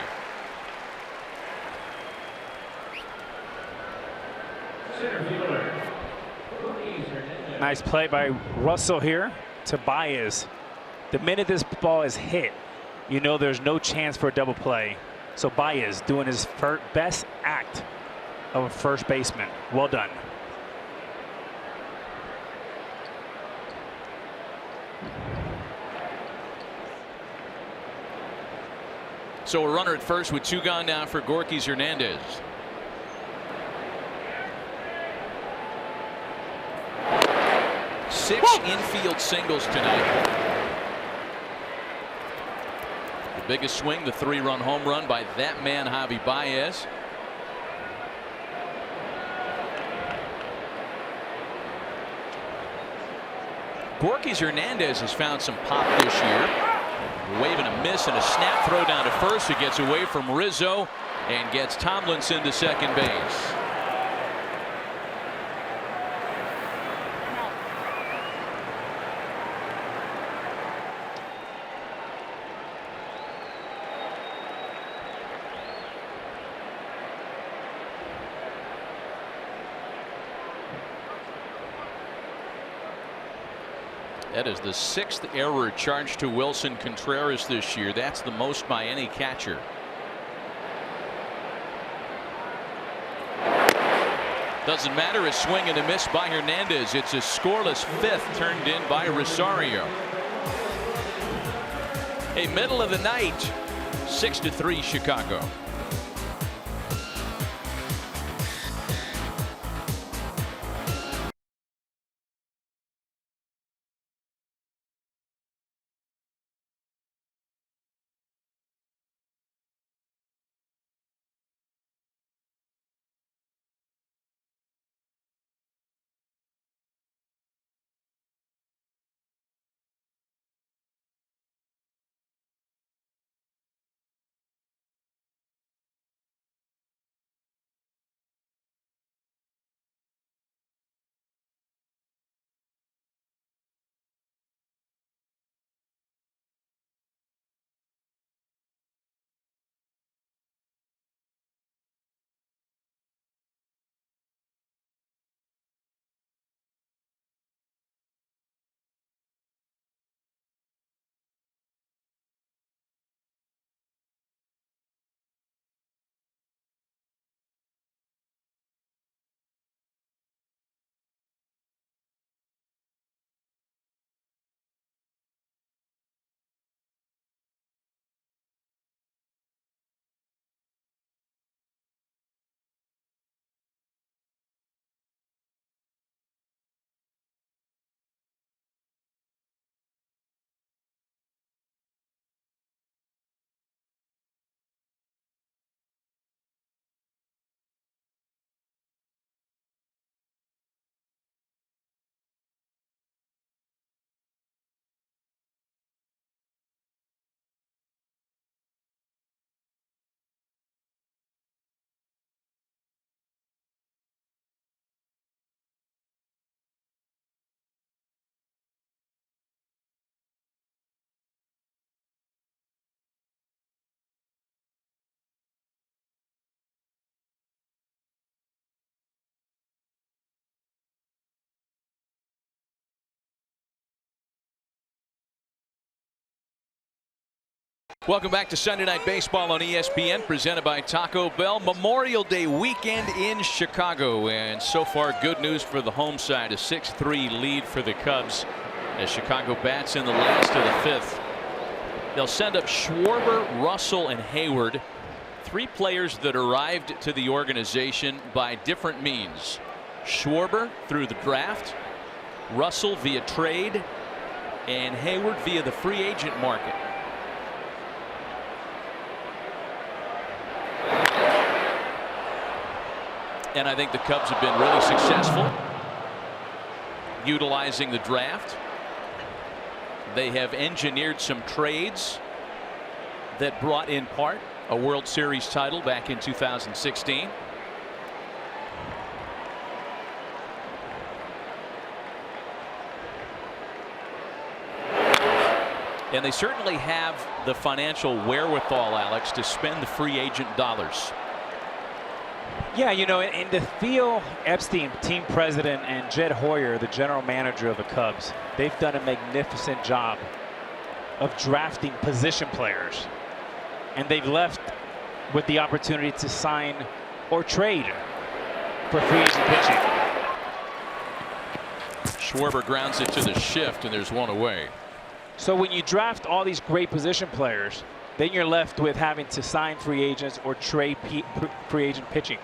Nice play by Russell here to Baez. The minute this ball is hit, you know there's no chance for a double play. So Baez doing his best act of a first baseman. Well done. So a runner at first with 2 gone now for Gorkys Hernandez. 6 infield singles tonight. The biggest swing, the 3-run home run by that man, Javi Baez. Borges Hernandez has found some pop this year. Waving a miss and a snap throw down to first. Who gets away from Rizzo and gets Tomlinson to second base. That is the 6th error charged to Wilson Contreras this year. That's the most by any catcher. Doesn't matter, a swing and a miss by Hernandez. It's a scoreless 5th turned in by Rosario. A middle of the night, 6-3 Chicago. Welcome back to Sunday Night Baseball on ESPN, presented by Taco Bell. Memorial Day weekend in Chicago, and so far good news for the home side. A 6-3 lead for the Cubs as Chicago bats in the last of the 5th. They'll send up Schwarber, Russell, and Hayward, 3 players that arrived to the organization by different means. Schwarber through the draft, Russell via trade, and Hayward via the free agent market. And I think the Cubs have been really successful utilizing the draft. They have engineered some trades that brought in part a World Series title back in 2016. And they certainly have the financial wherewithal, Alex, to spend the free agent dollars. Yeah, you know, and to Theo Epstein, team president, and Jed Hoyer, the general manager of the Cubs, they've done a magnificent job of drafting position players. And they've left with the opportunity to sign or trade for free agent pitching. Schwarber grounds it to the shift, and there's one away. So when you draft all these great position players, then you're left with having to sign free agents or trade free agent pitching.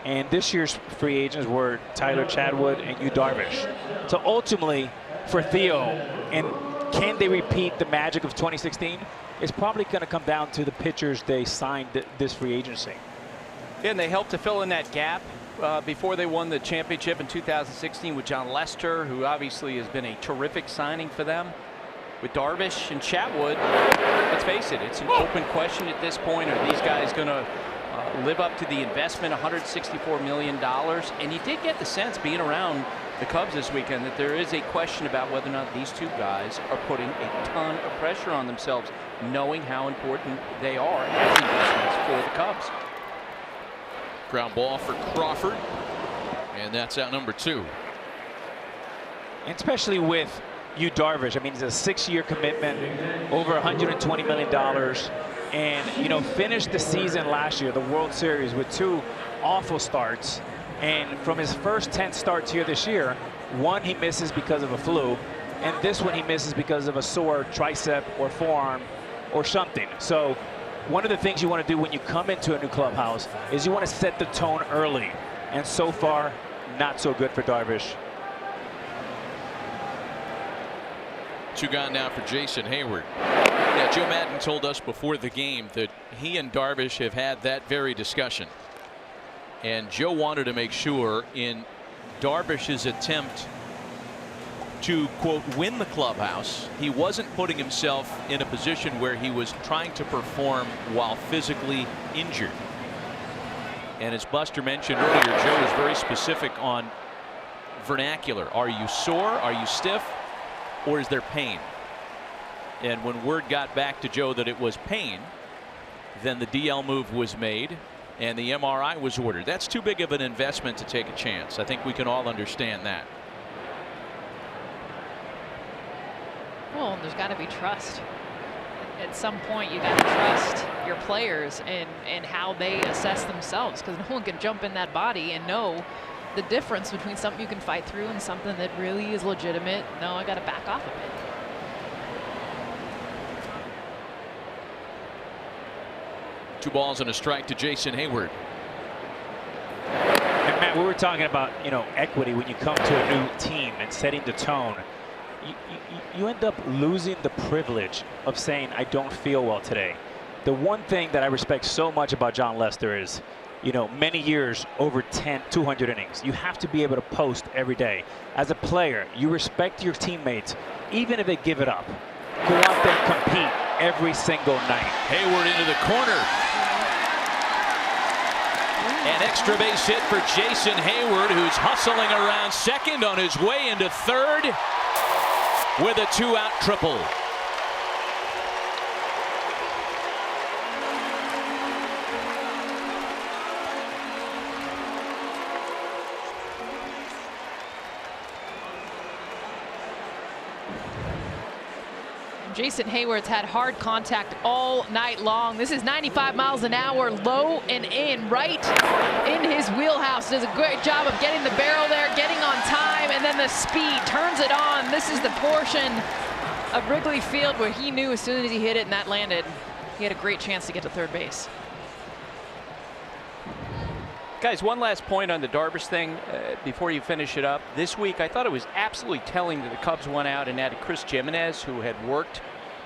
And this year's free agents were Tyler Chatwood and Yu Darvish. So ultimately, for Theo, and can they repeat the magic of 2016? It's probably going to come down to the pitchers they signed this free agency. Yeah, and they helped to fill in that gap before they won the championship in 2016 with John Lester, who obviously has been a terrific signing for them. With Darvish and Chatwood, let's face it, it's an open question at this point. Are these guys going to live up to the investment, $164 million? And you did get the sense, being around the Cubs this weekend, that there is a question about whether or not these two guys are putting a ton of pressure on themselves, knowing how important they are as investments for the Cubs. Ground ball for Crawford, and that's out number 2. And especially with Yu Darvish, I mean, it's a 6-year commitment, over $120 million, and you know, finished the season last year, the World Series, with 2 awful starts. And from his first 10 starts here this year, 1 he misses because of a flu, and this one he misses because of a sore tricep or forearm or something. So one of the things you want to do when you come into a new clubhouse is you want to set the tone early, and so far, not so good for Darvish. 2 gone now for Jason Hayward. Yeah, Joe Maddon told us before the game that he and Darvish have had that very discussion. And Joe wanted to make sure in Darvish's attempt to, quote, win the clubhouse, he wasn't putting himself in a position where he was trying to perform while physically injured. And as Buster mentioned earlier, Joe was very specific on vernacular. Are you sore? Are you stiff? Or is there pain? And when word got back to Joe that it was pain, then the DL move was made and the MRI was ordered. That's too big of an investment to take a chance. I think we can all understand that. Well, there's got to be trust. At some point, you got to trust your players and how they assess themselves, because no one can jump in that body and know the difference between something you can fight through and something that really is legitimate. No, I got to back off a bit. Two balls and a strike to Jason Hayward. And Matt, we were talking about, you know, equity when you come to a new team and setting the tone. You end up losing the privilege of saying, I don't feel well today. The one thing that I respect so much about John Lester is, you know, many years, over 200 innings. You have to be able to post every day. As a player, you respect your teammates, even if they give it up. Go out there and compete every single night. Hayward into the corner. An extra base hit for Jason Hayward, who's hustling around second on his way into third with a 2-out triple. Jason Hayward's had hard contact all night long. This is 95 miles an hour, low and in, right in his wheelhouse. Does a great job of getting the barrel there, getting on time, and then the speed turns it on. This is the portion of Wrigley Field where he knew as soon as he hit it and that landed, he had a great chance to get to third base. Guys, one last point on the Darvish thing before you finish it up. This week, I thought it was absolutely telling that the Cubs went out and added Chris Jimenez, who had worked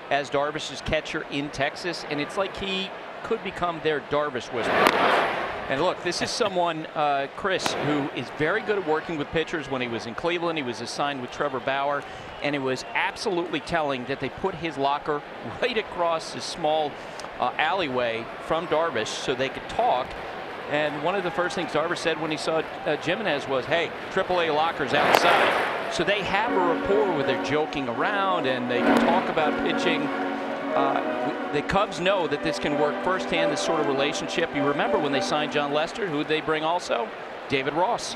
as Darvish's catcher in Texas, and it's like he could become their Darvish whisperer. And look, this is someone, Chris, who is very good at working with pitchers. When he was in Cleveland, he was assigned with Trevor Bauer, and it was absolutely telling that they put his locker right across this small alleyway from Darvish so they could talk. And one of the first things Darvish said when he saw Jimenez was, hey, AAA locker's outside. So they have a rapport where they're joking around and they can talk about pitching. The Cubs know that this can work firsthand, this sort of relationship. You remember when they signed John Lester, who they bring also? David Ross.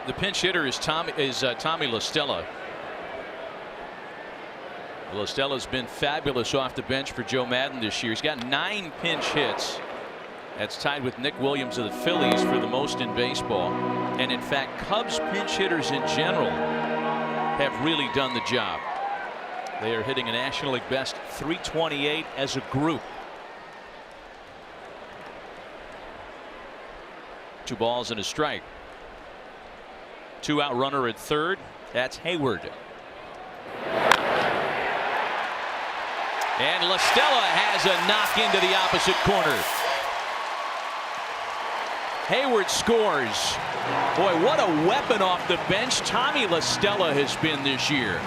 The pinch hitter is Tommy La Stella. La Stella's been fabulous off the bench for Joe Maddon this year. He's got 9 pinch hits. That's tied with Nick Williams of the Phillies for the most in baseball. And in fact, Cubs pinch hitters in general have really done the job. They are hitting a National League best .328 as a group. 2 balls and a strike. 2-out runner at third. That's Hayward. And La Stella has a knock into the opposite corner. Hayward scores. Boy, what a weapon off the bench Tommy La Stella has been this year.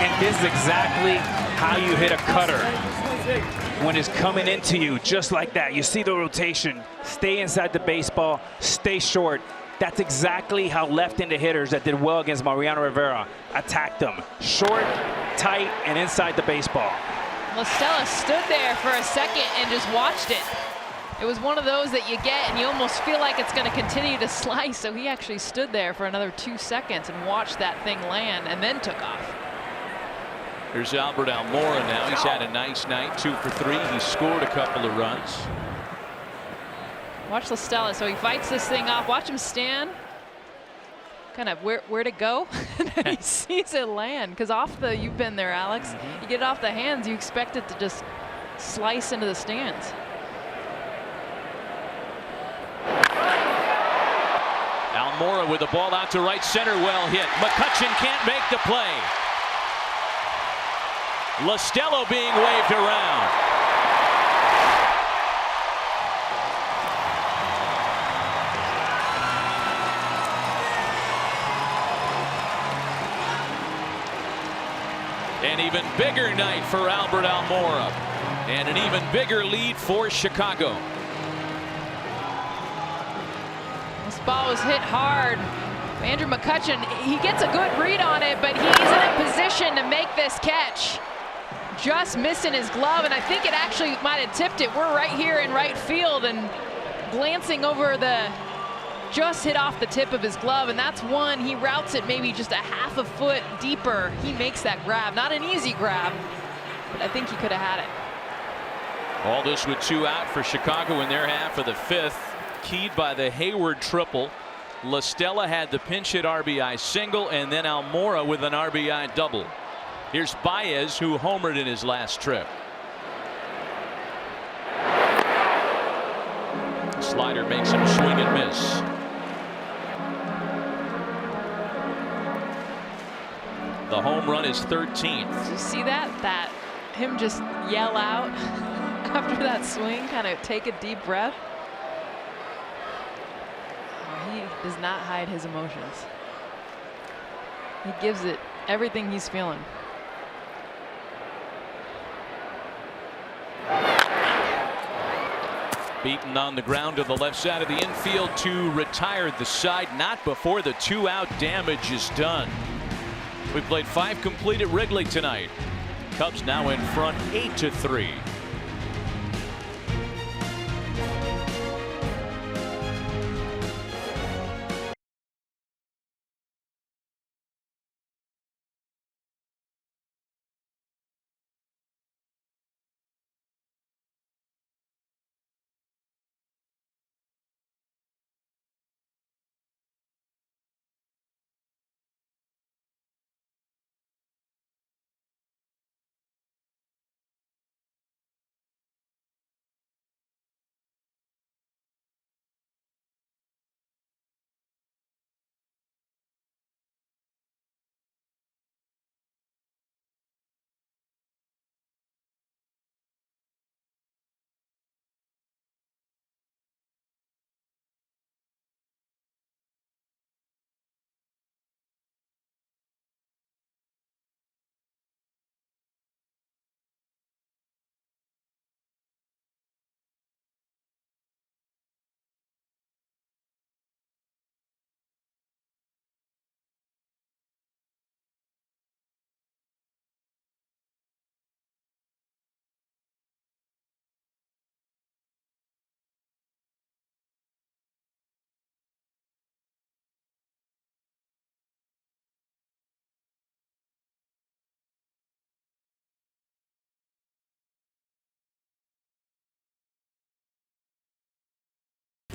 And this is exactly how you hit a cutter. When it's coming into you just like that. You see the rotation. Stay inside the baseball. Stay short. That's exactly how left-handed hitters that did well against Mariano Rivera attacked them. Short, tight, and inside the baseball. La Stella stood there for a second and just watched it. It was one of those that you get and you almost feel like it's going to continue to slice. So he actually stood there for another 2 seconds and watched that thing land and then took off. Here's Albert Almora now. He's had a nice night, 2 for 3. He scored a couple of runs. Watch La Stella. So he fights this thing off. Watch him stand. Kind of where to go. And then he sees it land. Because you've been there, Alex. You get it off the hands, you expect it to just slice into the stands. Almora with the ball out to right center. Well hit. McCutchen can't make the play. La Stella being waved around. An even bigger night for Albert Almora. And an even bigger lead for Chicago. This ball was hit hard. Andrew McCutchen, he gets a good read on it, but he's in a position to make this catch. Just missing his glove, and I think it actually might have tipped it. We're right here in right field, and glancing over just hit off the tip of his glove, and that's one. He routes it maybe just a half a foot deeper. He makes that grab. Not an easy grab, but I think he could have had it. All this with 2 out for Chicago in their half of the 5th, keyed by the Hayward triple. La Stella had the pinch hit RBI single, and then Almora with an RBI double. Here's Baez, who homered in his last trip. Slider makes him swing and miss. The home run is 13th. Did you see that? Him just yell out after that swing, kind of take a deep breath. He does not hide his emotions. He gives it everything he's feeling. Beaten on the ground to the left side of the infield to retire the side, not before the 2-out damage is done. We played 5 complete at Wrigley tonight. Cubs now in front 8-3.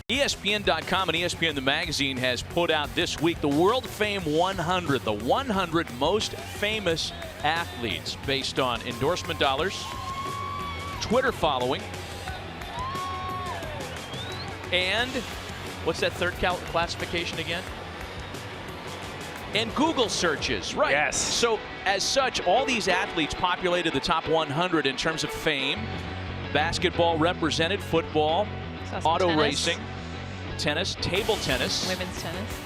ESPN.com and ESPN the magazine has put out this week the World Fame 100, the 100 most famous athletes based on endorsement dollars, Twitter following, and what's that third classification again? And Google searches, right? Yes. So as such, all these athletes populated the top 100 in terms of fame. Basketball represented, football, auto racing, tennis, table tennis, women's tennis,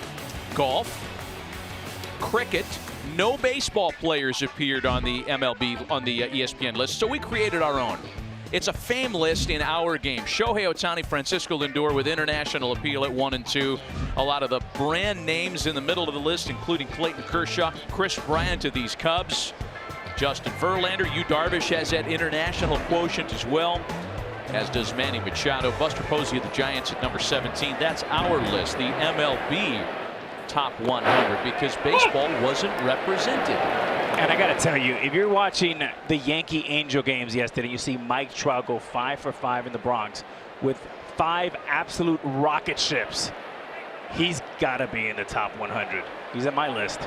golf, cricket. No baseball players appeared on the MLB, on the ESPN list, so we created our own. It's a fame list in our game. Shohei Ohtani, Francisco Lindor with international appeal at 1 and 2. A lot of the brand names in the middle of the list, including Clayton Kershaw, Chris Bryant of these Cubs, Justin Verlander. Yu Darvish has that international quotient as well, as does Manny Machado. Buster Posey of the Giants at number 17. That's our list, the MLB top 100, because baseball wasn't represented. And I got to tell you, if you're watching the Yankee-Angel games yesterday, you see Mike Trout go 5 for 5 in the Bronx with 5 absolute rocket ships. He's got to be in the top 100. He's at my list.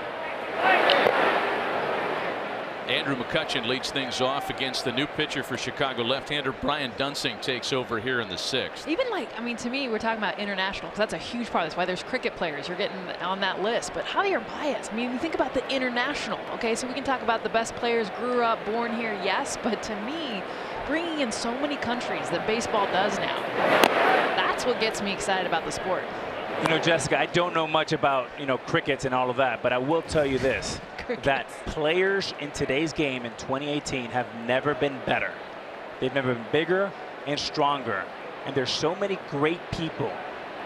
Andrew McCutchen leads things off against the new pitcher for Chicago. Left-hander Brian Dunsing takes over here in the 6th. Even like, I mean, to me, we're talking about international, because that's a huge part. That's why there's cricket players. You're getting on that list. But Javi Baez, I mean, you think about the international. Okay, so we can talk about the best players grew up, born here, yes. But to me, bringing in so many countries that baseball does now, that's what gets me excited about the sport. You know, Jessica, I don't know much about, crickets and all of that, but I will tell you this, that players in today's game in 2018 have never been better. They've never been bigger and stronger. And there's so many great people,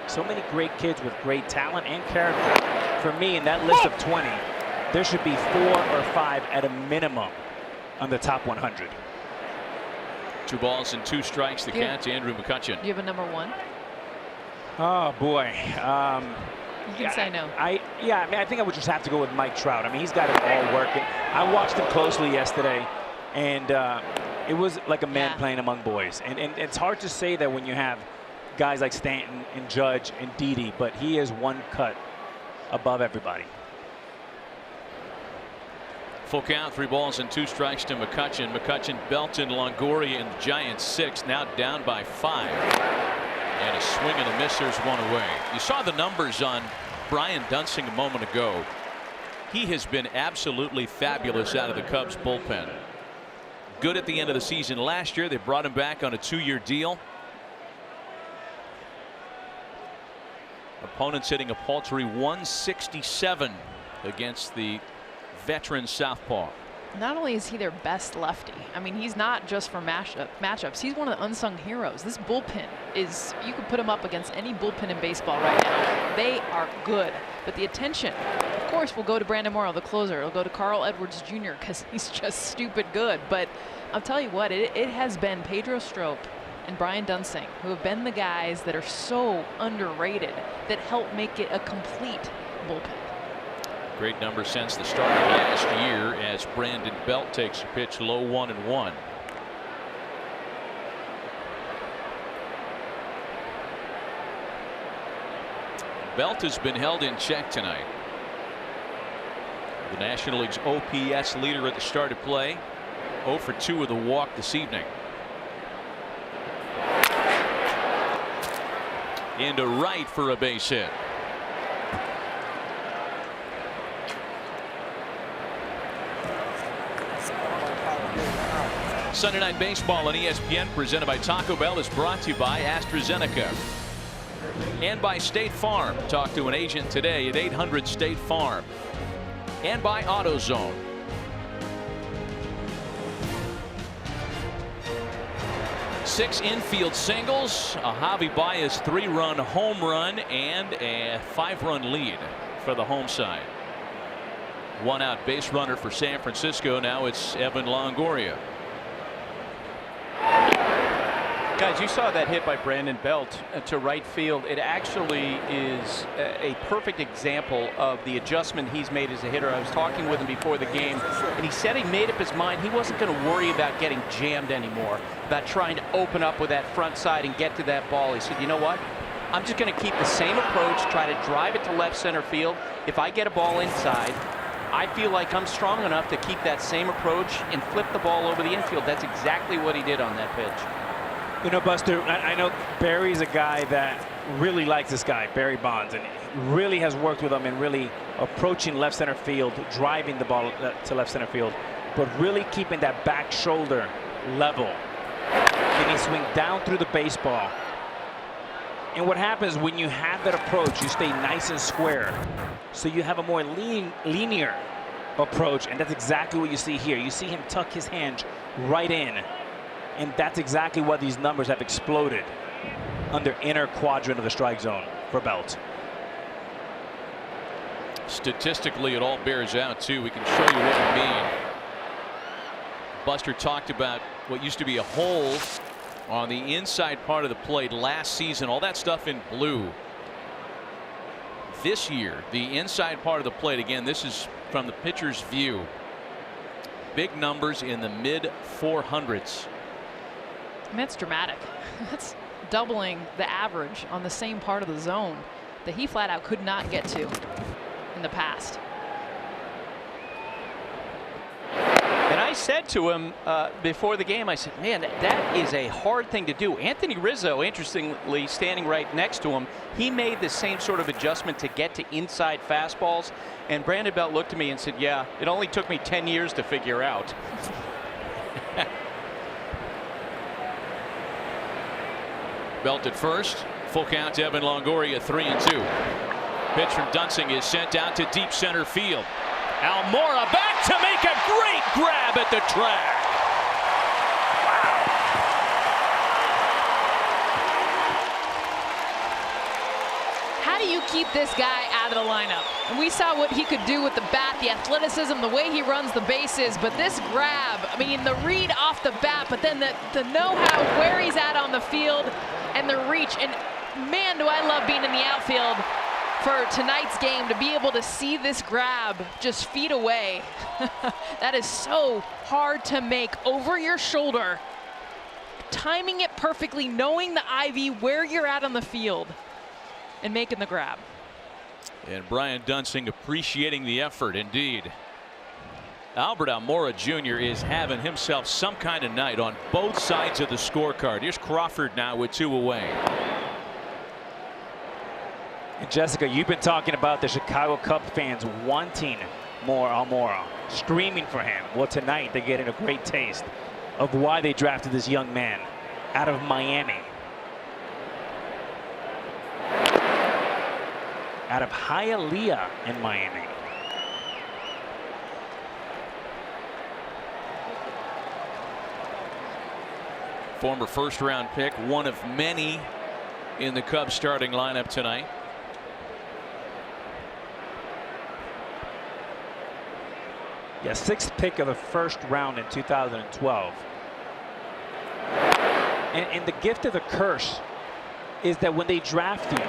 so many great kids with great talent and character. For me, in that list of 20, there should be 4 or 5 at a minimum on the top 100. 2 balls and 2 strikes, the count to Andrew McCutchen. Do you have a number 1? Oh boy. You can say no. I mean, I think I would just have to go with Mike Trout. I mean, he's got it all working. I watched him closely yesterday, and it was like a man playing among boys. And it's hard to say that when you have guys like Stanton and Judge and Didi, but he is one cut above everybody. Full count, 3 balls and 2 strikes to McCutchen. McCutchen belted Longoria in the Giants 6, now down by 5. And a swing and a miss, there's 1 away. You saw the numbers on Brian Dunsing a moment ago. He has been absolutely fabulous out of the Cubs bullpen. Good at the end of the season last year. They brought him back on a 2-year deal. Opponents hitting a paltry 167 against the veteran southpaw. Not only is he their best lefty, I mean, he's not just for matchups. He's one of the unsung heroes. This bullpen is, you could put him up against any bullpen in baseball right now. They are good. But the attention, of course, will go to Brandon Morrow, the closer. It'll go to Carl Edwards Jr. because he's just stupid good. But I'll tell you what, it has been Pedro Strop and Brian Dunsing who have been the guys that are so underrated that help make it a complete bullpen. Great number since the start of last year as Brandon Belt takes a pitch low 1-1. Belt has been held in check tonight. The National League's OPS leader at the start of play. 0 for 2 with a walk this evening. Into right for a base hit. Sunday Night Baseball on ESPN, presented by Taco Bell, is brought to you by AstraZeneca and by State Farm. Talk to an agent today at 800 State Farm, and by AutoZone. Six infield singles, a Javi Baez 3-run home run, and a 5-run lead for the home side. 1 out base runner for San Francisco. Now it's Evan Longoria. Guys, you saw that hit by Brandon Belt to right field. It actually is a perfect example of the adjustment he's made as a hitter. I was talking with him before the game, and he said he made up his mind he wasn't going to worry about getting jammed anymore, about trying to open up with that front side and get to that ball. He said, you know what? I'm just going to keep the same approach, try to drive it to left center field. If I get a ball inside, I feel like I'm strong enough to keep that same approach and flip the ball over the infield. That's exactly what he did on that pitch. You know, Buster, I know Barry's a guy that really likes this guy, Barry Bonds, and really has worked with him in really approaching left center field, driving the ball to left center field, but really keeping that back shoulder level. Can he swing down through the baseball? And what happens when you have that approach, you stay nice and square. So you have a more linear approach, and that's exactly what you see here. You see him tuck his hand right in, and that's exactly why these numbers have exploded under inner quadrant of the strike zone for Belt. Statistically, it all bears out, too. We can show you what we mean. Buster talked about what used to be a hole on the inside part of the plate last season, all that stuff in blue. This year, the inside part of the plate, again, this is from the pitcher's view. Big numbers in the mid 400s. I mean, that's dramatic. That's doubling the average on the same part of the zone that he flat out could not get to in the past. And I said to him before the game, I said, man, that is a hard thing to do. Anthony Rizzo, interestingly, standing right next to him, he made the same sort of adjustment to get to inside fastballs. And Brandon Belt looked at me and said, yeah, it only took me 10 years to figure out. Belt at first. Full count to Evan Longoria, 3-2. Pitch from Dunsing is sent out to deep center field. Almora back to make a great grab at the track. How do you keep this guy out of the lineup? And we saw what he could do with the bat, the athleticism, the way he runs the bases, but this grab, I mean, the read off the bat, but then the know-how, where he's at on the field, and the reach. And man, do I love being in the outfield for tonight's game, to be able to see this grab just feet away. That is so hard to make over your shoulder, timing it perfectly, knowing the ivy, where you're at on the field, and making the grab. And Brian Dunsing appreciating the effort indeed. Albert Almora Jr. is having himself some kind of night on both sides of the scorecard. Here's Crawford now with 2 away. And Jessica, you've been talking about the Chicago Cubs fans wanting more Almora, screaming for him. Well, tonight they're getting a great taste of why they drafted this young man out of Miami. Out of Hialeah in Miami. Former first-round pick, one of many in the Cubs starting lineup tonight. Yeah, 6th pick of the first round in 2012. And the gift of the curse is that when they draft you,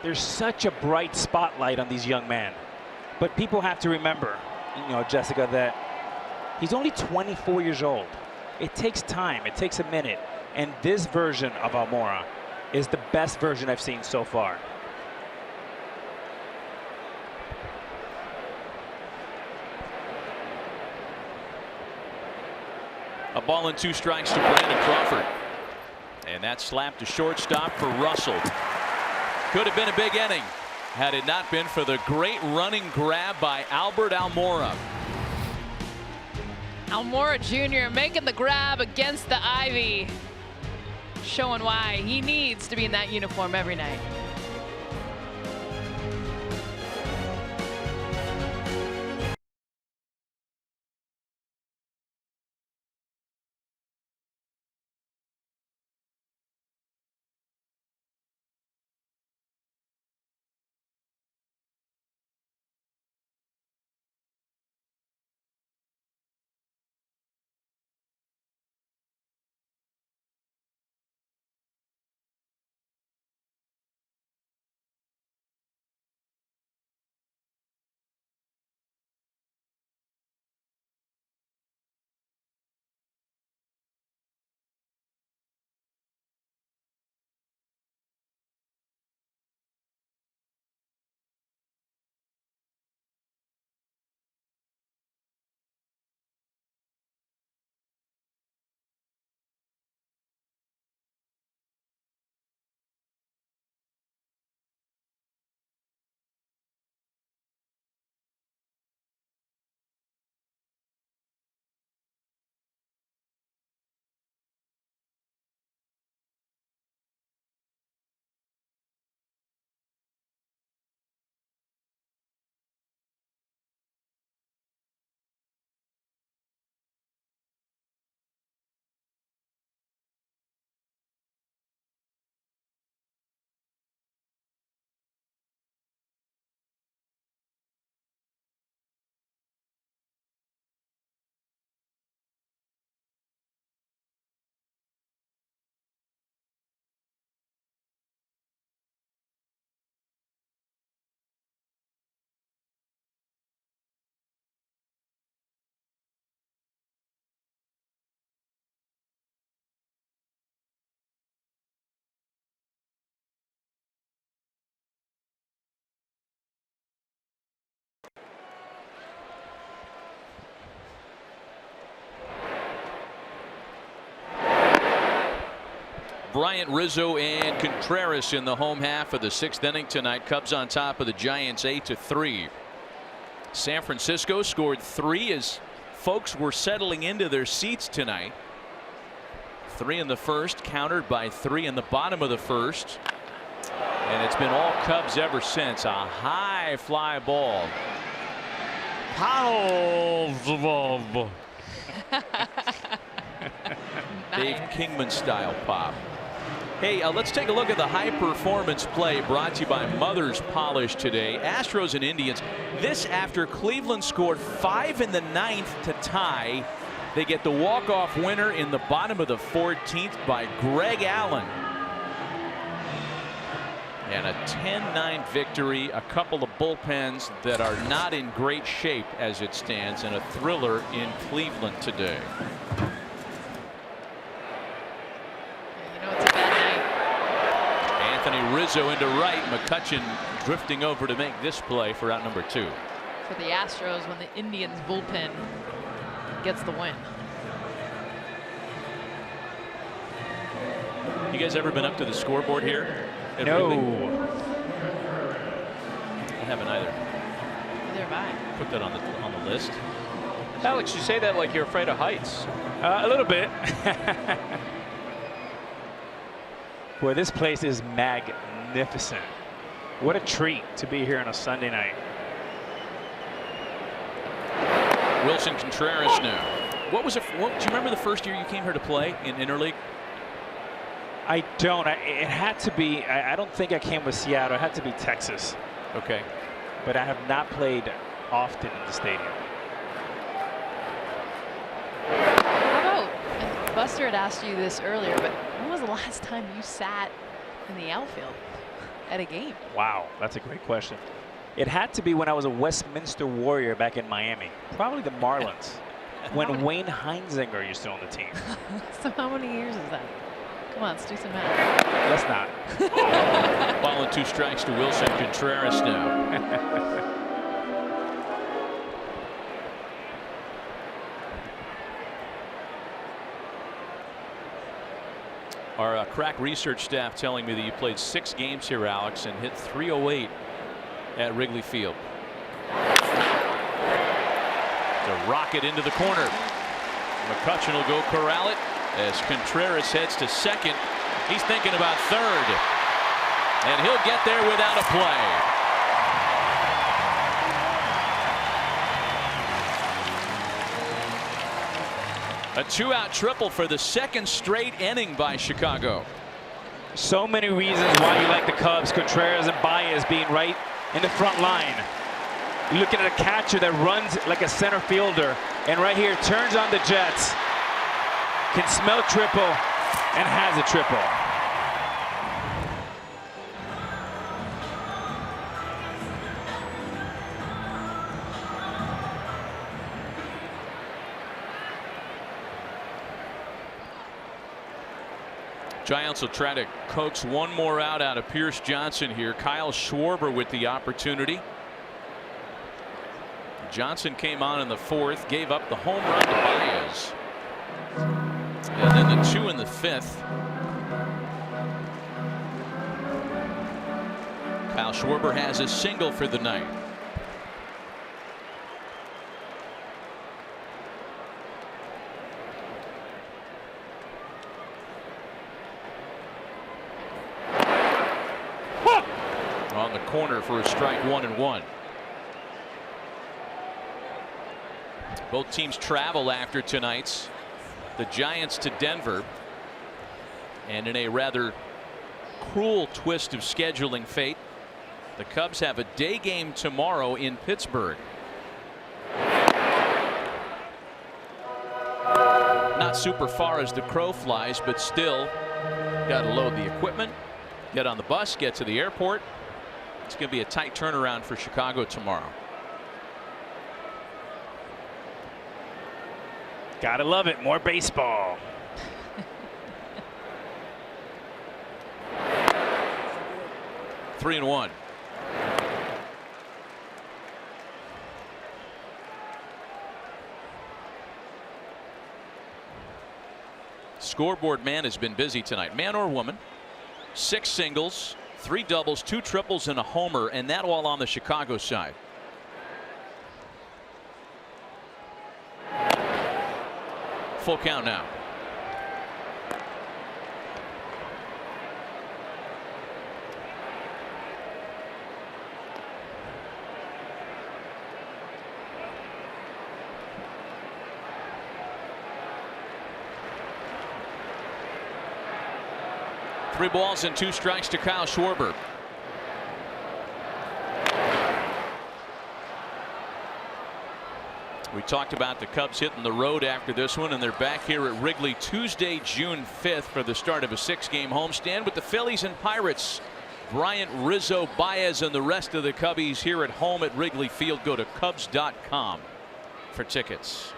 there's such a bright spotlight on these young men. But people have to remember, you know, Jessica, that he's only 24 years old. It takes time. It takes a minute. And this version of Almora is the best version I've seen so far. A ball and 2 strikes to Brandon Crawford. And that slap to shortstop for Russell. Could have been a big inning had it not been for the great running grab by Albert Almora. Almora Jr. making the grab against the ivy, showing why he needs to be in that uniform every night. Bryant, Rizzo, and Contreras in the home half of the 6th inning tonight. Cubs on top of the Giants 8-3. San Francisco scored 3 as folks were settling into their seats tonight. 3 in the first, countered by 3 in the bottom of the first. And it's been all Cubs ever since. A high fly ball. Dave Kingman style pop. Hey, let's take a look at the high performance play brought to you by Mother's Polish today. Astros and Indians. This after Cleveland scored 5 in the 9th to tie. They get the walk-off winner in the bottom of the 14th by Greg Allen. And a 10-9 victory. A couple of bullpens that are not in great shape as it stands, and a thriller in Cleveland today. Anthony Rizzo into right. McCutchen drifting over to make this play for out number 2. For the Astros when the Indians bullpen gets the win. You guys ever been up to the scoreboard here? No. I haven't either. Neither have I. Put that on the list. Alex, you say that like you're afraid of heights. A little bit. Boy, this place is magnificent. What a treat to be here on a Sunday night. Wilson Contreras now. What was it? Do you remember the first year you came here to play in interleague? I don't. It had to be. I don't think I came with Seattle. It had to be Texas. Okay. But I have not played often in the stadium. How about, and Buster had asked you this earlier, but when was the last time you sat in the outfield at a game? Wow, that's a great question. It had to be when I was a Westminster Warrior back in Miami. Probably the Marlins. When Wayne Heinzinger used to own the team. So how many years is that? Come on, let's do some math. Let's not. Ball and 2 strikes to Wilson Contreras now. Our crack research staff telling me that you played 6 games here, Alex, and hit .308 at Wrigley Field. To rocket into the corner. McCutchen will go corral it as Contreras heads to second. He's thinking about third, and he'll get there without a play. A 2-out triple for the 2nd straight inning by Chicago. So many reasons why you like the Cubs. Contreras and Baez being right in the front line. You're looking at a catcher that runs like a center fielder, and right here turns on the jets. Can smell triple and has a triple. Giants will try to coax one more out of Pierce Johnson here. Kyle Schwarber with the opportunity. Johnson came on in the 4th, gave up the home run to Baez. And then the 2 in the 5th. Kyle Schwarber has a single for the night. On the corner for a strike, 1-1. Both teams travel after tonight's. The Giants to Denver, and in a rather cruel twist of scheduling fate, the Cubs have a day game tomorrow in Pittsburgh. Not super far as the crow flies, but still got to load the equipment, get on the bus, get to the airport. It's going to be a tight turnaround for Chicago tomorrow. Gotta love it. More baseball. Three and 1. scoreboard man has been busy tonight. Man or woman, 6 singles, 3 doubles, 2 triples, and a homer, and that all on the Chicago side. Full count now. Three balls and 2 strikes to Kyle Schwarber. We talked about the Cubs hitting the road after this one, and they're back here at Wrigley Tuesday, June 5th for the start of a 6-game homestand with the Phillies and Pirates. Bryant, Rizzo, Baez, and the rest of the Cubbies here at home at Wrigley Field. Go to Cubs.com for tickets.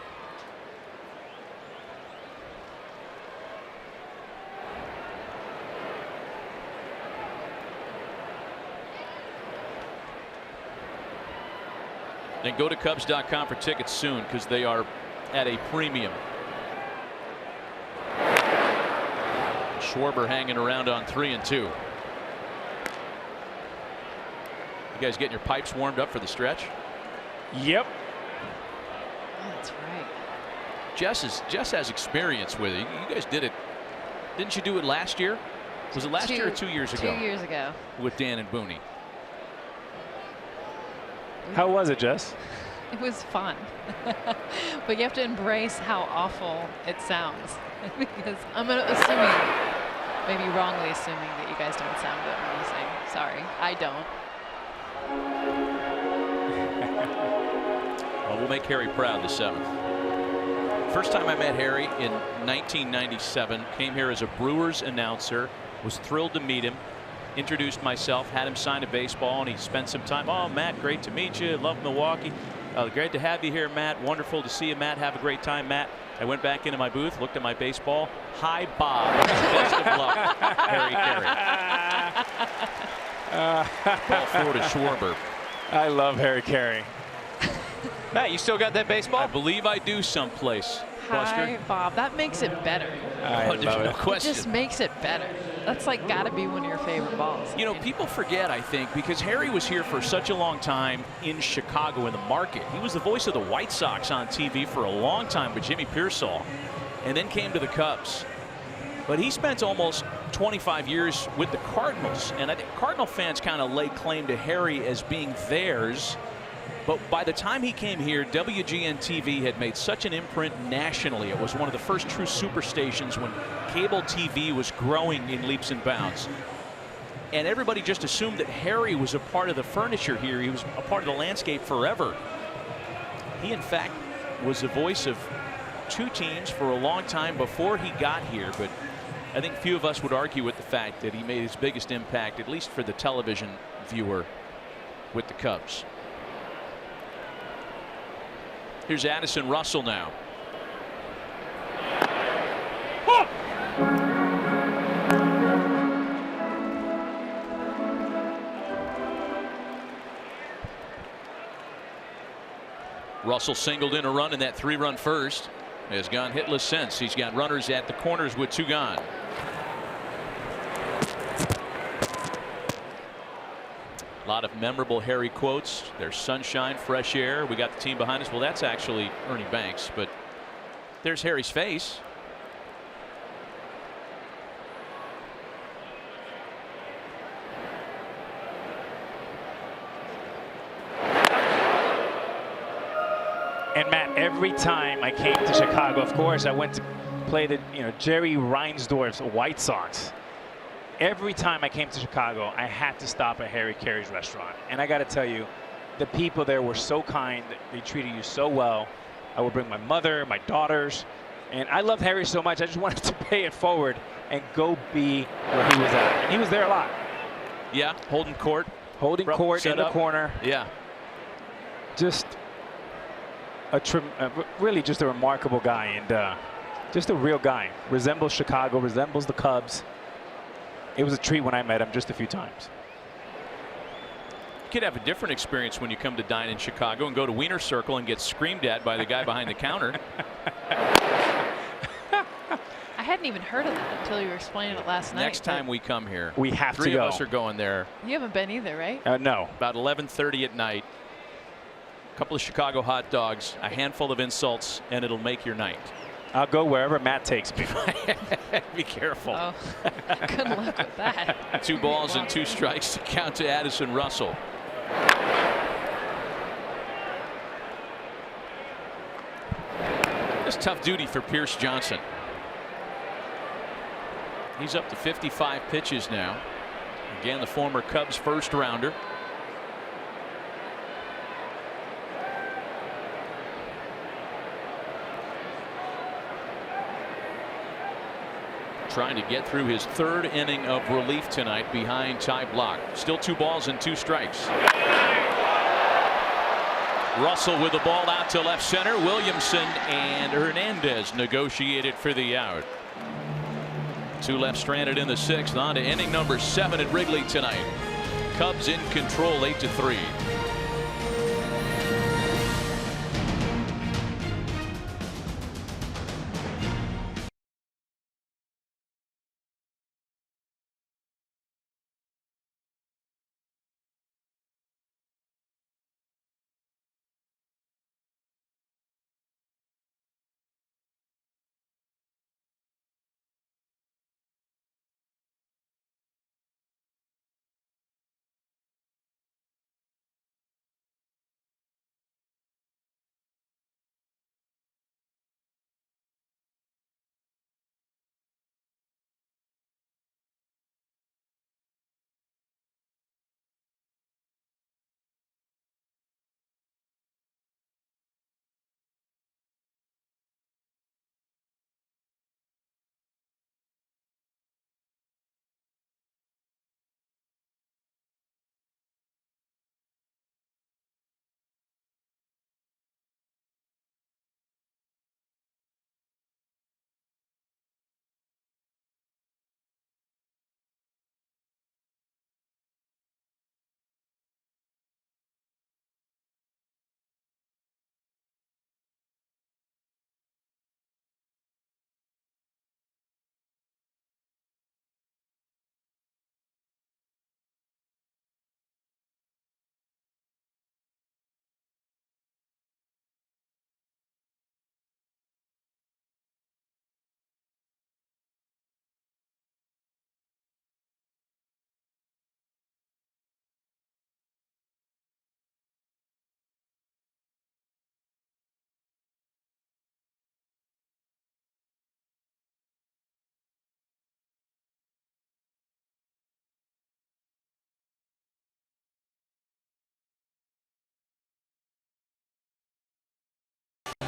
And go to Cubs.com for tickets soon, because they are at a premium. Schwarber hanging around on 3 and 2. You guys getting your pipes warmed up for the stretch? Yep. That's right. Jess has experience with it. You guys did it. Didn't you do it last year? Was it last year or 2 years ago? 2 years ago. With Dan and Booney. How was it, Jess? It was fun. But you have to embrace how awful it sounds. Because I'm assuming, maybe wrongly assuming, that you guys don't sound good when you sing. Sorry, I don't. Well, we'll make Harry proud the 7th. First time I met Harry in 1997. Came here as a Brewers announcer. Was thrilled to meet him. Introduced myself, had him sign a baseball, and he spent some time. Oh, Matt, great to meet you. Love Milwaukee. Great to have you here, Matt. Wonderful to see you, Matt. Have a great time, Matt. I went back into my booth, looked at my baseball. Hi, Bob. Best of luck, Harry Carey. Ball forward to Schwarber. I love Harry Carey. Matt, you still got that baseball? I believe I do someplace. Hi, Bob. That makes it better. I love no it. question. It just makes it better. That's like got to be one of your favorite balls. You know, people forget, I think, because Harry was here for such a long time in Chicago in the market. He was the voice of the White Sox on TV for a long time with Jimmy Pearsall, and then came to the Cubs. But he spent almost 25 years with the Cardinals, and I think Cardinal fans kind of lay claim to Harry as being theirs. But by the time he came here, WGN TV had made such an imprint nationally. It was one of the first true superstations when cable TV was growing in leaps and bounds. And everybody just assumed that Harry was a part of the furniture here. He was a part of the landscape forever. He, in fact, was the voice of 2 teams for a long time before he got here. But I think few of us would argue with the fact that he made his biggest impact, at least for the television viewer, with the Cubs. Here's Addison Russell now. Russell singled in a run in that 3-run first. Has gone hitless since. He's got runners at the corners with 2 gone. A lot of memorable Harry quotes. There's sunshine, fresh air. We got the team behind us. Well, that's actually Ernie Banks, but there's Harry's face. And Matt, every time I came to Chicago, of course, I went to play the Jerry Reinsdorf's White Sox. Every time I came to Chicago, I had to stop at Harry Carey's restaurant. And I got to tell you, the people there were so kind. They treated you so well. I would bring my mother, my daughters. And I loved Harry so much, I just wanted to pay it forward and go be where he was at. And he was there a lot. Yeah, holding court. Holding court in the corner. Yeah. Just really just a remarkable guy, and just a real guy. Resembles Chicago, resembles the Cubs. It was a treat when I met him just a few times. You could have a different experience when you come to dine in Chicago and go to Wiener Circle and get screamed at by the guy behind the counter. I hadn't hadn't even heard of that until you were explaining it last night. Next time we come here, we have to go. 3 of us are going there. You haven't been either, right? No. About 11:30 at night. A couple of Chicago hot dogs, a handful of insults, and it'll make your night. I'll go wherever Matt takes me. Be careful. Oh, good luck with that. 2 balls and 2 strikes to count to Addison Russell. It's tough duty for Pierce Johnson. He's up to 55 pitches now. Again, the former Cubs first rounder. Trying to get through his 3rd inning of relief tonight behind Ty Blach. Still 2 balls and 2 strikes. Russell with the ball out to left center. Williamson and Hernandez negotiated for the out. 2 left stranded in the 6th. On to inning number 7 at Wrigley tonight. Cubs in control 8-3.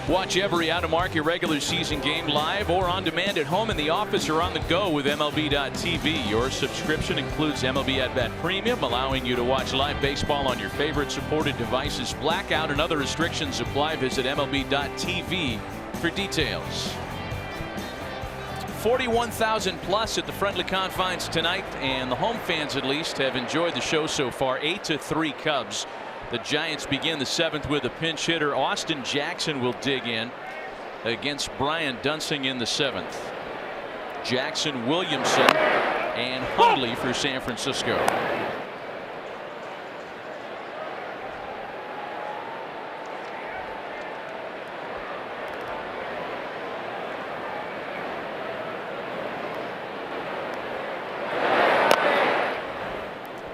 Watch every out-of-market regular season game live or on demand at home, in the office, or on the go with MLB.tv. Your subscription includes MLB At Bat Premium, allowing you to watch live baseball on your favorite supported devices. Blackout and other restrictions apply. Visit MLB.tv for details. 41,000 plus at the friendly confines tonight, and the home fans at least have enjoyed the show so far. 8-3 Cubs. The Giants begin the 7th with a pinch hitter. Austin Jackson will dig in against Brian Dunsing in the 7th. Jackson, Williamson, and Hundley for San Francisco.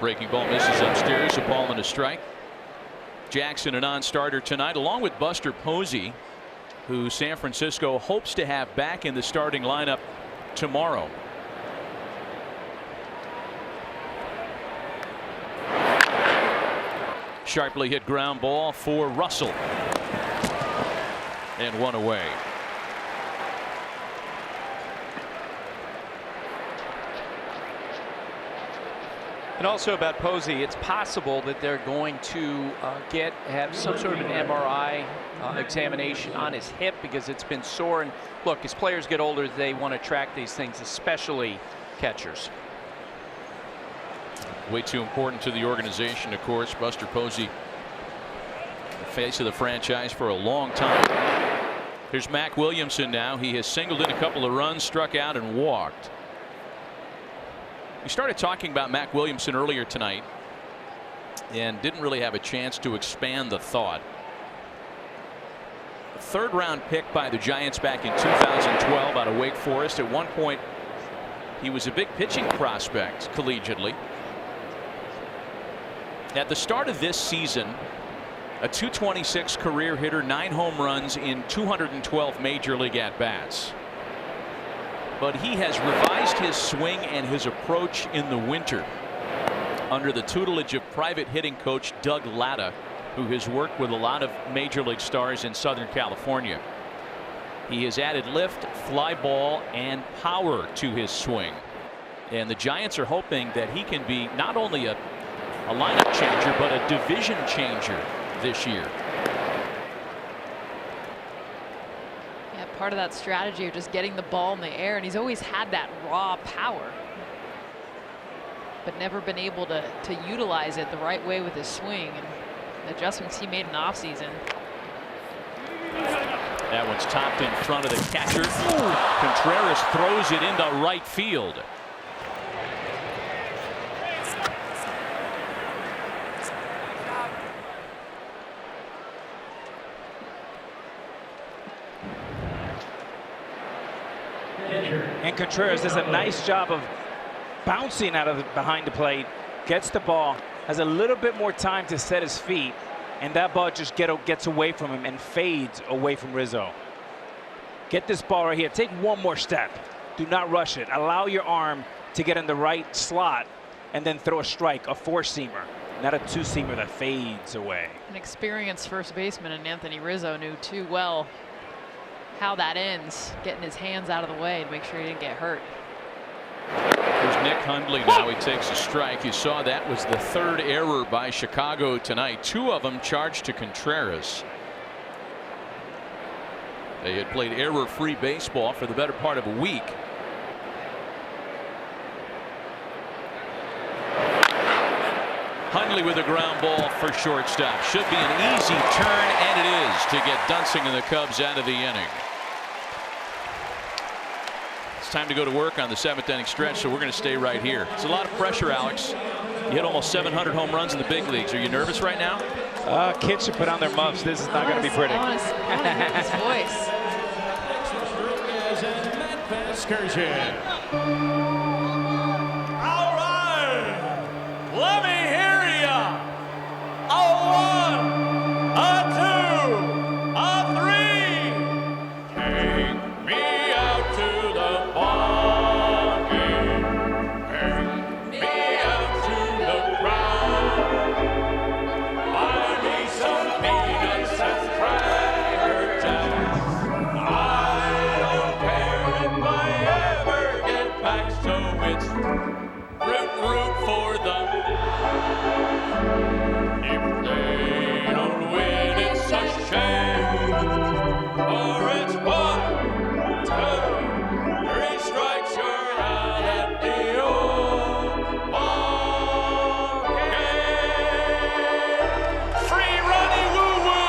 Breaking ball misses upstairs, a ball and a strike. Jackson, a non-starter tonight, along with Buster Posey, who San Francisco hopes to have back in the starting lineup tomorrow. Sharply hit ground ball for Russell, and 1 away. And also about Posey, it's possible that they're going to have some sort of an MRI examination on his hip, because it's been sore. And look, as players get older, they want to track these things, especially catchers. Way too important to the organization, of course. Buster Posey, the face of the franchise for a long time. Here's Mac Williamson now. He has singled in a couple of runs, struck out, and walked. We started talking about Mac Williamson earlier tonight and didn't really have a chance to expand the thought. A third-round pick by the Giants back in 2012 out of Wake Forest. At one point, he was a big pitching prospect collegiately. At the start of this season, a .226 career hitter, 9 home runs in 212 major league at-bats. But he has revised his swing and his approach in the winter under the tutelage of private hitting coach Doug Latta, who has worked with a lot of major league stars in Southern California. He has added lift, fly ball, and power to his swing. And the Giants are hoping that he can be not only a lineup changer, but a division changer this year. Yeah, part of that strategy of just getting the ball in the air, and he's always had that raw power, but never been able to utilize it the right way with his swing and the adjustments he made in the offseason. That one's topped in front of the catcher. Contreras throws it into right field. And Contreras does a nice job of bouncing out of behind the plate, gets the ball, has a little bit more time to set his feet, and that ball just gets away from him and fades away from Rizzo. Get this ball right here. Take one more step. Do not rush it. Allow your arm to get in the right slot and then throw a strike, a four-seamer, not a two-seamer that fades away. An experienced first baseman, and Anthony Rizzo knew too well how that ends, getting his hands out of the way to make sure he didn't get hurt. There's Nick Hundley now. He takes a strike. You saw that was the third error by Chicago tonight. 2 of them charged to Contreras. They had played error-free baseball for the better part of a week. Hundley with a ground ball for shortstop. Should be an easy turn, and it is, to get Dunsing and the Cubs out of the inning. It's time to go to work on the 7th inning stretch, so we're going to stay right here. It's a lot of pressure, Alex. You hit almost 700 home runs in the big leagues. Are you nervous right now? Kids should put on their muffs. This is not going to be pretty. I want to hear his voice. All right. Let me hear ya. A 1, a 2, a 3. Take me out to the ball game. Take me out to the crowd. Buy me some peanuts and Cracker Jacks. I don't care if I ever get back, so it's root for them. If they don't win, it's a shame. Or it's 1, 2, 3 strikes, you're out at the old ball game. Free Ronnie Woo Woo.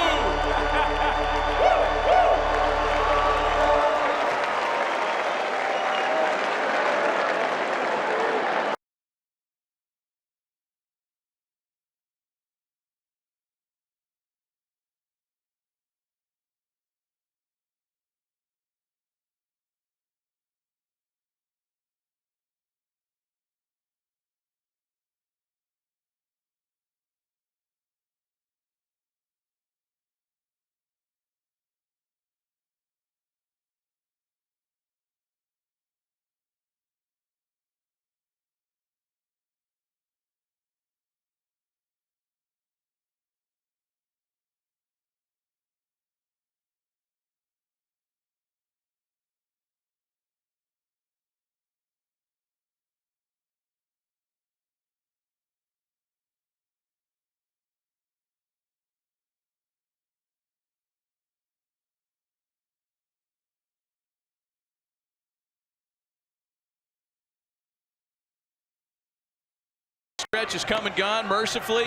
Stretch is come and gone mercifully.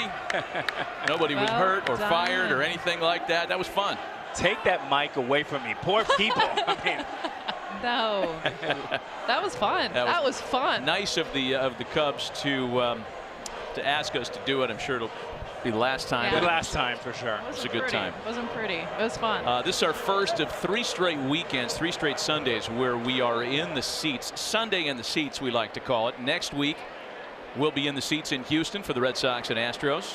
Nobody was hurt or fired or anything like that. That was fun. Take that mic away from me. Poor people. I mean, no, that was fun. That was fun. Nice of the Cubs to ask us to do it. I'm sure it'll be the last time. The last time for sure. It's a good time. It wasn't pretty. It was fun. This is our first of 3 straight weekends, 3 straight Sundays where we are in the seats. Sunday in the seats, we like to call it. Next week, we'll be in the seats in Houston for the Red Sox and Astros.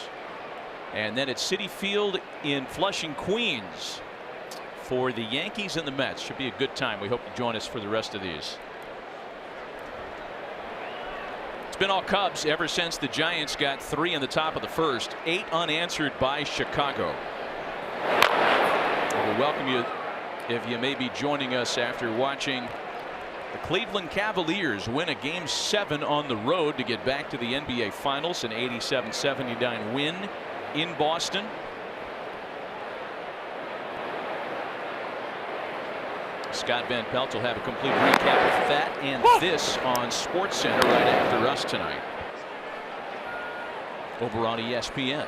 And then at Citi Field in Flushing, Queens for the Yankees and the Mets. Should be a good time. We hope you join us for the rest of these. It's been all Cubs ever since the Giants got 3 in the top of the first. 8 unanswered by Chicago. We'll welcome you if you may be joining us after watching the Cleveland Cavaliers win a Game 7 on the road to get back to the NBA Finals, an 87-79 win in Boston. Scott Van Pelt will have a complete recap of that and this on SportsCenter right after us tonight over on ESPN.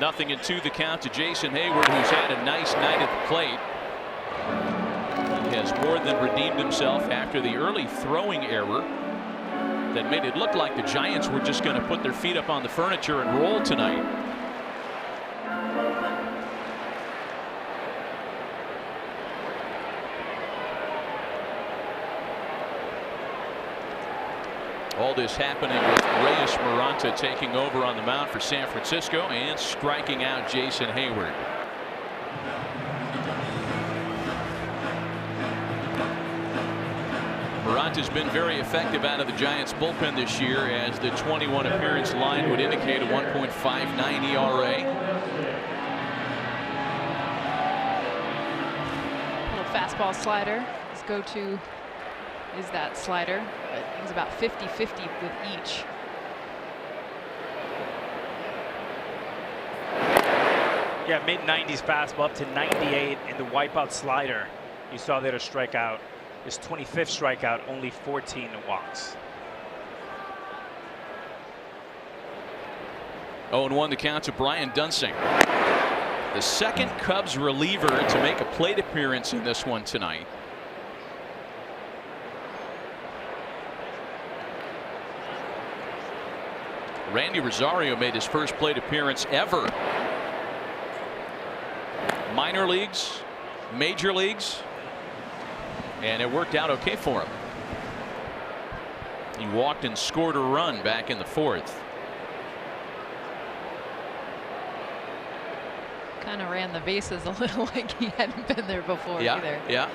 Nothing in 2 the count to Jason Hayward, who's had a nice night at the plate. He has more than redeemed himself after the early throwing error that made it look like the Giants were just going to put their feet up on the furniture and roll tonight. All this happening with Reyes Maranta taking over on the mound for San Francisco and striking out Jason Hayward. Maranta's been very effective out of the Giants bullpen this year, as the 21 appearance line would indicate a 1.59 ERA. Little fastball slider. His go-to is that slider, but he's about 50-50 with each. Yeah, mid-90s fastball up to 98, and the wipeout slider. You saw there a strikeout. His 25th strikeout, only 14 walks. 0-1 the count to Brian Dunsing, the second Cubs reliever to make a plate appearance in this one tonight. Randy Rosario made his first plate appearance ever. Minor leagues, major leagues, and it worked out okay for him. He walked and scored a run back in the 4th. Kind of ran the bases a little like he hadn't been there before either. Yeah.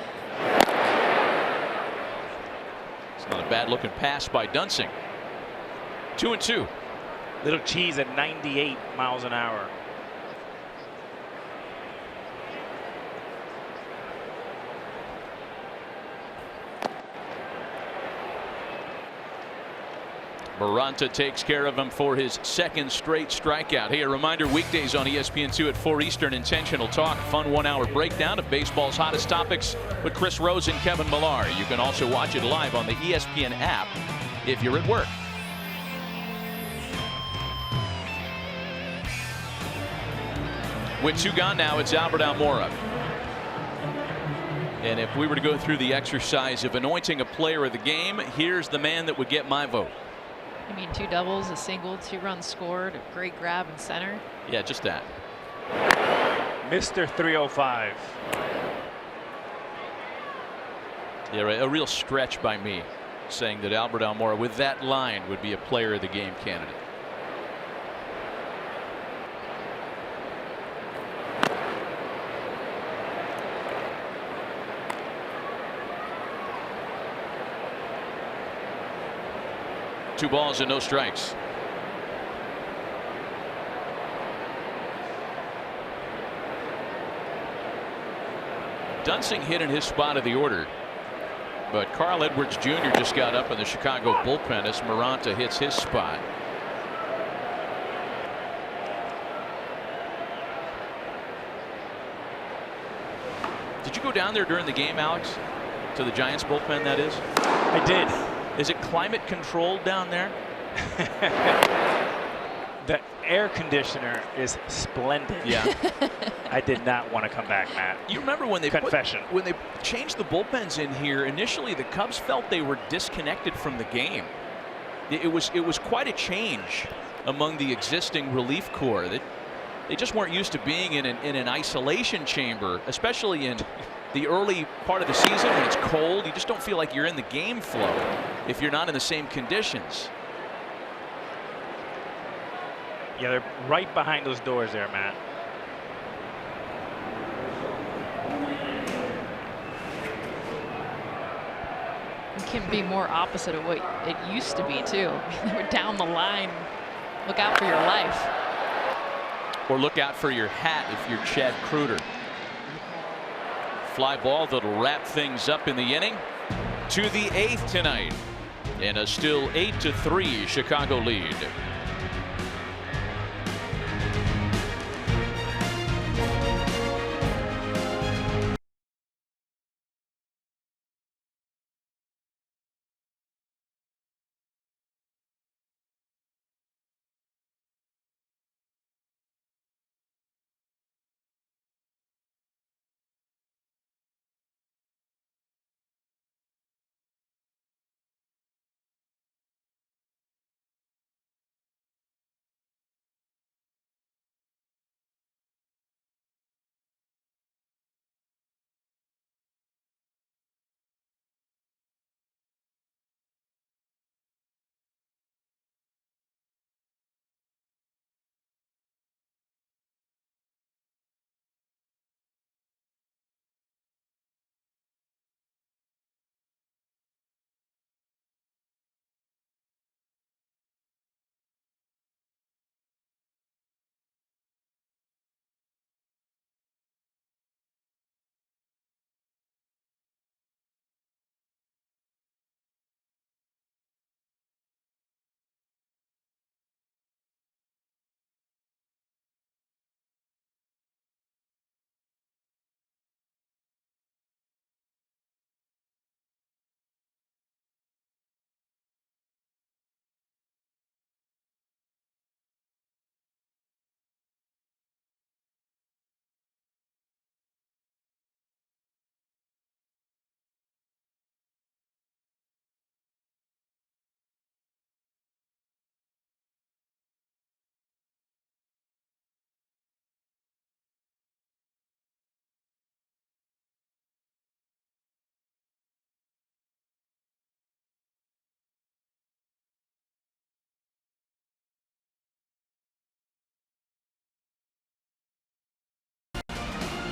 It's not a bad looking pass by Dunsing. 2-2. Little cheese at 98 miles an hour. Maranta takes care of him for his second straight strikeout. Hey, a reminder, weekdays on ESPN2 at 4 Eastern, Intentional Talk, fun 1-hour breakdown of baseball's hottest topics with Chris Rose and Kevin Millar. You can also watch it live on the ESPN app if you're at work. With 2 gone now, it's Albert Almora. And if we were to go through the exercise of anointing a player of the game, here's the man that would get my vote. You mean 2 doubles, a single, 2 runs scored, a great grab in center? Yeah, just that. Mr. 305. Yeah, a real stretch by me saying that Albert Almora with that line would be a player of the game candidate. Two balls and no strikes. Dunsing hit in his spot of the order, but Carl Edwards Jr. just got up in the Chicago bullpen as Maranta hits his spot. Did you go down there during the game, Alex? To the Giants bullpen, that is? I did. Is it climate controlled down there? The air conditioner is splendid. Yeah. I did not want to come back, Matt. You remember when they when they changed the bullpens in here? Initially, the Cubs felt they were disconnected from the game. It was quite a change among the existing relief corps. That they just weren't used to being in an isolation chamber, especially in the early part of the season when it's cold. You just don't feel like you're in the game flow if you're not in the same conditions. Yeah, they're right behind those doors there, Matt. It can be more opposite of what it used to be, too. They were down the line. Look out for your life. Or look out for your hat if you're Chad Kruger. Fly ball that'll wrap things up in the inning. To the 8th tonight. And a still 8-3 Chicago lead.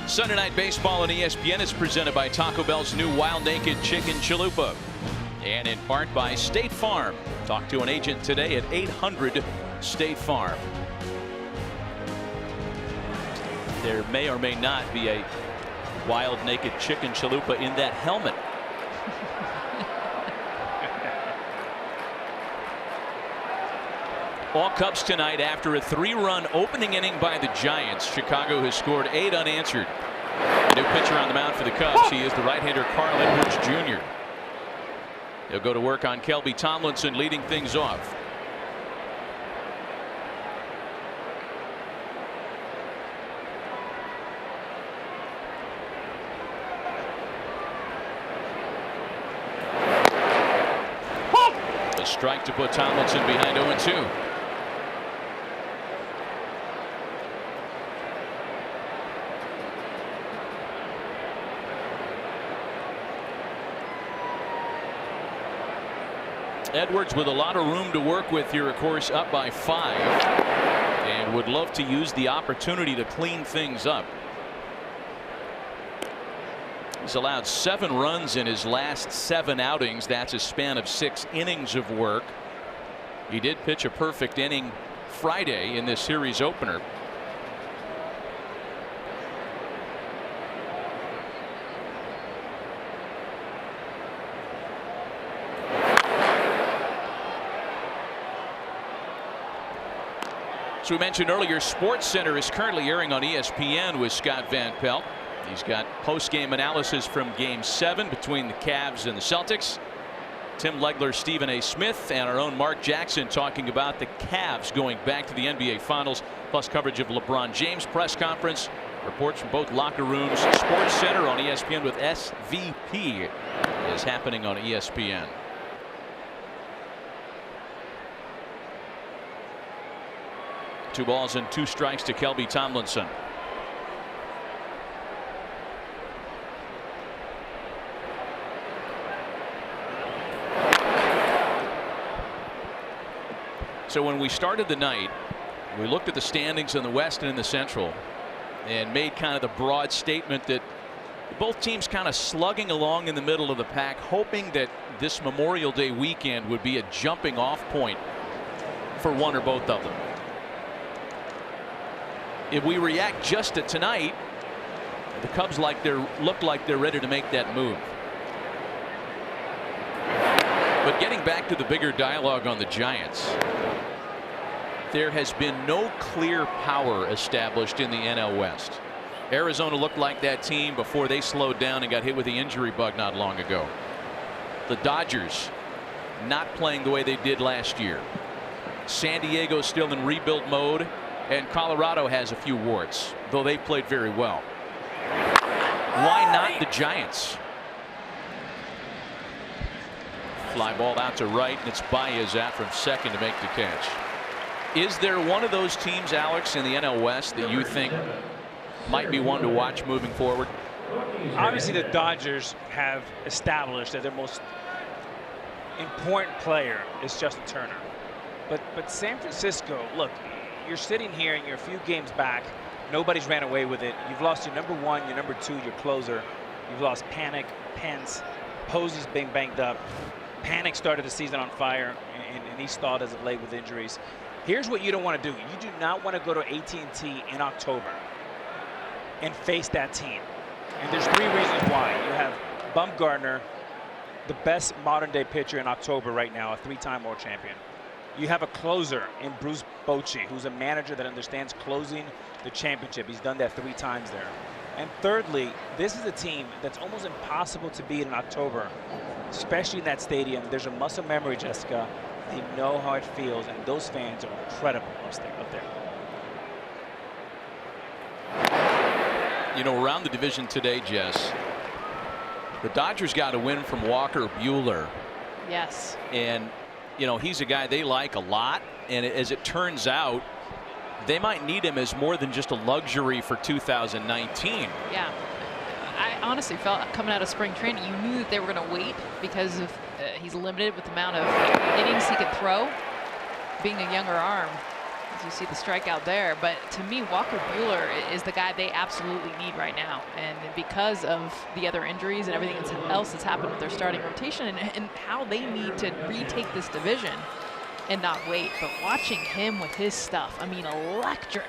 Sunday Night Baseball on ESPN is presented by Taco Bell's new Wild Naked Chicken Chalupa. And in part by State Farm. Talk to an agent today at 800 State Farm. There may or may not be a Wild Naked Chicken Chalupa in that helmet. All Cubs tonight after a 3-run opening inning by the Giants. Chicago has scored 8 unanswered. A new pitcher on the mound for the Cubs. He is the right-hander Carl Edwards Jr. He'll go to work on Kelby Tomlinson leading things off. A strike to put Tomlinson behind 0-2. Edwards with a lot of room to work with here, of course, up by 5, and would love to use the opportunity to clean things up. He's allowed 7 runs in his last 7 outings. That's a span of 6 innings of work. He did pitch a perfect inning Friday in this series opener. As we mentioned earlier, SportsCenter is currently airing on ESPN with Scott Van Pelt. He's got post-game analysis from Game 7 between the Cavs and the Celtics. Tim Legler, Stephen A. Smith, and our own Mark Jackson talking about the Cavs going back to the NBA Finals, plus coverage of LeBron James' press conference. Reports from both locker rooms. Sports Center on ESPN with SVP is happening on ESPN. Two balls and 2 strikes to Kelby Tomlinson. So when we started the night, we looked at the standings in the West and in the Central and made kind of the broad statement that both teams kind of slugging along in the middle of the pack, hoping that this Memorial Day weekend would be a jumping off point for one or both of them. If we react just to tonight, the Cubs look like they're ready to make that move. But getting back to the bigger dialogue on the Giants, there has been no clear power established in the NL West. Arizona looked like that team before they slowed down and got hit with the injury bug not long ago. The Dodgers not playing the way they did last year. San Diego still in rebuild mode, and Colorado has a few warts, though they played very well. Why not the Giants? Fly ball out to right, and it's Baez out from second to make the catch. Is there one of those teams, Alex, in the NL West that you think might be one to watch moving forward? Obviously, the Dodgers have established that their most important player is Justin Turner. But San Francisco, look, you're sitting here and you're a few games back. Nobody's ran away with it. You've lost your number 1, your number 2, your closer. You've lost Panic, Pence, Posey's been banged up. Panic started the season on fire, and he stalled as of late with injuries. Here's what you don't want to do. You do not want to go to AT&T in October and face that team. And there's 3 reasons why. You have Bumgarner, the best modern day pitcher in October right now, a 3-time world champion. You have a closer in Bruce Bochy, who's a manager that understands closing the championship. He's done that 3 times there. And thirdly, this is a team that's almost impossible to beat in October, especially in that stadium. There's a muscle memory, Jessica. They know how it feels, and those fans are incredible up there. You know, around the division today, Jess, the Dodgers got a win from Walker Buehler. Yes. And, you know, he's a guy they like a lot. And as it turns out, they might need him as more than just a luxury for 2019. Yeah. I honestly felt coming out of spring training, you knew that they were going to wait because of he's limited with the amount of innings he could throw, being a younger arm, as you see the strikeout there. But to me, Walker Buehler is the guy they absolutely need right now. And because of the other injuries and everything else that's happened with their starting rotation and how they need to retake this division and not wait. But watching him with his stuff, I mean, electric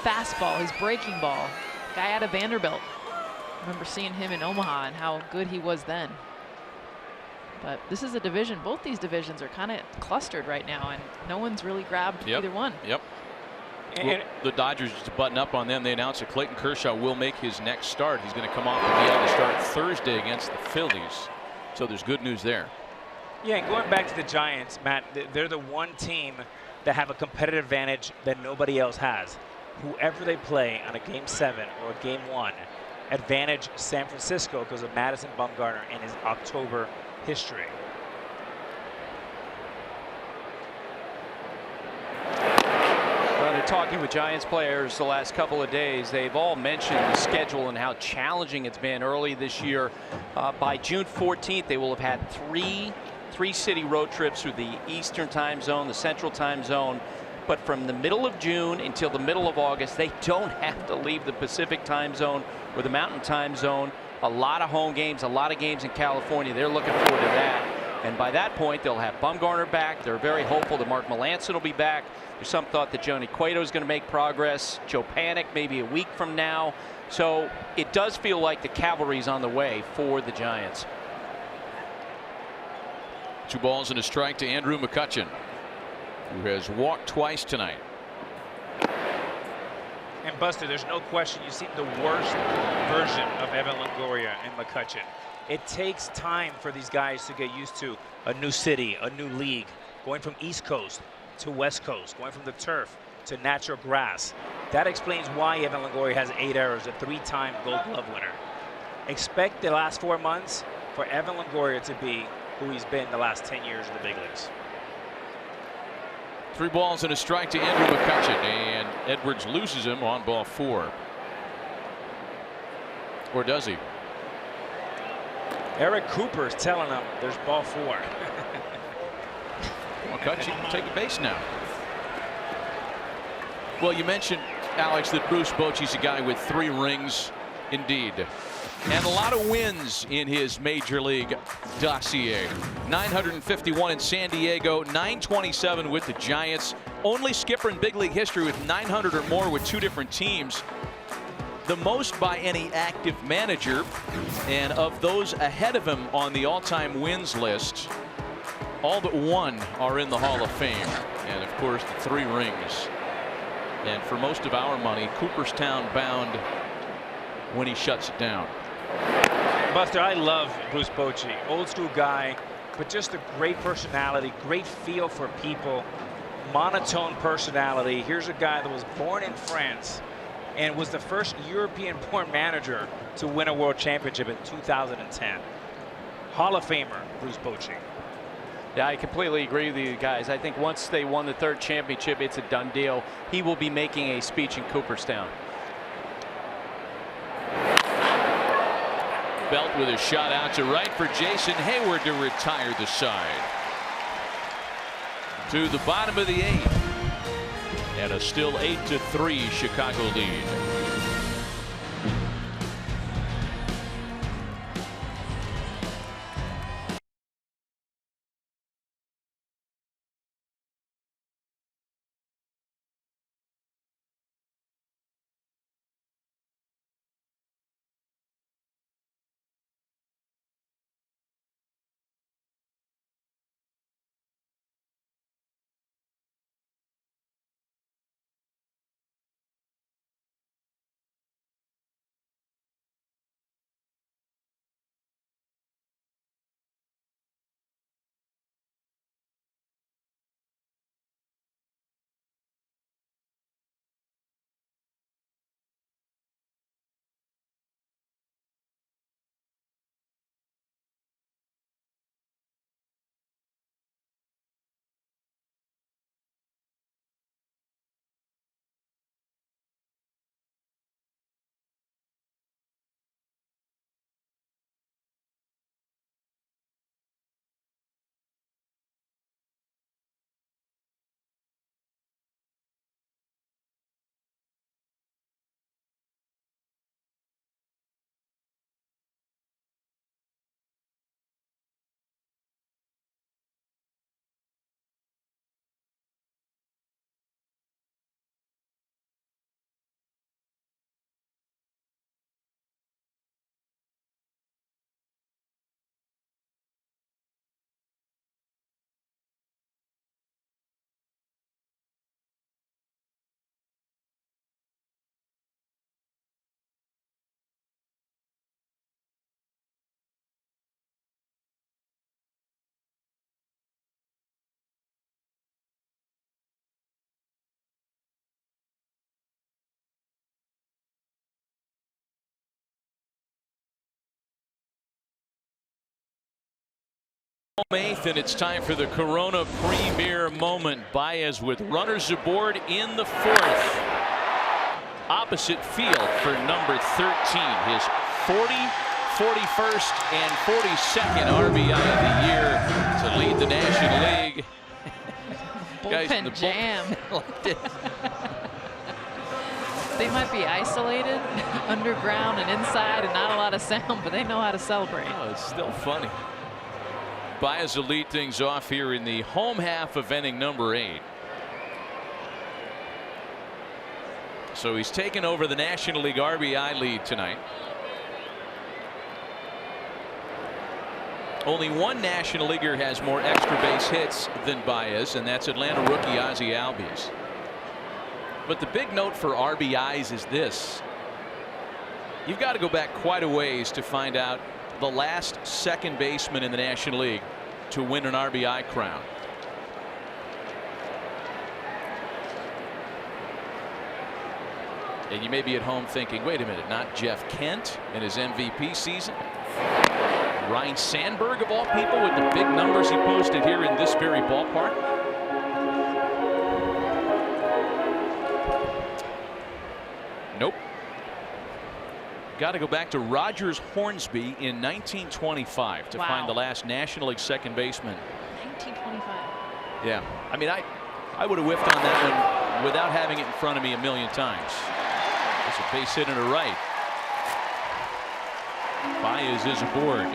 fastball, his breaking ball, guy out of Vanderbilt. I remember seeing him in Omaha and how good he was then. But this is a division, both these divisions are kind of clustered right now, and no one's really grabbed either one. Yep. Well, the Dodgers, just to button up on them, they announced that Clayton Kershaw will make his next start. He's going to come off the DL to start Thursday against the Phillies. So there's good news there. Yeah, and going back to the Giants, Matt, they're the one team that have a competitive advantage that nobody else has. Whoever they play on a Game 7 or a Game 1, advantage San Francisco because of Madison Bumgarner and his October history. Well, they're talking with Giants players the last couple of days. They've all mentioned the schedule and how challenging it's been early this year. By June 14th, they will have had three city road trips through the Eastern time zone, the Central time zone. But from the middle of June until the middle of August, they don't have to leave the Pacific time zone or the Mountain time zone. A lot of home games, a lot of games in California. They're looking forward to that. And by that point, they'll have Bumgarner back. They're very hopeful that Mark Melancon will be back. There's some thought that Johnny Cueto is going to make progress. Joe Panic maybe a week from now. So it does feel like the cavalry's on the way for the Giants. 2 balls and a strike to Andrew McCutchen, who has walked twice tonight. And Buster, there's no question you've seen the worst version of Evan Longoria and McCutchen. It takes time for these guys to get used to a new city, a new league, going from East Coast to West Coast, going from the turf to natural grass. That explains why Evan Longoria has 8 errors, a 3-time Gold Glove winner. Expect the last 4 months for Evan Longoria to be who he's been the last 10 years in the big leagues. 3 balls and a strike to Andrew McCutcheon, and Edwards loses him on ball 4. Or does he? Eric Cooper's telling him there's ball 4. McCutcheon can take a base now. Well, you mentioned, Alex, that Bruce Bochy's a guy with 3 rings, indeed. And a lot of wins in his major league dossier. 951 in San Diego, 927 with the Giants. Only skipper in big league history with 900 or more with 2 different teams. The most by any active manager. And of those ahead of him on the all-time wins list, all but 1 are in the Hall of Fame. And of course, the 3 rings. And for most of our money, Cooperstown bound when he shuts it down. Buster, I love Bruce Bochy. Old school guy, but just a great personality, great feel for people, monotone personality. Here's a guy that was born in France and was the first European-born manager to win a world championship in 2010. Hall of Famer, Bruce Bochy. Yeah, I completely agree with you guys. I think once they won the 3rd championship, it's a done deal. He will be making a speech in Cooperstown. Belt with a shot out to right for Jason Hayward to retire the side. To the bottom of the 8th. And a still 8-3 Chicago lead. Home 8th, and it's time for the Corona Premier moment. Baez with runners aboard in the 4th. Opposite field for number 13. His 40, 41st, and 42nd RBI of the year to lead the National League. Bullpen jam. They might be isolated underground and inside and not a lot of sound, but they know how to celebrate. Oh, it's still funny. Baez will lead things off here in the home half of inning number 8. So he's taken over the National League RBI lead tonight. Only one National Leaguer has more extra base hits than Baez, and that's Atlanta rookie Ozzie Albies. But the big note for RBIs is this: you've got to go back quite a ways to find out the last second baseman in the National League to win an RBI crown. And you may be at home thinking, wait a minute, not Jeff Kent in his MVP season? Ryan Sandberg, of all people, with the big numbers he posted here in this very ballpark? Nope. Got to go back to Rogers Hornsby in 1925 to find the last National League second baseman. 1925. Yeah. I mean, I would have whiffed on that one without having it in front of me a million times. It's a base hit and a right. Baez is aboard.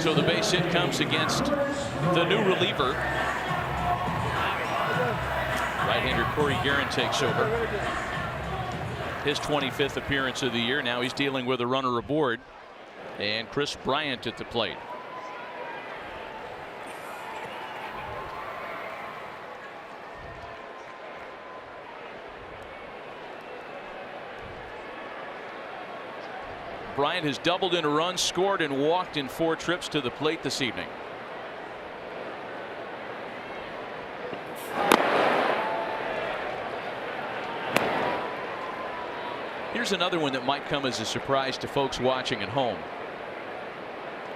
So the base hit comes against the new reliever. Right-hander Corey Guerin takes over. His 25th appearance of the year. Now he's dealing with a runner aboard. And Chris Bryant at the plate. Bryant has doubled in a run, scored and walked in 4 trips to the plate this evening. Here's another one that might come as a surprise to folks watching at home.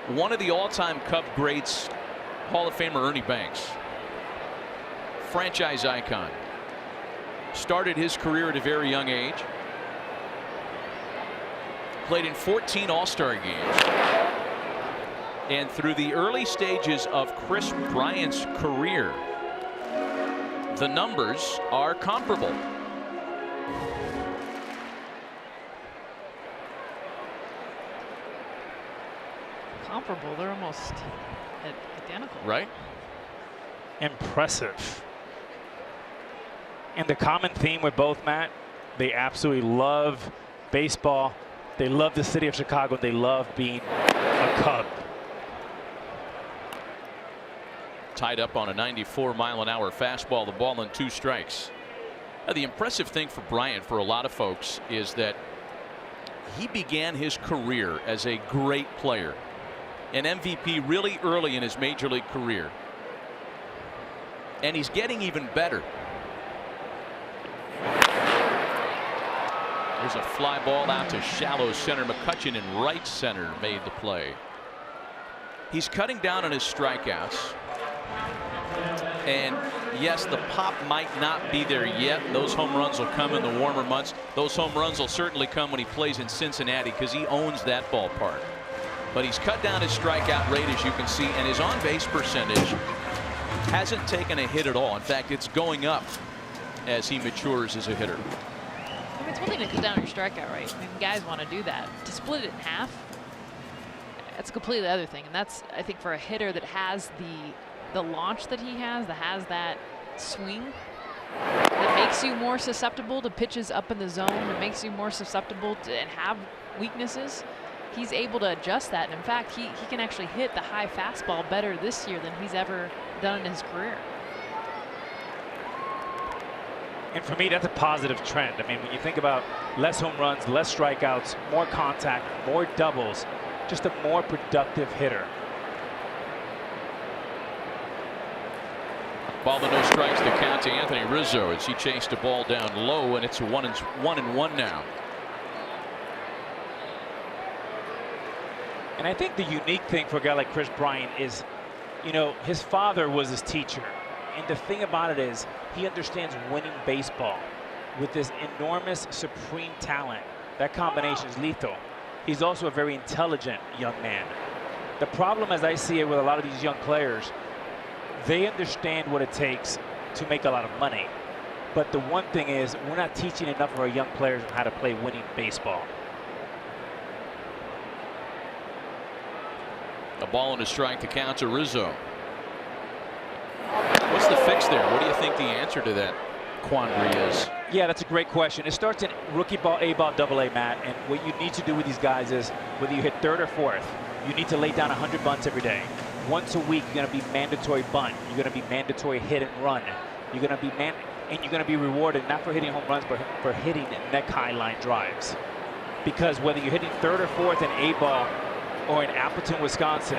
One of the all-time Cub greats, Hall of Famer Ernie Banks, franchise icon, started his career at a very young age. Played in 14 All-Star games. And through the early stages of Chris Bryant's career, the numbers are comparable. Comparable, they're almost identical. Right? Impressive. And the common theme with both, Matt, they absolutely love baseball. They love the city of Chicago. They love being a Cub. Tied up on a 94-mile-an-hour fastball, the ball and 2 strikes. Now, the impressive thing for Bryant, for a lot of folks, is that he began his career as a great player. An MVP really early in his major league career. And he's getting even better. There's a fly ball out to shallow center. McCutchen in right center made the play. He's cutting down on his strikeouts. And yes, the pop might not be there yet. Those home runs will come in the warmer months. Those home runs will certainly come when he plays in Cincinnati, because he owns that ballpark. But he's cut down his strikeout rate, as you can see, and his on-base percentage hasn't taken a hit at all. In fact, it's going up as he matures as a hitter. I mean, it's one thing to cut down your strikeout rate. I mean, guys want to do that. To split it in half, that's completely the other thing. And that's, I think, for a hitter that has the launch that he has, that has that swing, that makes you more susceptible to pitches up in the zone, that makes you more susceptible to and have weaknesses. He's able to adjust that. And in fact, he can actually hit the high fastball better this year than he's ever done in his career. And for me, that's a positive trend. I mean, when you think about less home runs, less strikeouts, more contact, more doubles, just a more productive hitter. Ball and no strikes to count to Anthony Rizzo as he chased a ball down low, and it's a 1-1 now. And I think the unique thing for a guy like Chris Bryant is, you know, his father was his teacher. And the thing about it is he understands winning baseball with this enormous, supreme talent. That combination is lethal. He's also a very intelligent young man. The problem, as I see it with a lot of these young players, they understand what it takes to make a lot of money. But the one thing is, we're not teaching enough of our young players how to play winning baseball. A ball and a strike to count to Rizzo. What's the fix there? What do you think the answer to that quandary is? Yeah, that's a great question. It starts in rookie ball, A ball, double A, Matt. And what you need to do with these guys is, whether you hit third or fourth, you need to lay down 100 bunts every day. once a week, you're going to be mandatory bunt. You're going to be mandatory hit and run. You're going to be and you're going to be rewarded not for hitting home runs, but for hitting neck-high line drives. Because whether you're hitting third or fourth in A-ball or in Appleton, Wisconsin,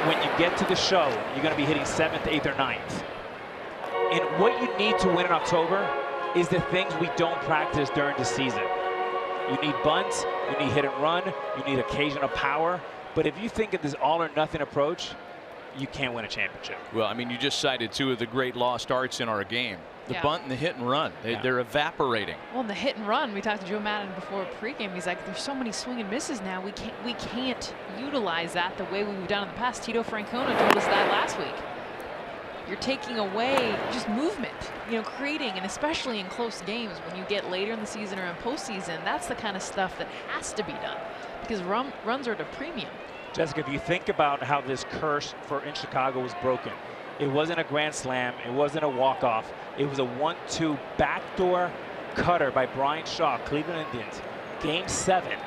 when you get to the show, you're going to be hitting seventh, eighth, or ninth. And what you need to win in October is the things we don't practice during the season. You need bunts, you need hit and run, you need occasional power. But if you think of this all or nothing approach, you can't win a championship. Well, I mean, you just cited two of the great lost arts in our game. The bunt and the hit and run. They're evaporating. Well, in the hit and run, we talked to Joe Maddon before pregame. He's like, there's so many swing and misses now. We can't utilize that the way we've done in the past. Tito Francona told us that last week. You're taking away just movement, you know, creating, and especially in close games when you get later in the season or in postseason, that's the kind of stuff that has to be done because runs are at a premium. Jessica, if you think about how this curse in Chicago was broken, it wasn't a grand slam, it wasn't a walk-off, it was a 1-2 backdoor cutter by Brian Shaw, Cleveland Indians, Game 7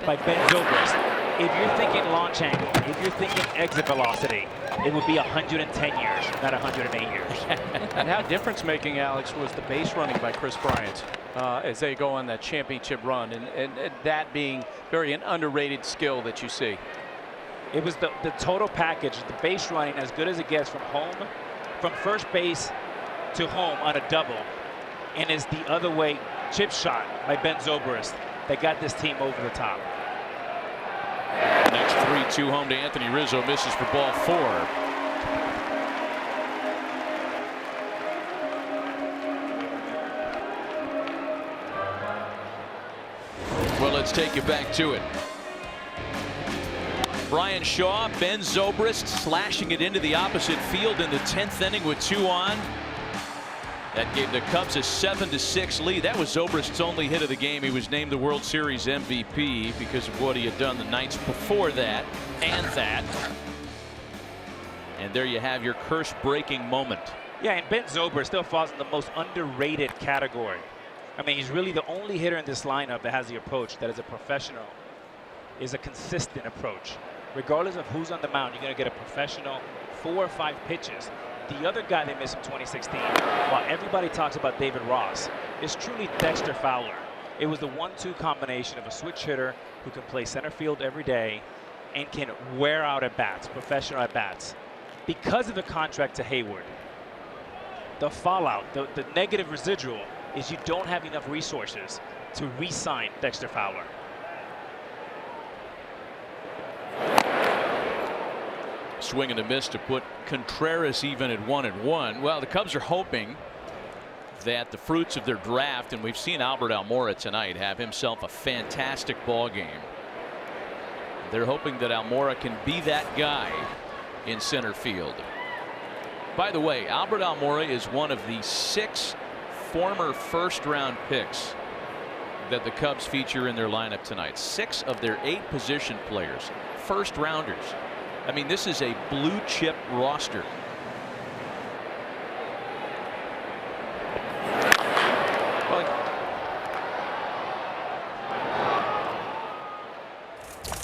by Ben Zobrist. If you're thinking launch angle, if you're thinking exit velocity, it would be 110 years, not 108 years. And how difference-making, Alex, was the base running by Chris Bryant as they go on that championship run, and that being an underrated skill that you see. It was the total package, the base running as good as it gets from home, from first base to home on a double, and is the other way chip shot by Ben Zobrist that got this team over the top. Next 3-2 home to Anthony Rizzo, misses for ball 4. Well, let's take you back to it. Brian Shaw, Ben Zobrist slashing it into the opposite field in the 10th inning with 2 on. That gave the Cubs a 7-6 lead. That was Zobrist's only hit of the game. He was named the World Series MVP because of what he had done the nights before that and that. And there you have your curse-breaking moment. Yeah, and Ben Zobrist still falls in the most underrated category. I mean, he's really the only hitter in this lineup that has the approach that is a professional, is a consistent approach. Regardless of who's on the mound, you're going to get a professional 4 or 5 pitches. The other guy they missed in 2016, while everybody talks about David Ross, is truly Dexter Fowler. It was the 1-2 combination of a switch hitter who can play center field every day and can wear out at bats, professional at bats. Because of the contract to Hayward, the fallout, the negative residual is you don't have enough resources to re-sign Dexter Fowler. Swing and a miss to put Contreras even at 1-1. Well, the Cubs are hoping that the fruits of their draft, and we've seen Albert Almora tonight have himself a fantastic ball game. They're hoping that Almora can be that guy in center field. By the way, Albert Almora is one of the 6 former first-round picks that the Cubs feature in their lineup tonight. 6 of their 8 position players, first-rounders. I mean, this is a blue chip roster.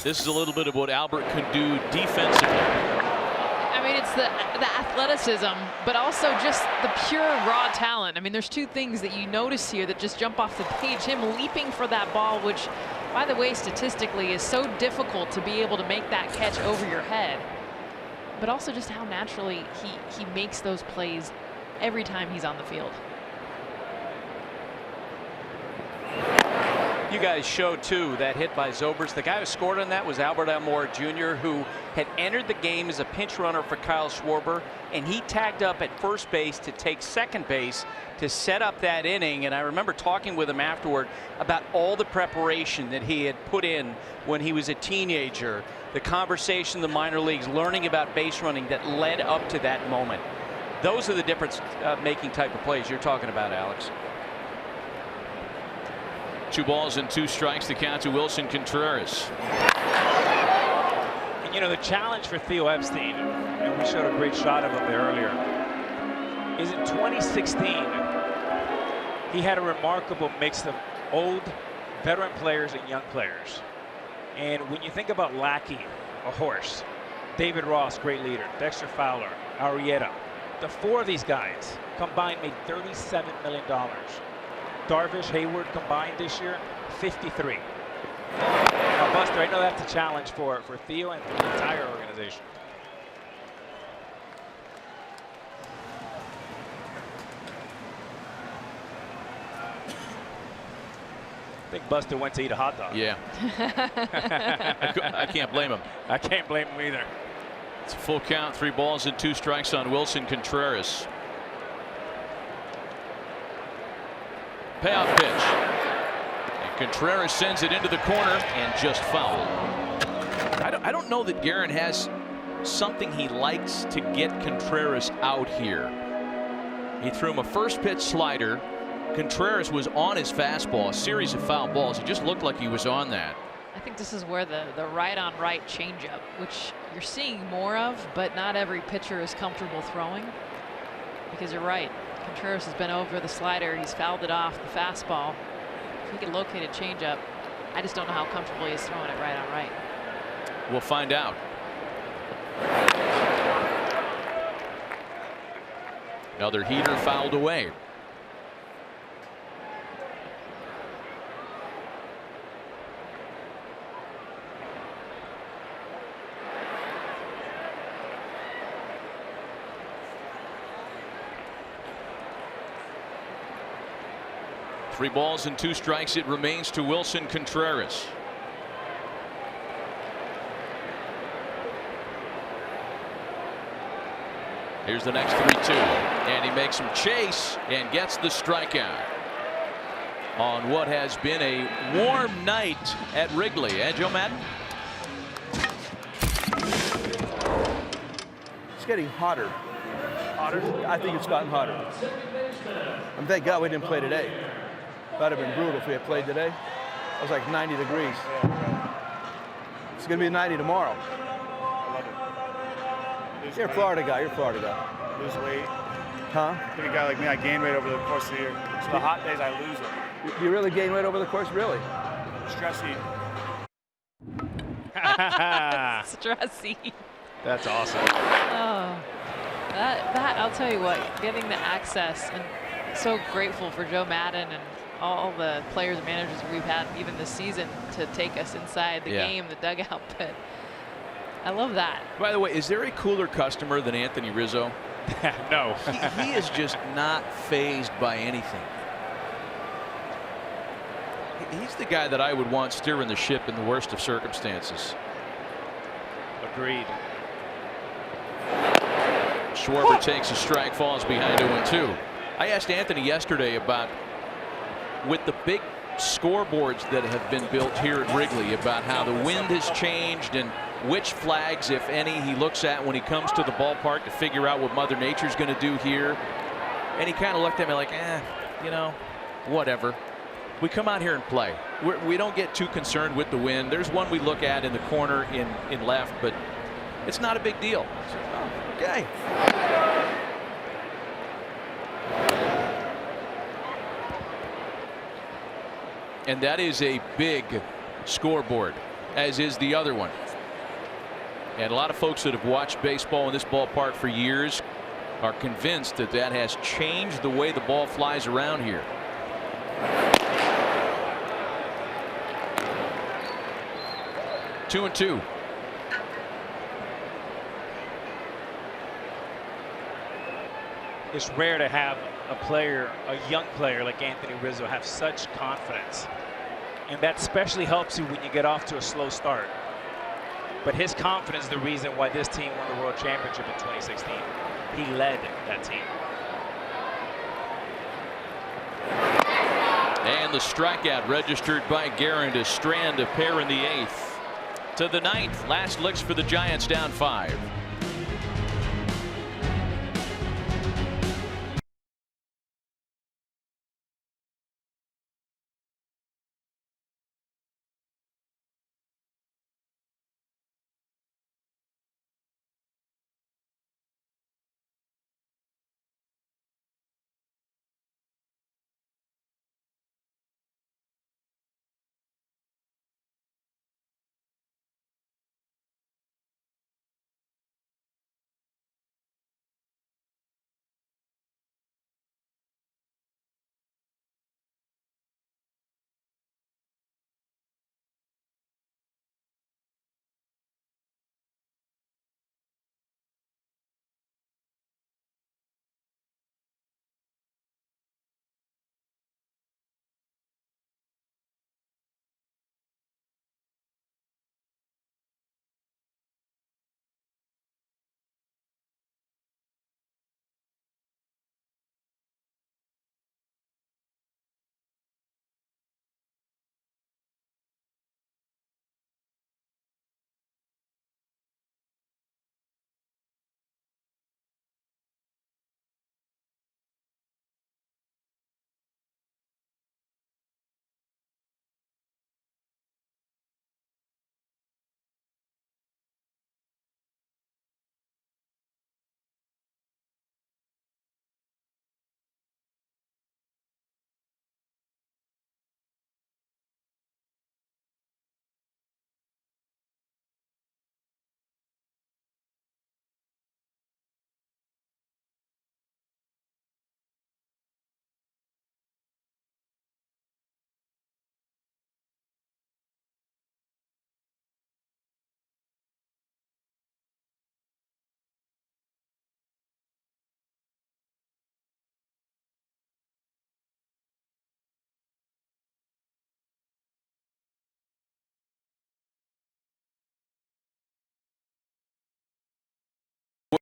This is a little bit of what Albert could do defensively. I mean, it's the athleticism, but also just the pure raw talent. I mean, there's 2 things that you notice here that just jump off the page. Him leaping for that ball, which, by the way, statistically is so difficult to be able to make that catch over your head. But also just how naturally he makes those plays every time he's on the field. You guys showed, too, that hit by Zobrist. The guy who scored on that was Albert Almora Jr., who had entered the game as a pinch runner for Kyle Schwarber, and he tagged up at first base to take second base to set up that inning. And I remember talking with him afterward about all the preparation that he had put in when he was a teenager, the conversation in the minor leagues, learning about base running that led up to that moment. Those are the difference-making type of plays you're talking about, Alex. 2 balls and 2 strikes, the count to Wilson Contreras. And you know, the challenge for Theo Epstein, and we showed a great shot of him there earlier, is in 2016, he had a remarkable mix of old veteran players and young players. And when you think about Lackey, a horse, David Ross, great leader. Dexter Fowler, Arrieta. The 4 of these guys combined made $37 million. Darvish, Hayward combined this year, 53. Now, Buster, I know that's a challenge for Theo and for the entire organization. I think Buster went to eat a hot dog. Yeah. I can't blame him. I can't blame him either. It's a full count, 3 balls and 2 strikes on Wilson Contreras. Payoff pitch. And Contreras sends it into the corner and just fouled. I don't know that Guerin has something he likes to get Contreras out here. He threw him a first pitch slider. Contreras was on his fastball, a series of foul balls. He just looked like he was on that. I think this is where the right-on-right changeup, which you're seeing more of, but not every pitcher is comfortable throwing. Because you're right, Contreras has been over the slider. He's fouled it off the fastball. If he can locate a changeup, I just don't know how comfortable he is throwing it right on right. We'll find out. Another heater fouled away. Three balls and 2 strikes. It remains to Wilson Contreras. Here's the next 3-2, and he makes him chase and gets the strikeout on what has been a warm night at Wrigley. And Joe Maddon? It's getting hotter. Hotter? I think it's gotten hotter. And thank God we didn't play today. That'd have been brutal if we had played today. It was like 90 degrees. It's going to be 90 tomorrow. You're a Florida guy. You're a Florida guy. Lose weight. Huh? Being a guy like me, I gain weight over the course of the year. So the hot days, I lose it. You really gain weight over the course? Really? Stress eat. Stressy. That's awesome. Oh, that I'll tell you what, getting the access, and so grateful for Joe Maddon and all the players and managers we've had even this season to take us inside the game, the dugout pit. I love that. By the way, is there a cooler customer than Anthony Rizzo? No. He is just not fazed by anything. He's the guy that I would want steering the ship in the worst of circumstances. Agreed. Schwarber takes a strike, falls behind 0-2. I asked Anthony yesterday about, with the big scoreboards that have been built here at Wrigley, about how the wind has changed and which flags, if any, he looks at when he comes to the ballpark to figure out what Mother Nature's going to do here. And he kind of looked at me like, you know, whatever. We come out here and play. We don't get too concerned with the wind. There's one we look at in the corner in left, but it's not a big deal. So, oh, okay. And that is a big scoreboard, as is the other one. And a lot of folks that have watched baseball in this ballpark for years are convinced that that has changed the way the ball flies around here. Two and two. It's rare to have a player, a young player like Anthony Rizzo, have such confidence. And that especially helps you when you get off to a slow start. But his confidence is the reason why this team won the World Championship in 2016. He led that team. And the strikeout registered by Guerin to strand a pair in the 8th. To the 9th. Last licks for the Giants, down 5.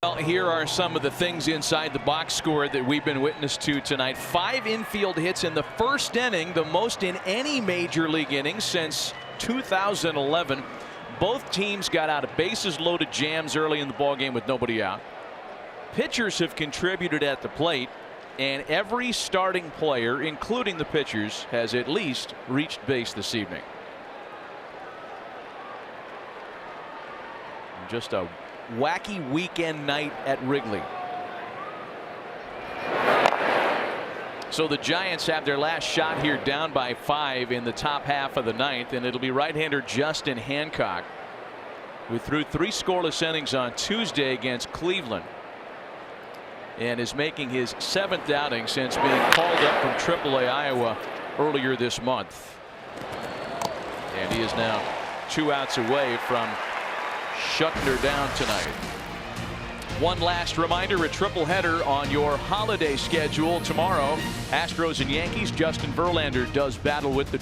Well, here are some of the things inside the box score that we've been witness to tonight. 5 infield hits in the first inning, the most in any major league inning since 2011. Both teams got out of bases loaded jams early in the ballgame with nobody out. Pitchers have contributed at the plate, and every starting player, including the pitchers, has at least reached base this evening. Just a wacky weekend night at Wrigley. So the Giants have their last shot here, down by 5 in the top half of the ninth, and it'll be right-hander Justin Hancock, who threw 3 scoreless innings on Tuesday against Cleveland and is making his 7th outing since being called up from AAA Iowa earlier this month. And he is now 2 outs away from shutting her down tonight. One last reminder, a triple header on your holiday schedule tomorrow. Astros and Yankees. Justin Verlander does battle with the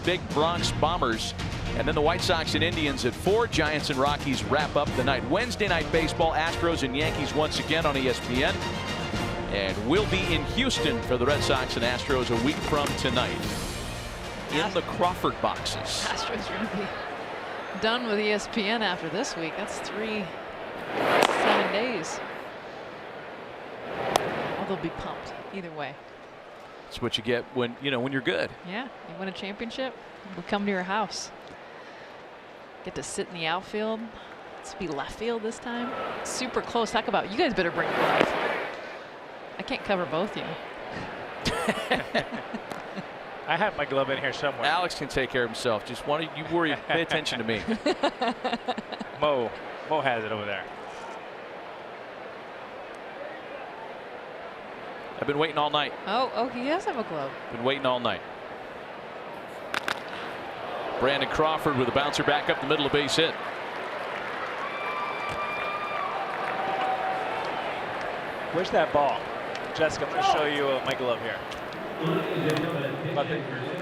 big Bronx Bombers. And then the White Sox and Indians at 4. Giants and Rockies wrap up the night. Wednesday night baseball, Astros and Yankees once again on ESPN. And we'll be in Houston for the Red Sox and Astros a week from tonight in the Crawford boxes. Astros are going to be done with ESPN after this week. That's 7 days. Well, they'll be pumped either way. That's what you get when you're good. Yeah, you win a championship, we'll come to your house. Get to sit in the outfield. Let's be left field this time. Super close. Talk about, you guys better bring gloves. I can't cover both you. I have my glove in here somewhere. Alex can take care of himself. Just why don't you worry? Pay attention to me. Mo has it over there. I've been waiting all night. Oh, he does have a glove. Been waiting all night. Brandon Crawford with a bouncer back up the middle of base hit. Where's that ball? Jessica, I'm going to show you my glove here.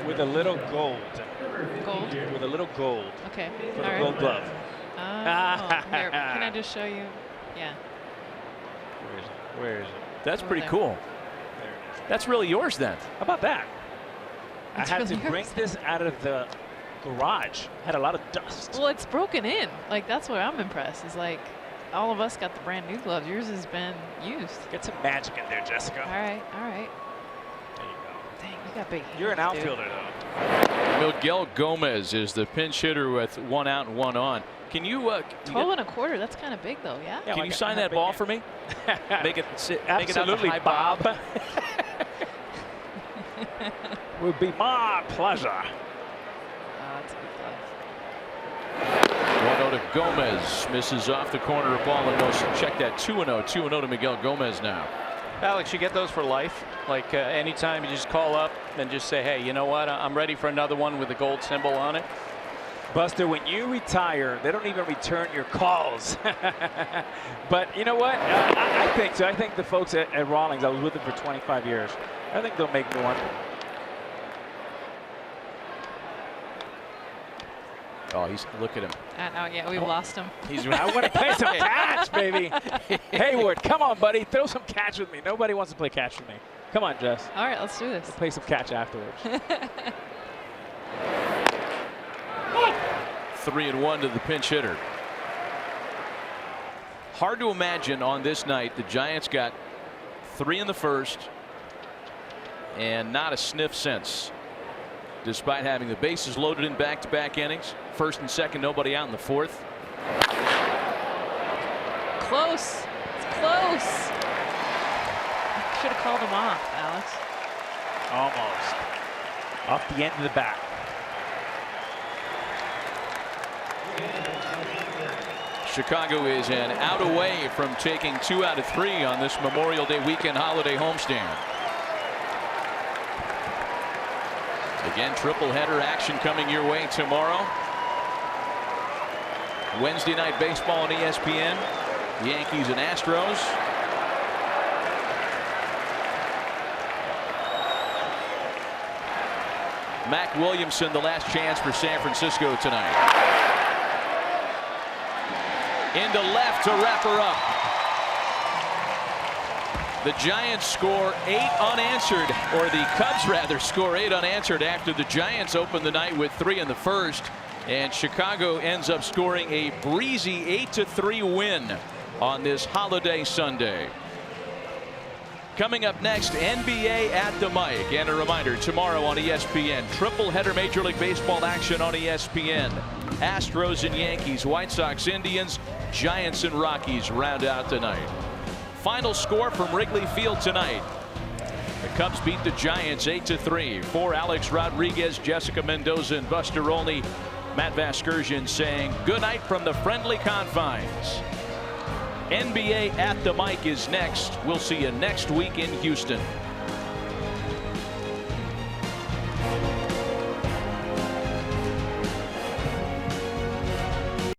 With a little gold. Gold? With a little gold. Okay. For the all right. gold glove. Here, can I just show you? Yeah. Where is it? That's Over pretty there. cool. That's really yours then. How about that? It's I had really to bring yours. this out of the garage. Had a lot of dust. Well, it's broken in. Like, that's where I'm impressed. Is like, all of us got the brand new gloves. Yours has been used. Get some magic in there, Jessica. All right, all right. There you go. Dang, you got big hands. You're an dude. outfielder, though. Miguel Gomez is the pinch hitter with 1 out and 1 on. Can you 12 1/4. That's kind of big, though. Yeah. can you sign that ball for me? Make it sit. Absolutely, make it out Bob. Would be my pleasure. That's a good glove. 1-0 to Gomez. Misses off the corner of ball and goes. Check that. 2-0. 2-0 to Miguel Gomez now. Alex, you get those for life. Like anytime you just call up and just say, hey, you know what? I'm ready for another one with the gold symbol on it. Buster, when you retire, they don't even return your calls. But you know what? I think so. I think the folks at Rawlings, I was with them for 25 years. I think they'll make me one. Oh, look at him. Yeah, we've lost him. I want to play some catch, baby. Hayward, come on, buddy. Throw some catch with me. Nobody wants to play catch with me. Come on, Jess. All right, let's do this. We'll play some catch afterwards. 3-1 to the pinch hitter. Hard to imagine on this night the Giants got 3 in the first and not a sniff since, despite having the bases loaded in back-to-back innings. First and second, nobody out in the fourth. Close. It's close. Should have called him off, Alex. Almost. Off the end of the bat. Chicago is an out away from taking 2 out of 3 on this Memorial Day weekend holiday homestand. Again, triple header action coming your way tomorrow. Wednesday night baseball on ESPN. Yankees and Astros. Mac Williamson, the last chance for San Francisco tonight. Into left to wrap her up. The Giants score 8 unanswered, or the Cubs rather score 8 unanswered after the Giants opened the night with 3 in the first. And Chicago ends up scoring a breezy 8-3 win on this holiday Sunday. Coming up next, NBA at the mic. And a reminder, tomorrow on ESPN, triple header Major League Baseball action on ESPN. Astros and Yankees, White Sox, Indians, Giants and Rockies round out tonight. Final score from Wrigley Field tonight. The Cubs beat the Giants 8-3. For Alex Rodriguez, Jessica Mendoza, and Buster Olney, Matt Vasgersian saying good night from the friendly confines. NBA at the mic is next. We'll see you next week in Houston.